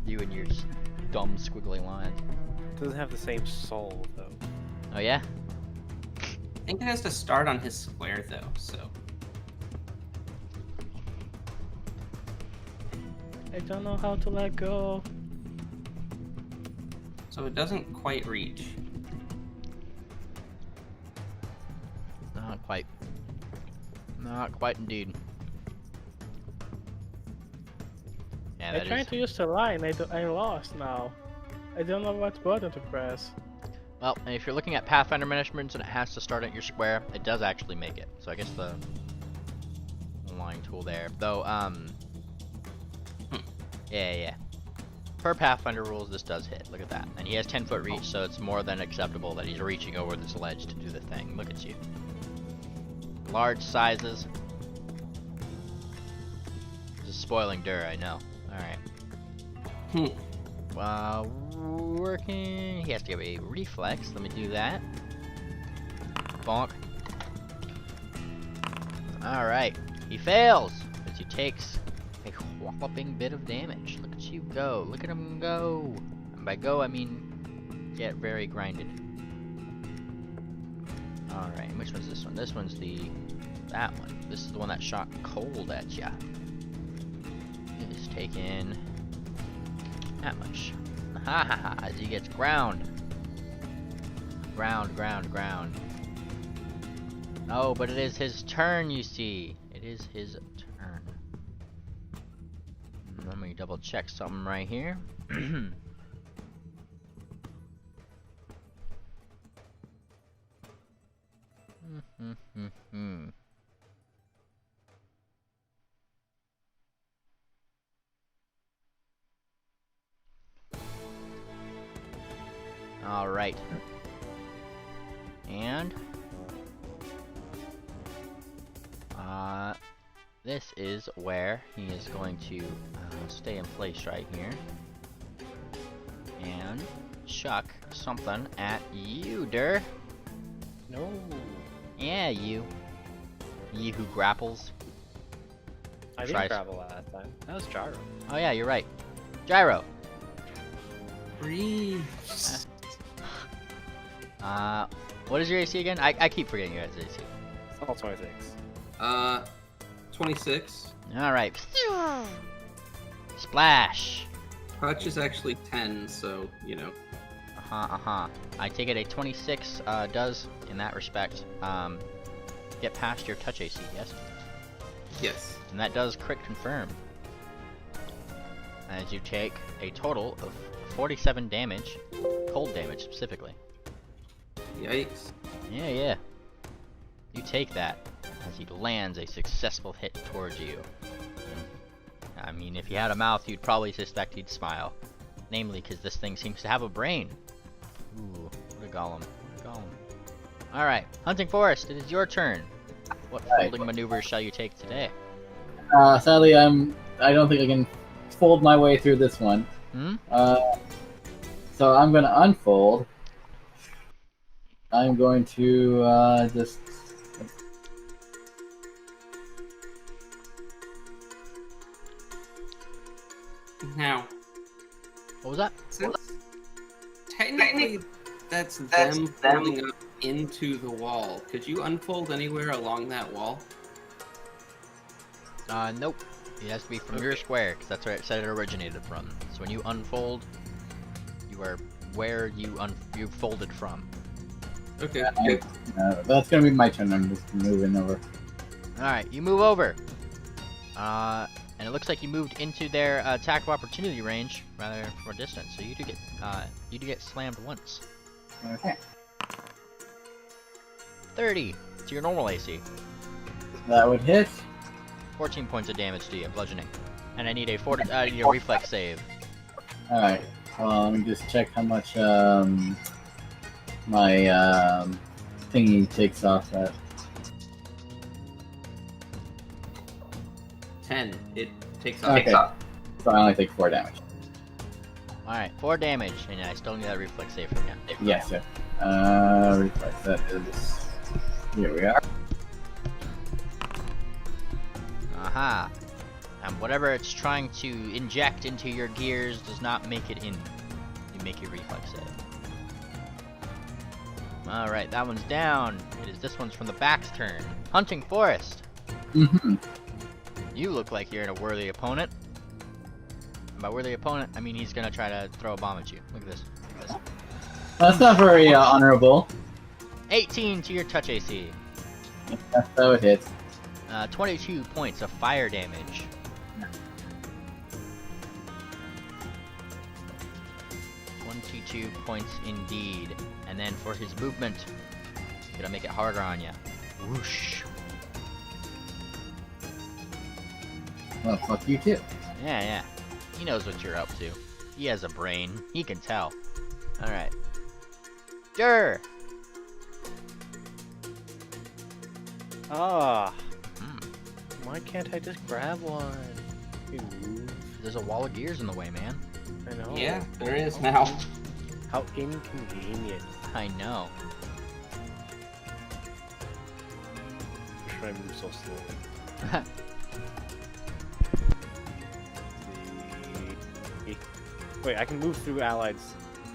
You and your dumb squiggly lines. Doesn't have the same soul though. Oh yeah? I think it has to start on his square though, so. I don't know how to let go. So it doesn't quite reach. Not quite. Not quite indeed. Yeah, I'm that trying is. to use the line. I'm lost now. I don't know what button to press. Well, and if you're looking at Pathfinder measurements and it has to start at your square, it does actually make it. So I guess the line tool there. Though, yeah. Per Pathfinder rules, this does hit. Look at that. And he has 10-foot reach, so it's more than acceptable that he's reaching over this ledge to do the thing. Look at you. Large sizes. This is spoiling Dur, I know. Alright. Working. He has to give a reflex. Let me do that. Bonk. Alright. He fails! As he takes a whopping bit of damage. Look at you go. Look at him go. And by go, I mean get very grinded. Alright, which one's this one? This one's that one. This is the one that shot cold at ya. He's taking that much. Ha ha ha, as he gets ground. Ground. Oh, but it is his turn, you see. It is his turn. Let me double check something right here. All right. And this is where he is going to stay in place right here and chuck something at you, Dur. No. Yeah, you who grapples. I Tries- didn't travel last time. That was Gyro. Oh yeah, you're right. Gyro. Breathe. What is your AC again? I keep forgetting your AC. It's all 26. 26. Alright. Splash. Touch is actually 10, so, you know. I take it a 26 does, in that respect, get past your touch AC, yes? Yes. And that does crit confirm. As you take a total of 47 damage, cold damage specifically. Yikes. Yeah. You take that as he lands a successful hit towards you. I mean, if he had a mouth, you'd probably suspect he'd smile. Namely, because this thing seems to have a brain. Ooh, what a golem. Alright, Hunting Forest, it is your turn. What folding maneuvers shall you take today? Sadly, I don't think I can fold my way through this one. So I'm going to unfold. I'm going to just... Now, What was that? since technically that's them folding up into the wall, could you unfold anywhere along that wall? Nope. It has to be from your square, because that's where it said it originated from. So when you unfold, you are where you folded from. Okay. that's going to be my turn. I'm just moving over. Alright, you move over. And it looks like you moved into their attack of opportunity range, rather more distant. So you do get slammed once. Okay. 30 to your normal AC. That would hit. 14 points of damage to you, bludgeoning. And I need a reflex save. Alright. Let me just check how much my thingy takes off that. 10. It takes off. Okay. So I only take 4 damage. Alright, 4 damage, and I still need that reflex save from you. Yes, sir. Reflex, that is... Here we are. Aha. And whatever it's trying to inject into your gears does not make it in. You make your reflex save. Alright, that one's down. It is this one's from the back's turn. Hunting Forest. Mm-hmm. You look like you're in a worthy opponent. And by worthy opponent, I mean he's gonna try to throw a bomb at you. Look at this. Look at this. That's not very honorable. 18 to your touch AC. That's how it hits. 22 points of fire damage. Two points indeed. And then for his movement, he's gonna make it harder on you. Whoosh. Well, fuck you too. Yeah. He knows what you're up to. He has a brain. He can tell. Alright. Durr! Ah, Hmm. why can't I just grab one? You move. There's a wall of gears in the way, man. I know. Yeah, there is now. How inconvenient. I know. Should I move so slowly? Wait, I can move through allies.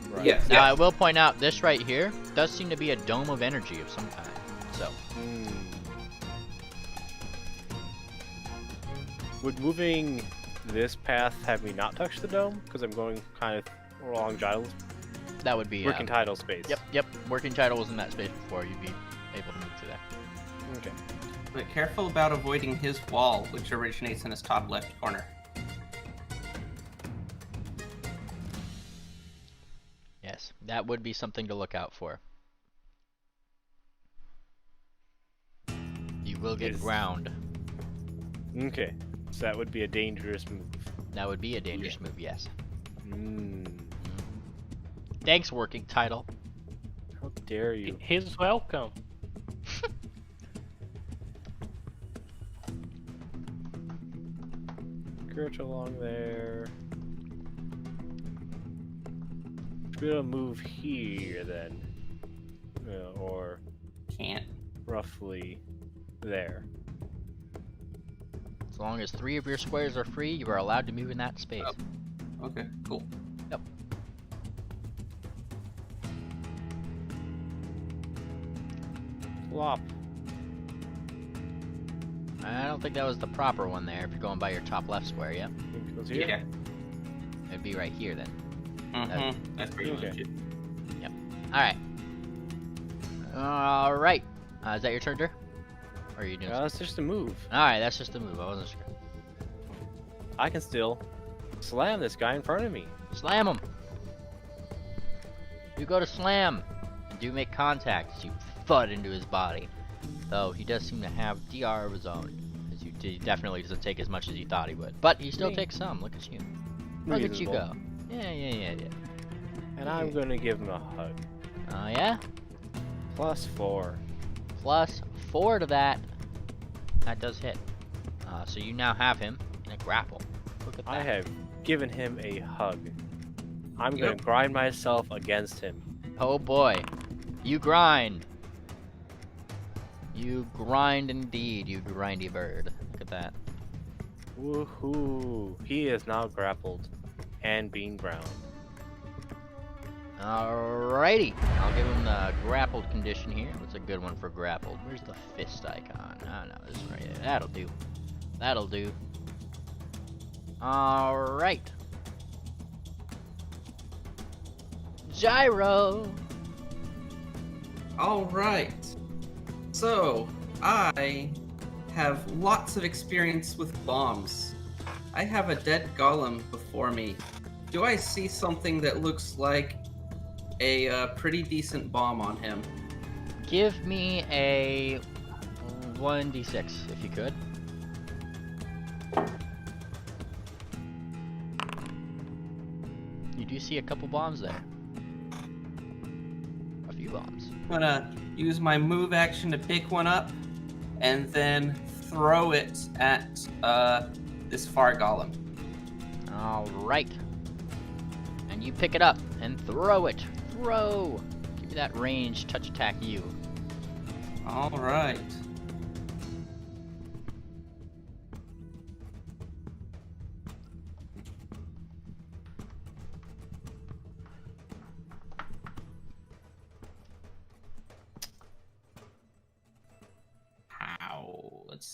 Right. Yes. Now I will point out, this right here does seem to be a dome of energy of some kind. So, Hmm. Would moving this path have me not touch the dome? Because I'm going kind of along that would be... working title space. Yep. Working title was in that space before. You'd be able to move through there. Okay. But careful about avoiding his wall, which originates in his top left corner. Yes, that would be something to look out for. You will get Yes. ground. Okay. So that would be a dangerous move. That would be a dangerous move, yes. Hmm. Thanks, working title. How dare you? He's welcome. Skirt along there. Should be able to move here then. Or Can't. roughly there. As long as 3 of your squares are free, you are allowed to move in that space. Okay, cool. Yep. Flop. I don't think that was the proper one there, if you're going by your top left square, yeah? Think it goes here? Yeah. It'd be right here then. Mm-hmm. That's pretty Okay. much it. Alright. Alright. Is that your turn, Dur? Or are you doing That's just a move. Alright, that's just a move, I wasn't sure. I can still slam this guy in front of me. Slam him! You go to slam! And do make contact as you thud into his body. Though he does seem to have DR of his own. As he definitely doesn't take as much as you thought he would. But he still Me. takes some, look at you. Look at you Reasonable. go. Yeah. And I'm gonna give him a hug. Oh yeah? +4. Plus 4 to that. That does hit. So you now have him in a grapple. Look at that. I have given him a hug. I'm gonna Yep. grind myself against him. Oh boy. You grind. You grind indeed, you grindy bird. Look at that. Woohoo! He is now grappled and being ground. Alrighty. I'll give him the grappled condition here. What's a good one for grappled? Where's the fist icon? Oh no, this is right there. That'll do. That'll do. Alright. Gyro! Alright. So, I have lots of experience with bombs. I have a dead golem before me. Do I see something that looks like a pretty decent bomb on him? Give me a 1d6 if you could. You do see a couple bombs there. A few bombs. I'm gonna use my move action to pick one up and then throw it at this far golem. Alright. And you pick it up and throw it. Throw! Give me that range touch attack you. Alright.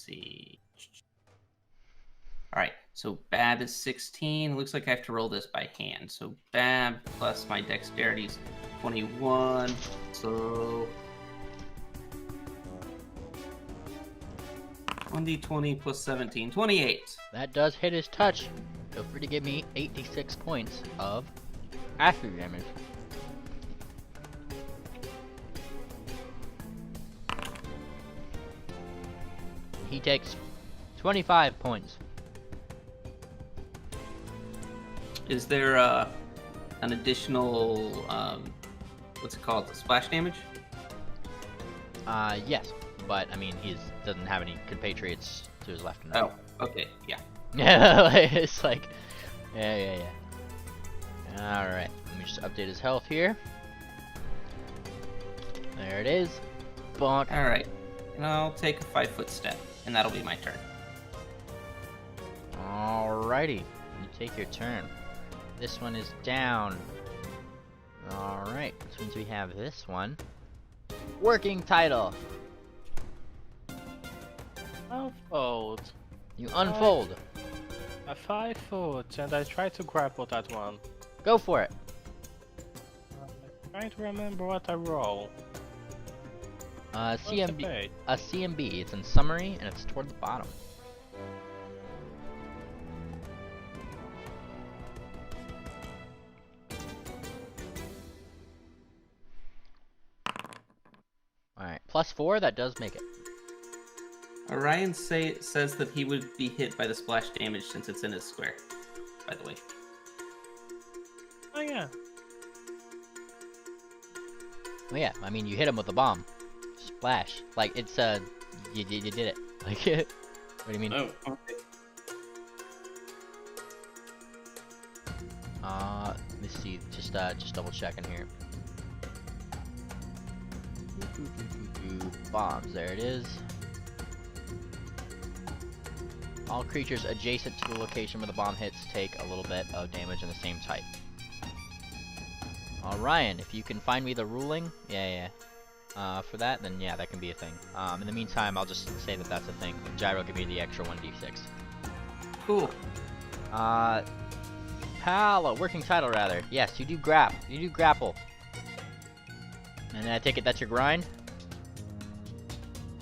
see. All right, so Bab is 16. Looks like I have to roll this by hand. So Bab plus my dexterity is 21. So 1d20 plus 17, 28. That does hit his touch. Feel free to give me 86 points of acid damage. He takes 25 points. Is there an additional, what's it called, the splash damage? Yes, but I mean, he doesn't have any compatriots to his left and right. Oh, okay, yeah. Yeah, it's like, yeah. Alright, let me just update his health here. There it is. Bonk. All right, and I'll take a 5-foot step, and that'll be my turn. Alrighty, you take your turn. This one is down. Alright, which means we have this one. Working title. Unfold. You unfold. A 5 foot, and I try to grapple that one. Go for it. I'm trying to remember what I roll. What's the CMB. page? A CMB. It's in summary and it's toward the bottom. Alright, +4, that does make it. Orion says that he would be hit by the splash damage since it's in his square, by the way. Oh yeah. Oh yeah, I mean, you hit him with a bomb. Splash. Like, it's, you did it. Like, what do you mean? Oh, okay. Let me see, just double checking here. Bombs, there it is. All creatures adjacent to the location where the bomb hits take a little bit of damage in the same type. Ryan, if you can find me the ruling, for that, then yeah, that can be a thing. In the meantime, I'll just say that that's a thing. Gyro, give me the extra 1d6. Cool. Palo, working title rather. Yes, you do grapple. And I take it that's your grind?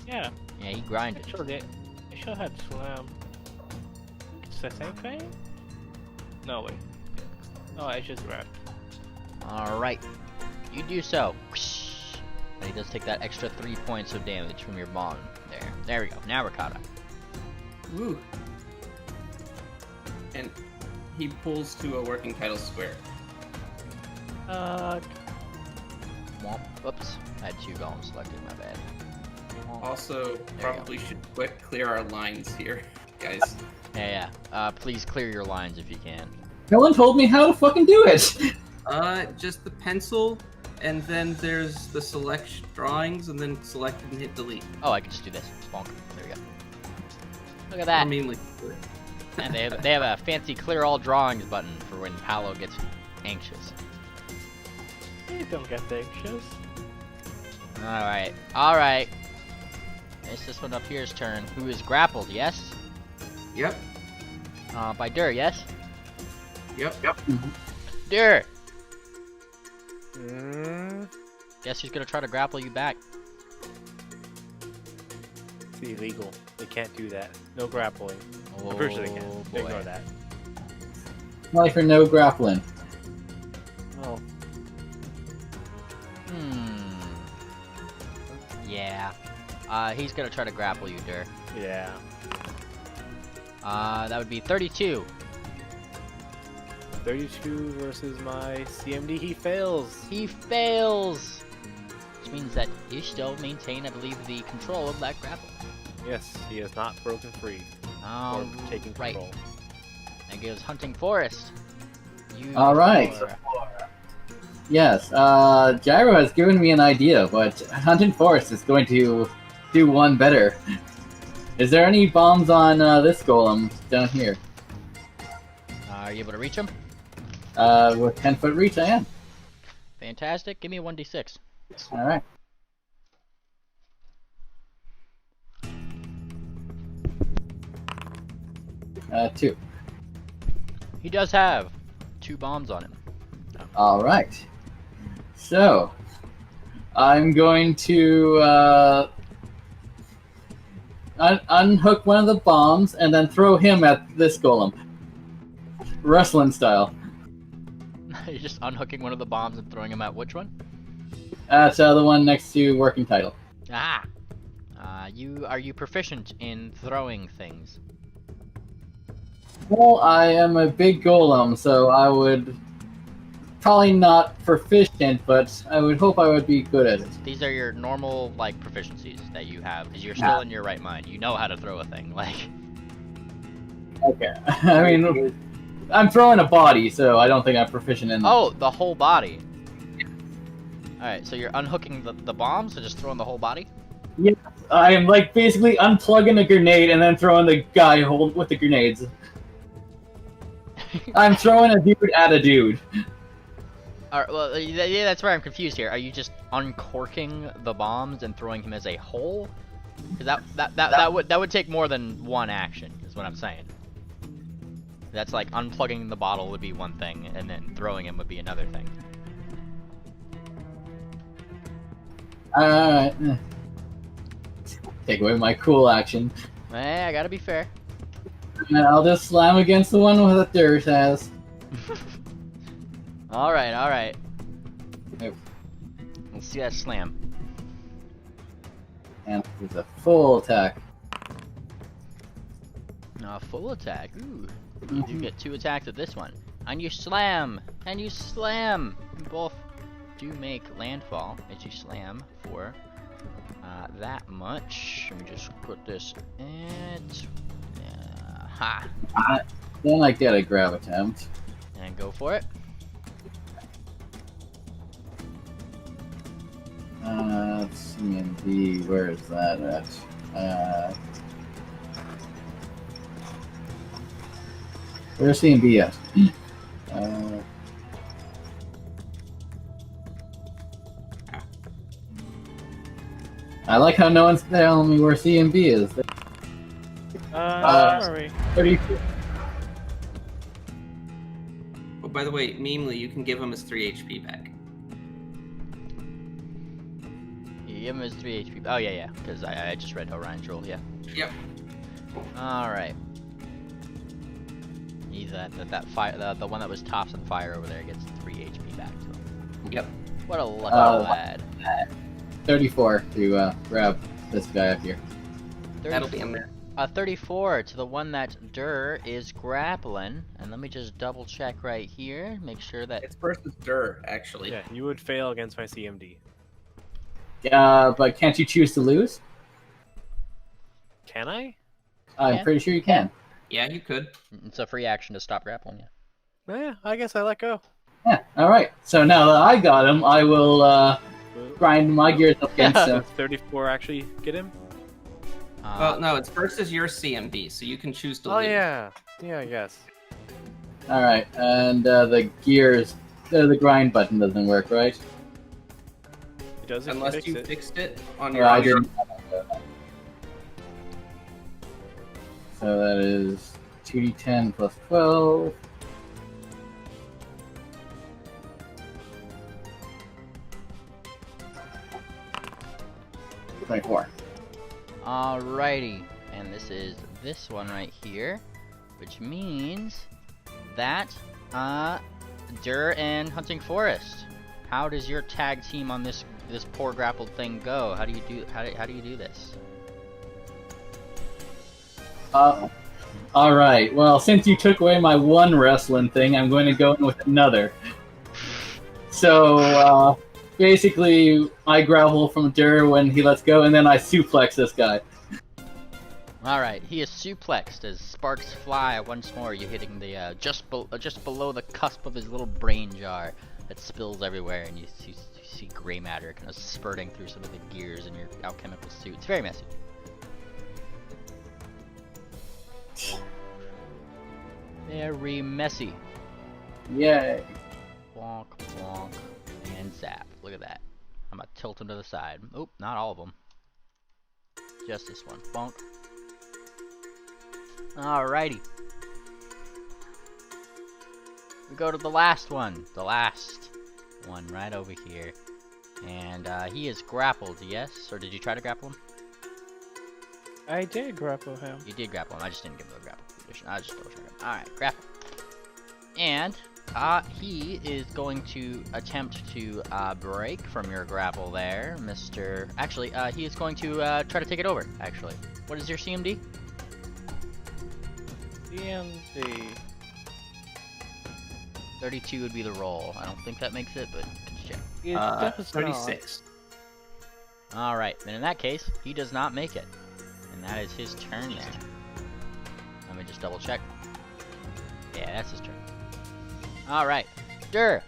Yeah. Yeah, he grinded. Actually, I should have swam. It's the same thing? No, wait. Oh, I just grabbed. Alright. You do so. And he does take that extra 3 points of damage from your bomb there. There we go. Now we're caught up. Woo. And he pulls to a working title square. Womp. Whoops. I had 2 golems selected, my bad. Womp. Also, we probably should clear our lines here, guys. Yeah. Please clear your lines if you can. No one told me how to fucking do it! Just the pencil, and then there's the select drawings, and then select and hit delete. Oh, I can just do this. Bonk. There we go. Look at that. I mean, like, And they have a fancy clear all drawings button for when Palo gets anxious. You don't get anxious. Alright. It's this one up here's turn. Who is grappled, yes? Yep. By Dur, yes? Yep. Dur! It's Guess who's gonna try to grapple you back? illegal. They can't do that. No grappling. Oh, I'm pretty sure they can. boy. Ignore that. Life or no grappling. Oh. Yeah. He's gonna try to grapple you, Dur. Yeah. That would be 32. 32 versus my CMD. He fails. He fails! Which means that you still maintain, I believe, the control of that grapple. Yes, he has not broken free. Or taken Right. control. That gives Hunting Forest. You Alright. Yes, Gyro has given me an idea, but Hunting Forest is going to do one better. Is there any bombs on this golem down here? Are you able to reach him? With 10-foot reach, I am. Fantastic. Give me a 1d6. Alright. 2. He does have 2 bombs on him. All right. So, I'm going to unhook one of the bombs and then throw him at this golem, wrestling style. You're just unhooking one of the bombs and throwing him at which one? So the one next to working title. Ah! Are you proficient in throwing things? Well, I am a big golem, so I would probably not proficient, but I would hope I would be good at it. These are your normal, like, proficiencies that you have, because you're still in your right mind. You know how to throw a thing, like... Okay. I mean, I'm throwing a body, so I don't think I'm proficient in... Oh, the whole body. Alright, so you're unhooking the bombs, or just throwing the whole body? Yeah, I am, like, basically unplugging a grenade and then throwing the guy with the grenades. I'm throwing a dude at a dude. Alright, well, yeah, that's where I'm confused here. Are you just uncorking the bombs and throwing him as a whole? Because that would take more than one action, is what I'm saying. That's like unplugging the bottle would be one thing, and then throwing him would be another thing. Alright. Take away my cool action. I gotta be fair. And I'll just slam against the one with the dirt has. Alright, alright. Yep. Let's see that slam. And it's a full attack. Full attack. Ooh. You do get 2 attacks at this one. And you slam! And you slam! You both do make landfall as you slam for that much. Let me just put this at... ha! Then I get a grab attempt. And go for it. CMD, where is that at? Where's CMD at? I like how no one's telling me where CMB is. Sorry. 34. Oh, by the way, Memely, you can give him his 3 HP back. You give him his 3 HP. Oh, yeah, because I just read Orion's roll, yeah. Yep. Alright. He's that fire, the one that was tops on fire over there gets 3 HP back. So. Yep. What a lucky lad. 34 to grab this guy up here. That'll be him there. 34 to the one that Dur is grappling. And let me just double check right here. Make sure that... It's versus Dur, actually. Yeah, you would fail against my CMD. But can't you choose to lose? Can I? I'm Yeah. pretty sure you can. Yeah, you could. it's a free action to stop grappling you. Yeah, I guess I let go. Yeah, alright. So now that I got him, I will grind my gears up against Does him. 34 actually get him? Well, no, it's versus your CMB, so you can choose to Oh lose. yeah, yeah, I guess. Alright, and the gears, the grind button doesn't work, right? It does if Unless fix you it. fixed it on Yeah, your I own. didn't. So that is 2d10 plus 12. $24. Alrighty. And this is this one right here. Which means that, Dur and Hunting Forest. How does your tag team on this poor grappled thing go? How do you do this? Alright, well, since you took away my one wrestling thing, I'm going to go in with another. So, basically, I grapple from Dur when he lets go, and then I suplex this guy. Alright, he is suplexed as sparks fly once more. You hitting the, just below the cusp of his little brain jar that spills everywhere, and you see gray matter kind of spurting through some of the gears in your alchemical suit. It's very messy. Very messy. Yay. Bonk, bonk, and zap. Look at that. I'm gonna tilt him to the side. Oop, not all of them. Just this one. Bonk. Alrighty. we go to the last one. The last one right over here. And he is grappled, yes? Or did you try to grapple him? I did grapple him. You did grapple him. I just didn't give him the grapple condition. I just double checked him. Alright, grapple. And he is going to attempt to break from your grapple there, Mr. Actually, he is going to try to take it over, actually. What is your CMD? CMD. 32 would be the roll. I don't think that makes it, but let's check. It does 36. Alright, then in that case, he does not make it. And that is his turn there. Let me just double check. Yeah, that's his turn. Alright. Dur!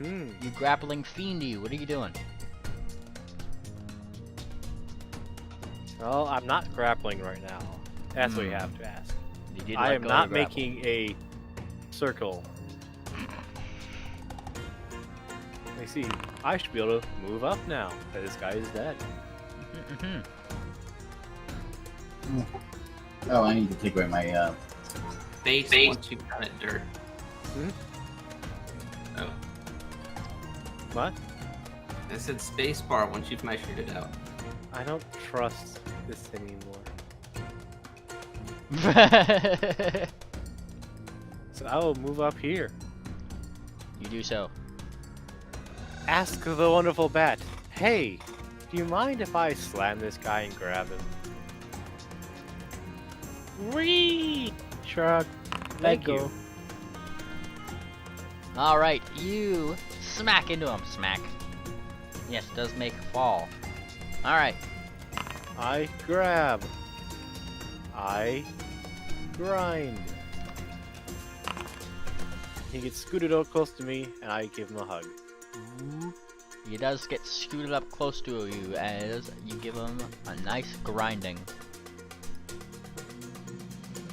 You grappling fiendy, what are you doing? Well, I'm not grappling right now. That's what you have to ask. You did I let am go not of the grapple. making a circle. I see. I should be able to move up now. This guy is dead. Oh, I need to take away my Space once you've done it, Dirt. Oh. What? I said spacebar once you've measured it out. I don't trust this anymore. So I will move up here. You do so. Ask the wonderful bat. Hey, do you mind if I slam this guy and grab him? Whee! Shrug. Thank Let you. go. Alright, you smack into him. Smack. Yes, it does make fall. Alright. I grab. I grind. He gets scooted out close to me, and I give him a hug. He does get scooted up close to you as you give him a nice grinding.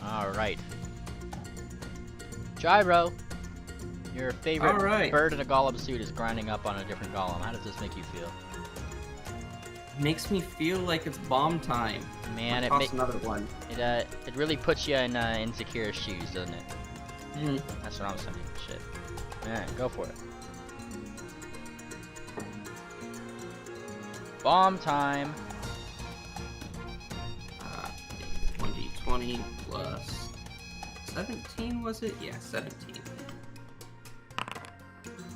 Alright. Gyro, your favorite Alright. bird in a golem suit is grinding up on a different golem. How does this make you feel? Makes me feel like it's bomb time. Man, I'll toss another one. it really puts you in insecure shoes, doesn't it? Mhm. That's what I'm saying. Shit. Alright, go for it. Bomb time. 1d20 plus 17, was it? Yeah, 17.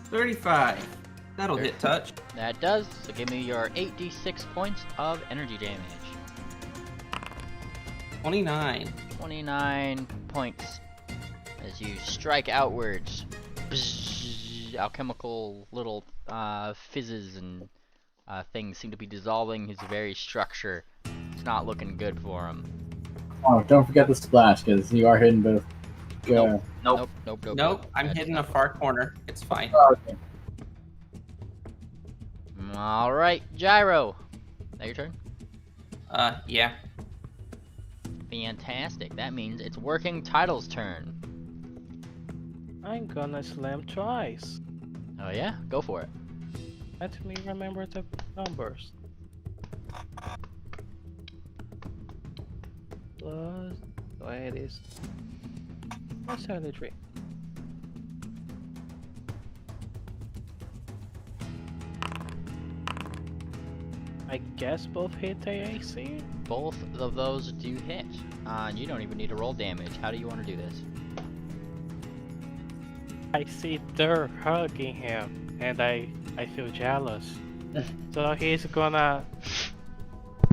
35. That'll hit touch. That does. So give me your 8d6 points of energy damage. 29. 29 points as you strike outwards. Bzzz, alchemical little fizzes and things seem to be dissolving his very structure. It's not looking good for him. Oh, don't forget the splash, because you are hidden both. Nope. Nope. Nope. I'm That's hidden in a not- far corner. It's fine. Oh, okay. Alright, Gyro. That your turn? Yeah. Fantastic. That means it's Working Title's turn. I'm gonna slam twice. Oh yeah? Go for it. Let me remember the numbers. Plus, where it is. 173. I guess both hit the AC? Both of those do hit. And you don't even need to roll damage. How do you want to do this? I see Dur hugging him, and I feel jealous. So he's gonna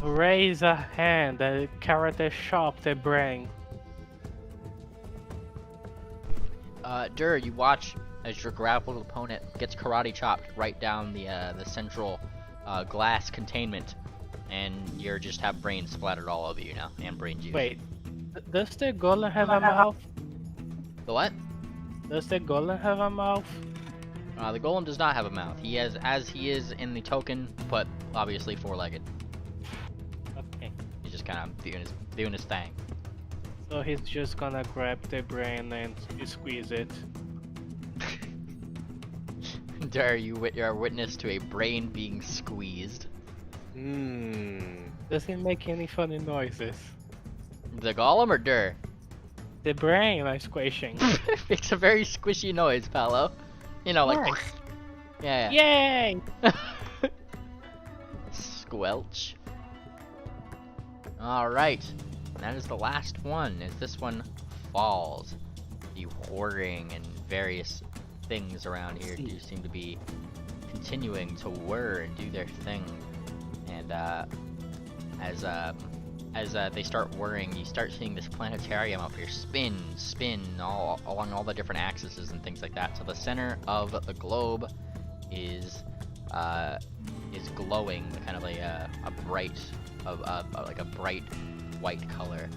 raise a hand and karate chop the brain. Dur, you watch as your grappled opponent gets karate chopped right down the central glass containment, and you're just have brains splattered all over you now, and brain juice. Wait, does the golem have a mouth? The what? Does the golem have a mouth? The golem does not have a mouth. He has, as he is in the token, but obviously four-legged. Okay, He's just kind of doing his thing. so he's just gonna grab the brain and squeeze it. Dur, you are witness to a brain being squeezed. Hmm. Does he make any funny noises? The golem or Dur? the brain like squishing. It's a very squishy noise, Paolo. You know, like. Nice. Yeah. Yay! Squelch. Alright. That is the last one, as this one falls. The hoarding and various things around here do seem to be continuing to whir and do their thing. And as they start whirring, you start seeing this planetarium up here spin all along all the different axes and things like that. So the center of the globe is glowing, kind of like a bright, like a bright white color.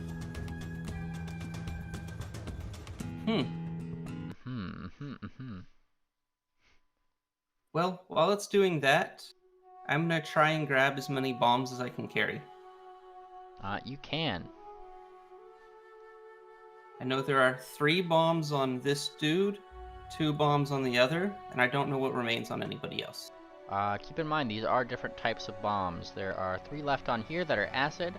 Well, while it's doing that, I'm gonna try and grab as many bombs as I can carry. You can. I know there are 3 bombs on this dude, 2 bombs on the other, and I don't know what remains on anybody else. Keep in mind, these are different types of bombs. There are 3 left on here that are acid.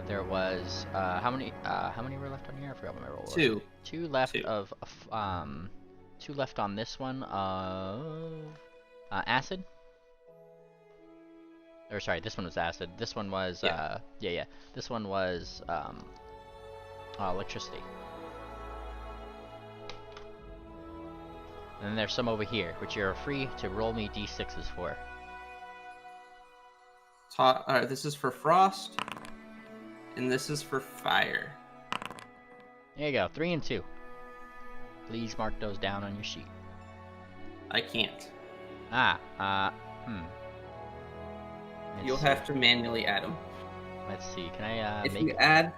There was, how many were left on here? I forgot what my roll was. 2. 2 left 2. of, 2 left on this one of, acid. Or sorry, this one was acid. This one was, yeah. This one was, electricity. And then there's some over here, which you're free to roll me d6s for. Alright, this is for frost, and this is for fire. There you go, 3 and 2. Please mark those down on your sheet. I can't. You'll Let's have to manually add them. Let's see, can I, If make you add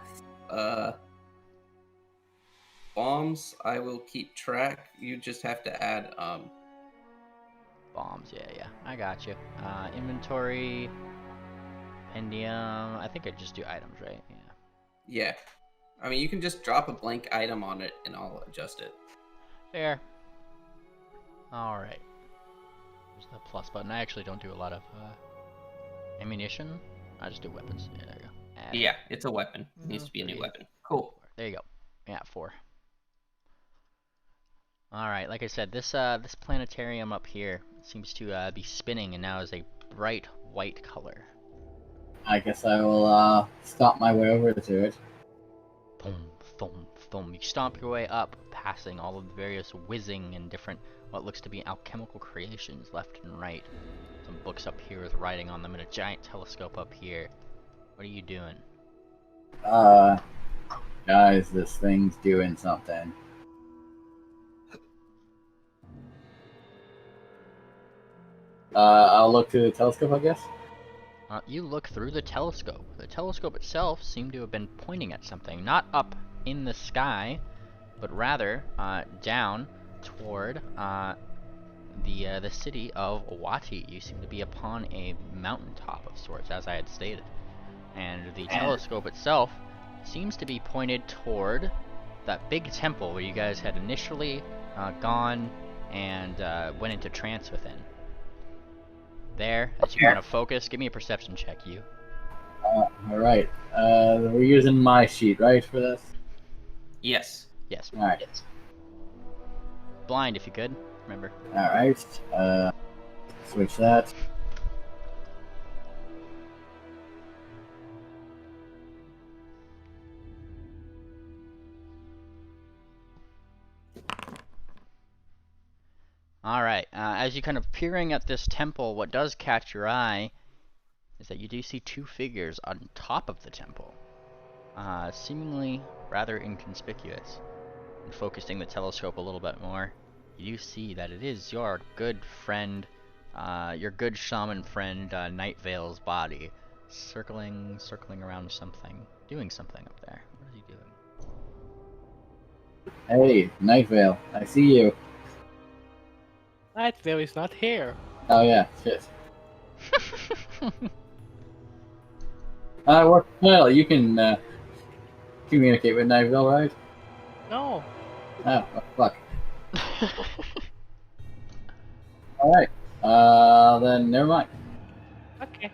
bombs, I will keep track. You just have to add bombs? Yeah, I got you. Inventory, compendium, I think I just do items, right? Yeah. I mean, you can just drop a blank item on it and I'll adjust it. Fair. Alright. There's the plus button. I actually don't do a lot of ammunition. I just do weapons. Yeah, there you go. Add. Yeah, it's a weapon. It needs to be a new weapon. Cool. There you go. Yeah, 4. Alright, like I said, this this planetarium up here seems to be spinning and now is a bright white color. I guess I will stomp my way over to it. Thump, thump, thump. You stomp your way up, passing all of the various whizzing and different, what looks to be alchemical creations left and right. Some books up here with writing on them and a giant telescope up here. What are you doing? Guys, this thing's doing something. I'll look to the telescope, I guess. You look through the telescope. The telescope itself seemed to have been pointing at something, not up in the sky, but rather down toward the city of Wati. You seem to be upon a mountaintop of sorts, as I had stated. And the telescope itself seems to be pointed toward that big temple where you guys had initially gone and went into trance within. There, as you kind of focus, give me a perception check, you. Alright. We're using my sheet, right, for this? Yes. Yes. Alright. Blind if you could, remember. Alright. Switch that. Alright, as you kind of peering at this temple, what does catch your eye is that you do see 2 figures on top of the temple. Seemingly rather inconspicuous. And focusing the telescope a little bit more, you do see that it is your good friend, your good shaman friend, Night Vale's body, circling around something, doing something up there. What is he doing? Hey, Night Vale, I see you. Night Vale is not here. Oh yeah, shit. Well, you can communicate with Night Vale, right? No. Oh, fuck. Alright. Then never mind. Okay.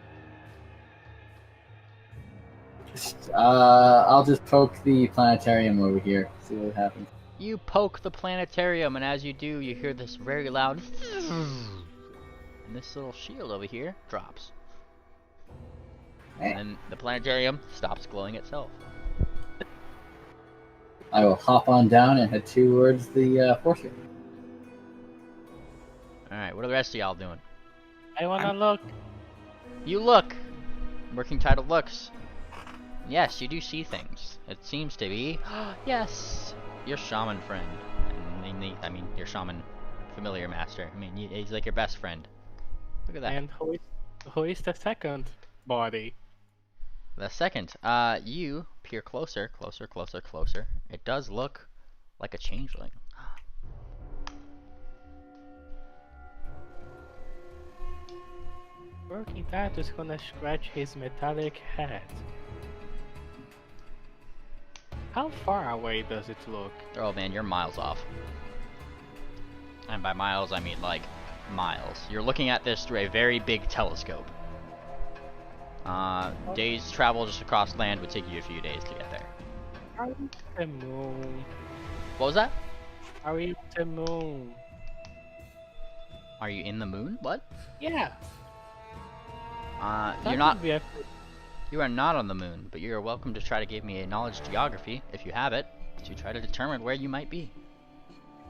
I'll just poke the planetarium over here. See what happens. You poke the planetarium, and as you do, you hear this very loud and this little shield over here drops. And then the planetarium stops glowing itself. I will hop on down and head towards the force field. Alright, what are the rest of y'all doing? I wanna look. You look! Working title looks. Yes, you do see things. It seems to be. Yes! Your shaman friend. I mean, your shaman familiar master. I mean, he's like your best friend. Look at that. And who is the second body? The second, you peer closer, closer, closer, closer. It does look like a changeling. Working that is gonna scratch his metallic head. How far away does it look? Oh man, you're miles off. And by miles, I mean like miles. You're looking at this through a very big telescope. Days travel just across land would take you a few days to get there. Are we the moon? What was that? Are we the moon? Are you in the moon? What? Yeah. You're that not. would be a- You are not on the moon, but you're welcome to try to give me a knowledge geography, if you have it, to try to determine where you might be.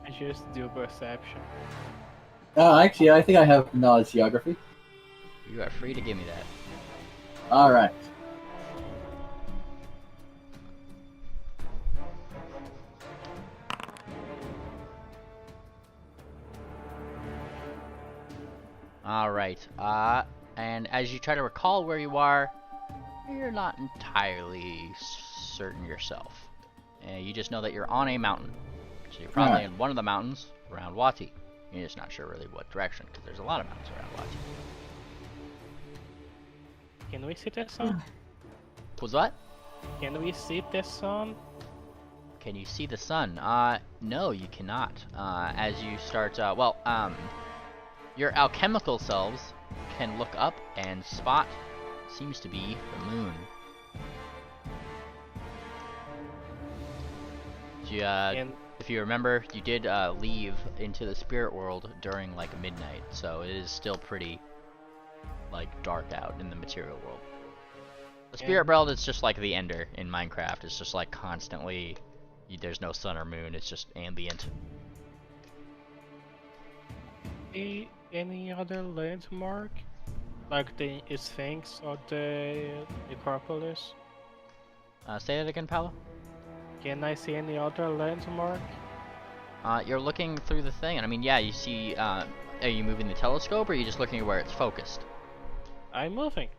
I just do perception. Actually, I think I have knowledge geography. You are free to give me that. Alright. Alright, and as you try to recall where you are, you're not entirely certain yourself. You just know that you're on a mountain. So you're probably in one of the mountains around Wati. You're just not sure really what direction, because there's a lot of mountains around Wati. Can we see the sun? Was what? Can we see the sun? Can you see the sun? No, you cannot. As you start, your alchemical selves can look up and spot seems to be the moon. If you remember, you did leave into the spirit world during like midnight, so it is still pretty like dark out in the material world. The spirit world is just like the Ender in Minecraft. It's just like constantly, there's no sun or moon. It's just ambient. Any other landmark? Like the Sphinx or the Acropolis? Say that again, Paolo? Can I see any other landmark? You're looking through the thing, and I mean, yeah, you see, are you moving the telescope, or are you just looking at where it's focused? I'm moving.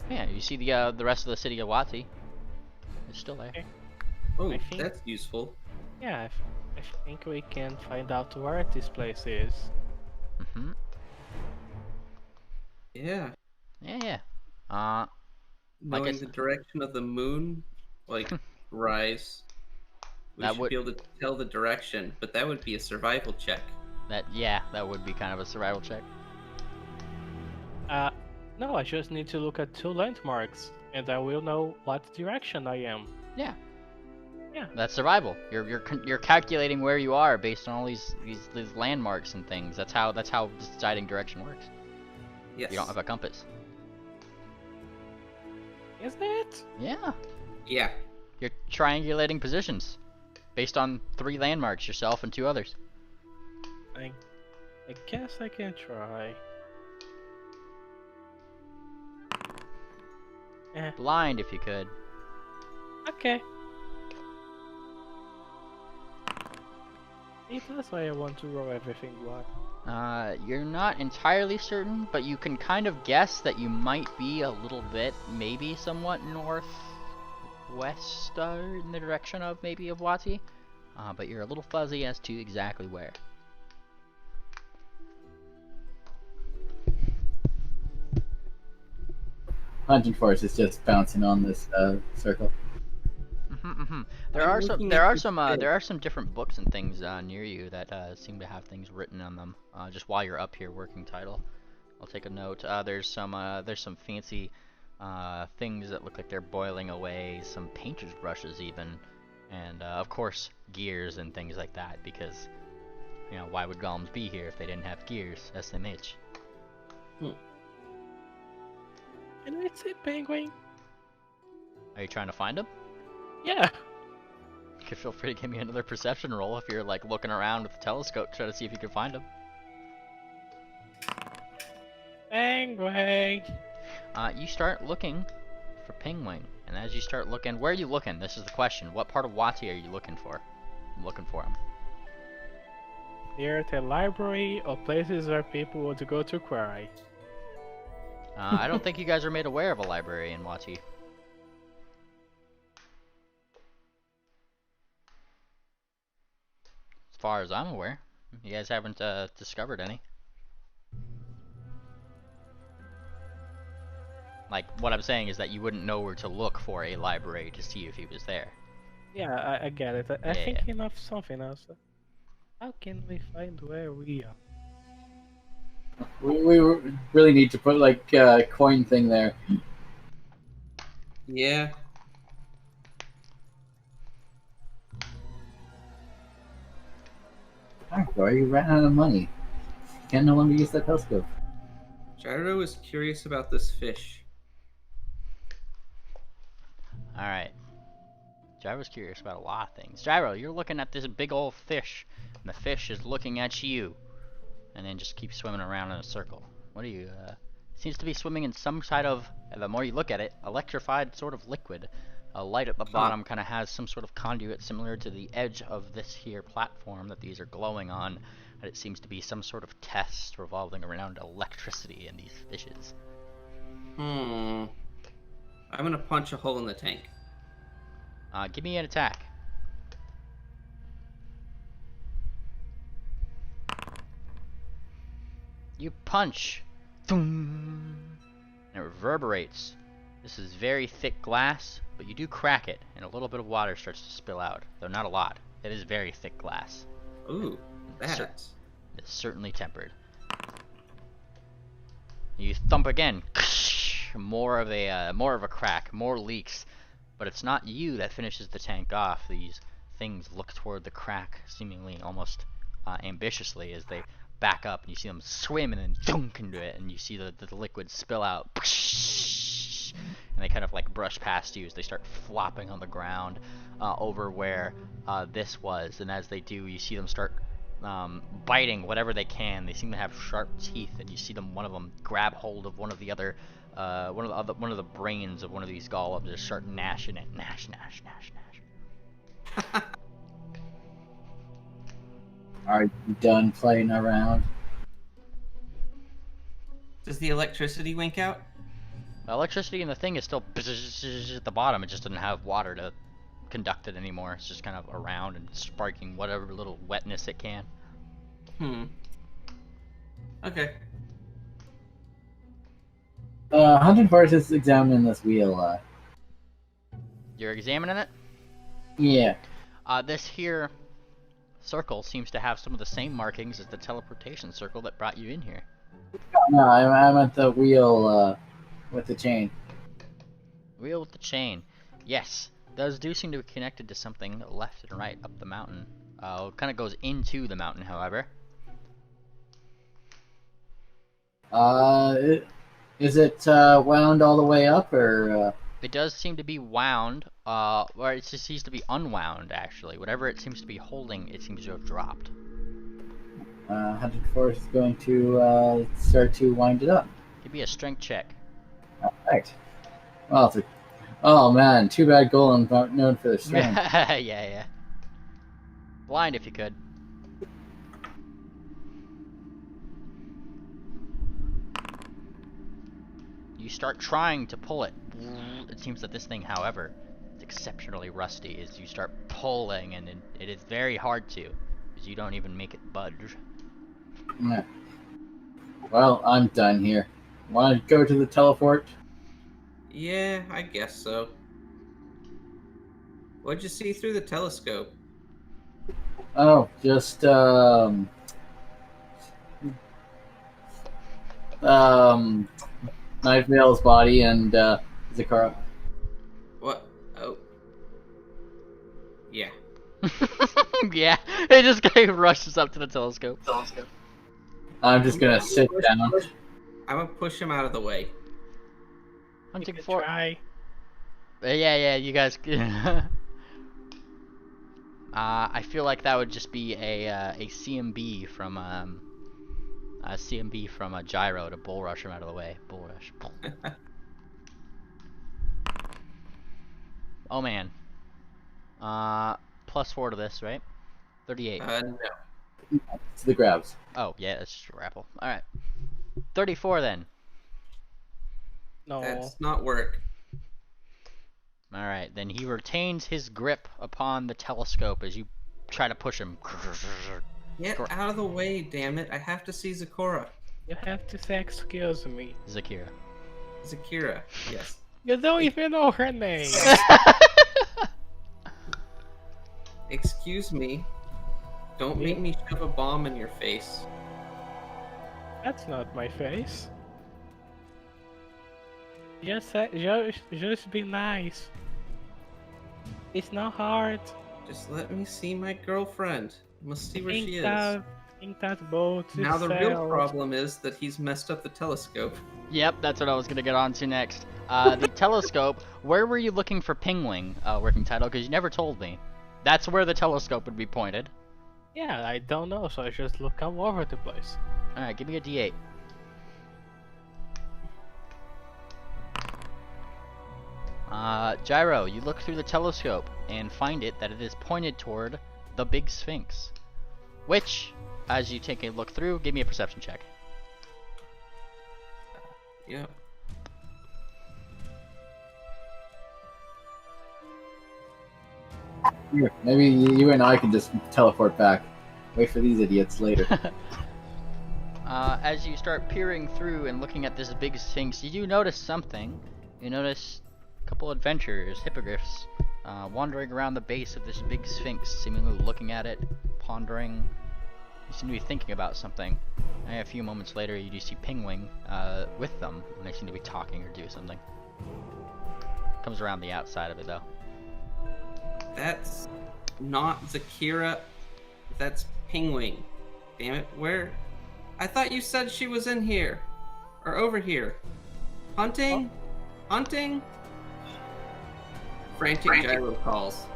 Yeah, you see the rest of the city of Wati. It's still there. Okay. Oh, I think- that's useful. Yeah, I think we can find out where this place is. Mm-hmm. Yeah. Yeah. Knowing guess- the direction of the moon, like rise, we That should would- be able to tell the direction, but that would be a survival check. That would be kind of a survival check. No, I just need to look at 2 landmarks, and I will know what direction I am. Yeah. Yeah. That's survival. You're calculating where you are based on all these landmarks and things. That's how deciding direction works. Yes. You don't have a compass. Is it? Yeah. Yeah. You're triangulating positions based on 3 landmarks, yourself and 2 others. I guess I can try. Blind if you could. Okay. See, that's why I want to roll everything blind. You're not entirely certain, but you can kind of guess that you might be a little bit, maybe somewhat northwest in the direction of maybe of Wati. But you're a little fuzzy as to exactly where. Hunting Force is just bouncing on this circle. There I'm are some looking there at are this some bit. there are some different books and things near you that seem to have things written on them. Just while you're up here working title, I'll take a note. There's some fancy things that look like they're boiling away, some painter's brushes even, and of course gears and things like that, because, you know, why would golems be here if they didn't have gears? SMH. Can I see Penguin? Are you trying to find him? Yeah. You can feel free to give me another perception roll if you're like looking around with the telescope trying to see if you can find him. Penguin. You start looking for Penguin, and as you start looking, where are you looking? This is the question. What part of Wati are you looking for? I'm looking for him. Near the library or places where people want to go to quarry. I don't think you guys are made aware of a library in Wati. As far as I'm aware, you guys haven't discovered any. Like, what I'm saying is that you wouldn't know where to look for a library to see if he was there. Yeah, I get it. I'm Yeah, yeah. thinking of something else. How can we find where we are? We really need to put like a coin thing there. Yeah. Sorry, you ran out of money. Can no longer use that telescope. Gyro is curious about this fish. Alright. Gyro's curious about a lot of things. Gyro, you're looking at this big old fish, and the fish is looking at you. And then just keeps swimming around in a circle. What are you, seems to be swimming in some side of, the more you look at it, electrified sort of liquid. A light at the bottom kind of has some sort of conduit similar to the edge of this here platform that these are glowing on. And it seems to be some sort of test revolving around electricity in these fishes. I'm gonna punch a hole in the tank. Give me an attack. You punch. Thum, and it reverberates. This is very thick glass, but you do crack it, and a little bit of water starts to spill out. Though not a lot. It is very thick glass. Ooh, Cer- that's... It's certainly tempered. You thump again. More of a crack, more leaks. But it's not you that finishes the tank off. These things look toward the crack, seemingly almost ambitiously, as they back up, and you see them swim and then dunk into it, and you see the liquid spill out. And they kind of like brush past you as they start flopping on the ground over where this was. And as they do, you see them start biting whatever they can. They seem to have sharp teeth, and you see them. One of them grab hold of one of the brains of one of these golems and start gnashing it. Gnash, gnash, gnash, gnash. Are you done playing around? Does the electricity wink out? Electricity in the thing is still at the bottom. It just doesn't have water to conduct it anymore. It's just kind of around and sparking whatever little wetness it can. Okay. Hunting Forest is examining this wheel. You're examining it? Yeah. This here circle seems to have some of the same markings as the teleportation circle that brought you in here. No, I'm at the wheel with the chain. Wheel with the chain. Yes. Those do seem to be connected to something left and right up the mountain. It kind of goes into the mountain, however. Is it wound all the way up, or? It does seem to be wound, or it just seems to be unwound, actually. Whatever it seems to be holding, it seems to have dropped. Hunting Forest is going to start to wind it up. Give me a strength check. Alright. Well, oh man, too bad Golem's not known for their strength. Yeah. Blind if you could. You start trying to pull it. It seems that this thing, however, is exceptionally rusty as you start pulling, and it is very hard to, because you don't even make it budge. Yeah. Well, I'm done here. Want to go to the teleport? Yeah, I guess so. What'd you see through the telescope? Oh, just Night Vale's body and Zakara. What? Oh. Yeah. Yeah, he just rushes up to the telescope. I'm just gonna sit down. I'm gonna push him out of the way. You Hunting can for. try. Yeah, you guys. I feel like that would just be a CMB from a Gyro to bull rush him out of the way. Bull rush. Oh man. +4 to this, right? 38. No. To the grabs. Oh yeah, that's just a grapple. All right. 34 then. No. That's not work. All right, then he retains his grip upon the telescope as you try to push him. Get out of the way, damn it. I have to see Zakora. You have to say excuse me. Zakira. Zakira, yes. You don't even know her name. Excuse me. Don't make me shove a bomb in your face. That's not my face. Just be nice. It's not hard. Just let me see my girlfriend. I must see where she is. Think that boat is Now the real sailed. problem is that he's messed up the telescope. Yep, that's what I was gonna get on to next. The telescope. Where were you looking for Pingwing? Working title, because you never told me. That's where the telescope would be pointed. Yeah, I don't know, so I just look all over the place. All right, give me a D8. Gyro, you look through the telescope and find it that it is pointed toward the Big Sphinx. Which, as you take a look through, give me a perception check. Yep. Here, maybe you and I can just teleport back. Wait for these idiots later. As you start peering through and looking at this Big Sphinx, you do notice something. You notice a couple adventurers, hippogriffs, wandering around the base of this Big Sphinx, seemingly looking at it, pondering. You seem to be thinking about something. And a few moments later, you do see Pingwing with them, and they seem to be talking or do something. Comes around the outside of it, though. That's not Zakira. That's Pingwing. Damn it, where? I thought you said she was in here. Or over here. Hunting? Hunting? Frantic Gyro calls.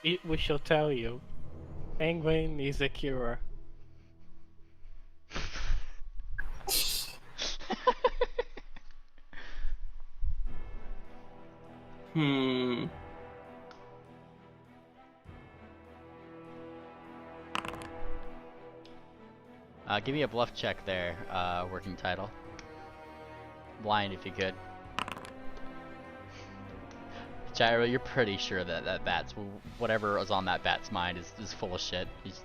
We shall tell you. Penguin is a cure. Give me a bluff check there, working title. Blind if you could. Gyro, you're pretty sure that that bat's, whatever was on that bat's mind is full of shit. He's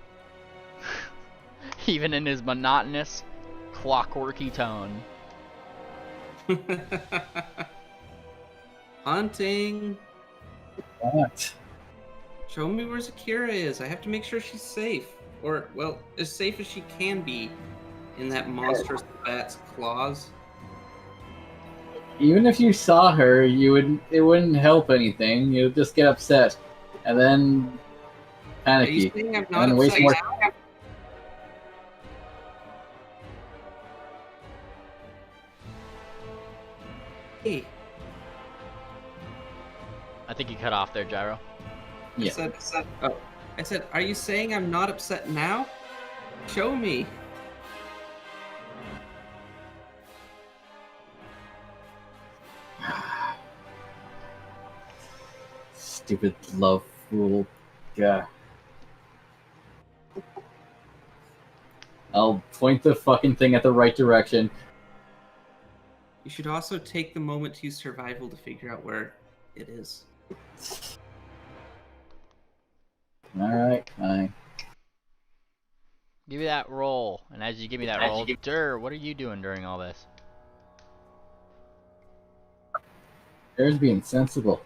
even in his monotonous, clockworky tone. Hunting! What? Show me where Zakira is. I have to make sure she's safe. Or, well, as safe as she can be in that monstrous bat's claws. Even if you saw her, it wouldn't help anything. You'd just get upset, and then Are you panicky, saying I'm not and waste upset more. now? Hey, I think you cut off there, Gyro. Yeah. I said, are you saying I'm not upset now? Show me. Stupid love fool. Yeah. I'll point the fucking thing at the right direction. You should also take the moment to use survival to figure out where it is. Alright, fine. Give me that roll, and as you give me that roll, Dur, what are you doing during all this? There's being sensible.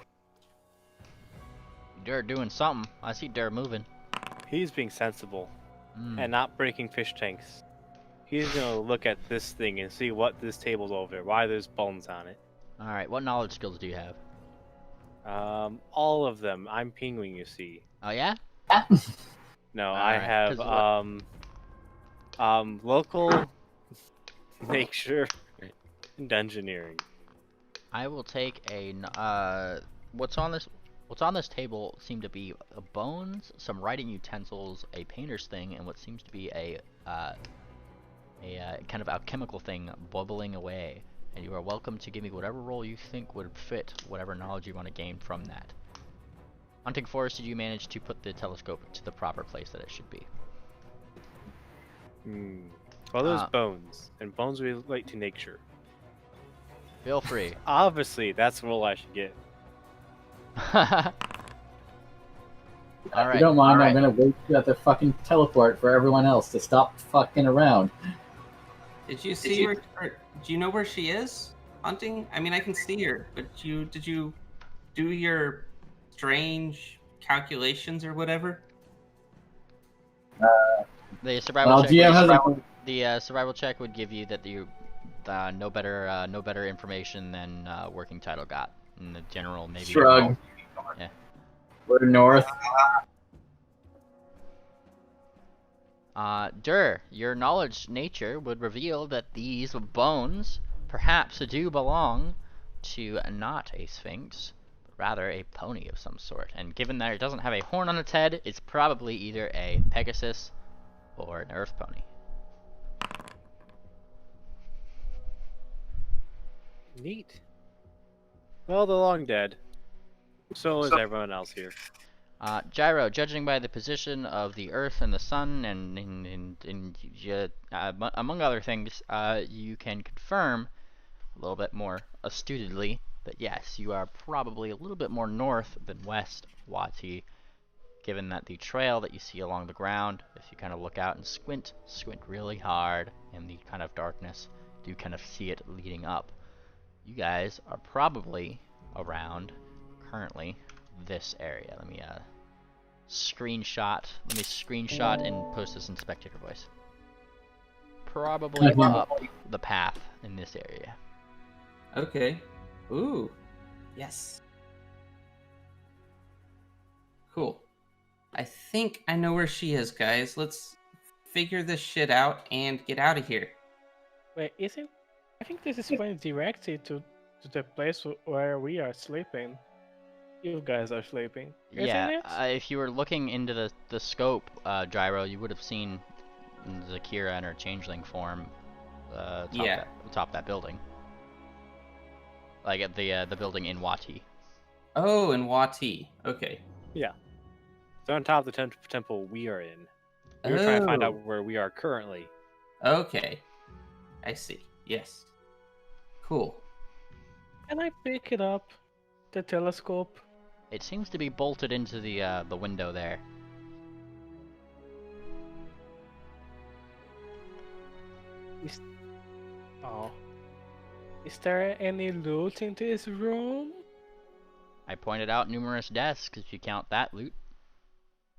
Dur doing something. I see Dur moving. He's being sensible Mm. and not breaking fish tanks. He's gonna look at this thing and see what this table's over. Why there's bones on it. All right. What knowledge skills do you have? All of them. I'm Penguin, you see. Oh yeah. No, I Alright, have 'cause local nature and engineering. I will take a what's on this table seem to be bones, some writing utensils, a painter's thing, and what seems to be a kind of alchemical thing bubbling away. And you are welcome to give me whatever role you think would fit whatever knowledge you want to gain from that. Hunting Forest, did you manage to put the telescope to the proper place that it should be? Well, those Uh, bones, and bones relate to nature. Feel free. Obviously, that's the role I should get. Alright. If you don't mind, I'm gonna wait at the fucking teleport for everyone else to stop fucking around. Did you see her? Or, do you know where she is? Hunting? I mean, I can see her, but did you do your strange calculations or whatever? The survival Well, check. GM has a The survival check would give you that you no better information than working title got in the general maybe. shrug. Yeah. We're north. Your knowledge nature would reveal that these bones perhaps do belong to not a sphinx, but rather a pony of some sort. And given that it doesn't have a horn on its head, it's probably either a Pegasus or an earth pony. Neat. Well, they're long dead. So is everyone else here. Gyro, judging by the position of the Earth and the Sun, and among other things, you can confirm a little bit more astutely that yes, you are probably a little bit more north than west Wati, given that the trail that you see along the ground, if you kind of look out and squint really hard in the kind of darkness, you kind of see it leading up. You guys are probably around currently this area. Let me screenshot and post this in spectator voice. Probably up the path in this area. Okay. Ooh. Yes. Cool. I think I know where she is, guys. Let's figure this shit out and get out of here. Wait, isn't? I think this is pointing directly to the place where we are sleeping. You guys are sleeping. Isn't Yeah, it? if you were looking into the scope, Gyro, you would have seen Zakira in her changeling form top of that building. Like at the building in Wati. Oh, in Wati. Okay. So on top of the temple we are in. We were trying to find out where we are currently. Okay. I see. Yes. Cool. Can I pick it up? The telescope? It seems to be bolted into the window there. Oh. Is there any loot in this room? I pointed out numerous desks if you count that loot.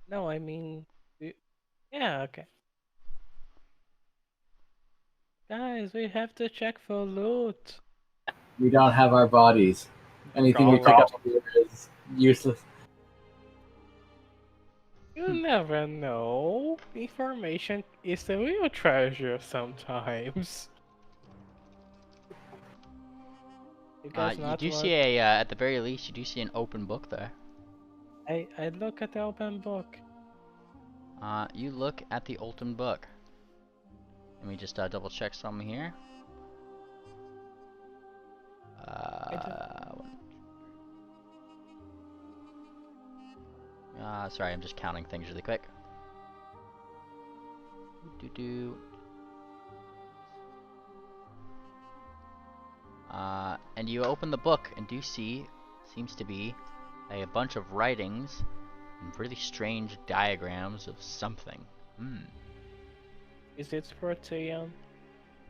No, I mean... Yeah, okay. Guys, we have to check for loot. We don't have our bodies. Anything we pick up here is useless. You never know. Information is the real treasure sometimes. You guys You not do want- see at the very least, you do see an open book there. I look at the open book. You look at the open book. Let me just double check something here. Sorry, I'm just counting things really quick. And you open the book and do see, seems to be a bunch of writings and really strange diagrams of something. Is it Protean?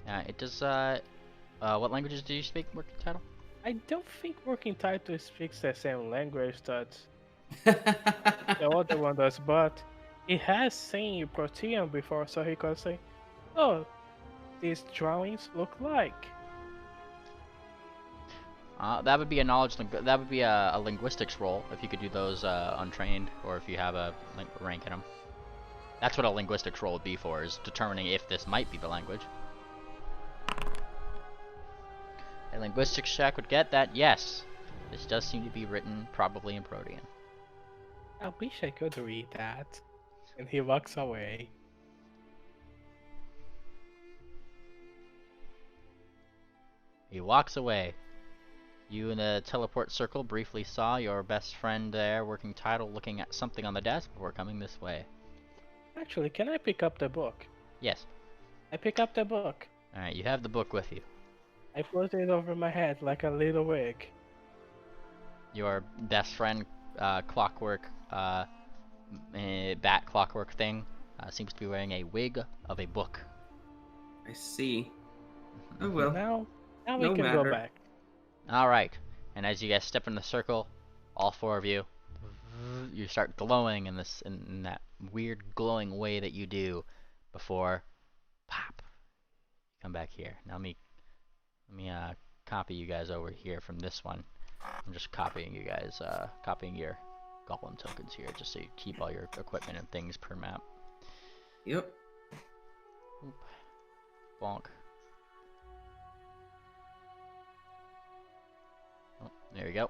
It does, what languages do you speak, working title? I don't think Working Title speaks the same language that the other one does, but he has seen Protean before, so he could say, "Oh, these drawings look like? That would be a that would be a linguistics roll if you could do those untrained, or if you have a rank in them. That's what a linguistics roll would be for, is determining if this might be the language. A linguistics check would get that. Yes, this does seem to be written probably in Protean. I wish I could read that. And he walks away. He walks away. You in the teleport circle briefly saw your best friend there working title looking at something on the desk before coming this way. Actually, can I pick up the book? Yes. I pick up the book. Alright, you have the book with you. I float it over my head like a little wig. Your best friend, clockwork, bat clockwork thing, seems to be wearing a wig of a book. I see. Oh well. Now we No can matter. go back. Alright, and as you guys step in the circle, all four of you, you start glowing in this in that weird glowing way that you do before pop. Come back here. Now let me copy you guys over here from this one. I'm just copying you guys, copying your golem tokens here, just so you keep all your equipment and things per map. Yep. Oop. Bonk. Oh, there you go.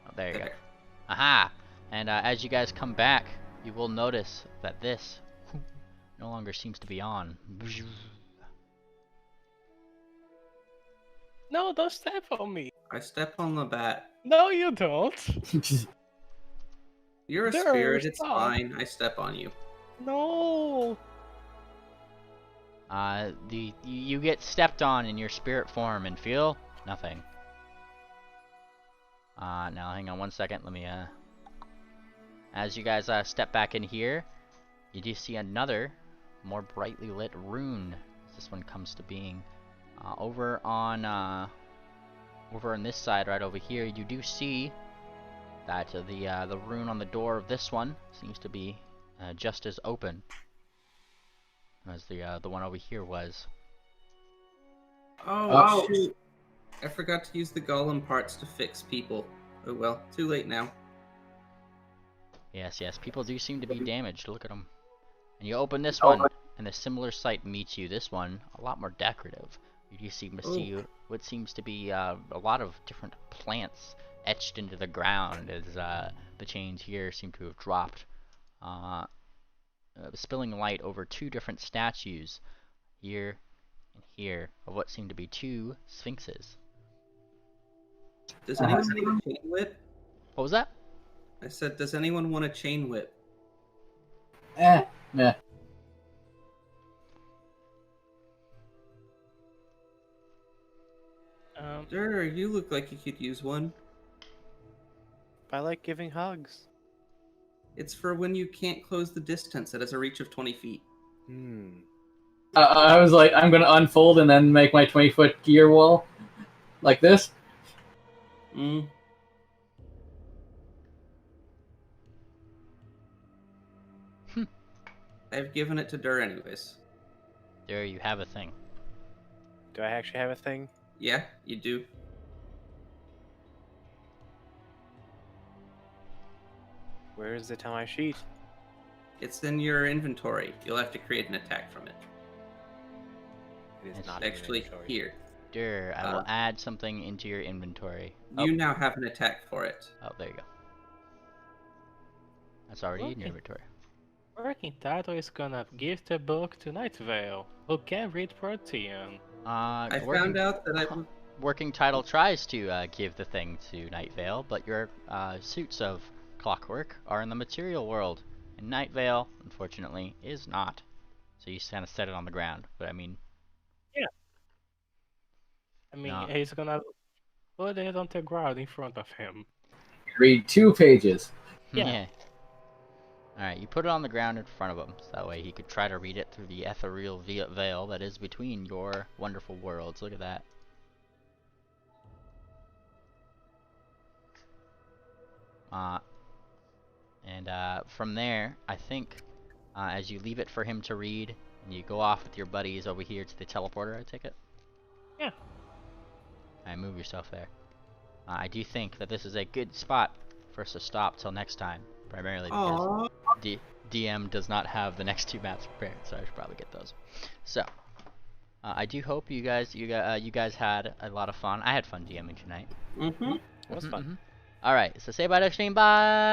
Oh, there you go. Aha! And as you guys come back, you will notice that this no longer seems to be on. No, don't step on me. I step on the bat. No, you don't. You're a There, spirit, it's stop. fine. I step on you. No. You get stepped on in your spirit form and feel nothing. Now hang on one second. Let me as you guys step back in here, you do see another more brightly lit rune as this one comes to being. Over on this side, right over here, you do see that the rune on the door of this one seems to be just as open as the one over here was. Oh, shoot. I forgot to use the golem parts to fix people. Oh well, too late now. Yes, people do seem to be damaged. Look at them. And you open this one, and a similar sight meets you. This one, a lot more decorative. You do seem to see what seems to be a lot of different plants etched into the ground as the chains here seem to have dropped, spilling light over two different statues here and here of what seem to be two sphinxes. Does anyone want a chain whip? What was that? I said, does anyone want a chain whip? Nah. Sure, you look like you could use one. I like giving hugs. It's for when you can't close the distance. It has a reach of 20 feet. I was like, I'm gonna unfold and then make my 20-foot gear wall. Like this. I've given it to Dur anyways. There you have a thing. Do I actually have a thing? Yeah, you do. Where is it on my sheet? It's in your inventory. You'll have to create an attack from it. It is It's not in Actually, inventory. here. Dur, I will add something into your inventory. You now have an attack for it. Oh, there you go. That's already in your Okay. inventory. Working title is gonna give the book to Night Vale, who can read Protean. I found out that Working title tries to give the thing to Night Vale, but your suits of clockwork are in the material world, and Night Vale, unfortunately, is not. So you kind of set it on the ground. But I mean, No. He's gonna put it on the ground in front of him. Read 2 pages. Yeah. Alright, you put it on the ground in front of him, so that way he could try to read it through the ethereal veil that is between your wonderful worlds. Look at that. And from there, I think, as you leave it for him to read, You go off with your buddies over here to the teleporter, I take it? Yeah. Alright, move yourself there. I do think that this is a good spot for us to stop till next time, primarily because DM does not have the next 2 maps prepared, so I should probably get those. So, I do hope you guys had a lot of fun. I had fun DMing tonight. Mm-hmm. It was fun. Alright, so say bye to stream, bye!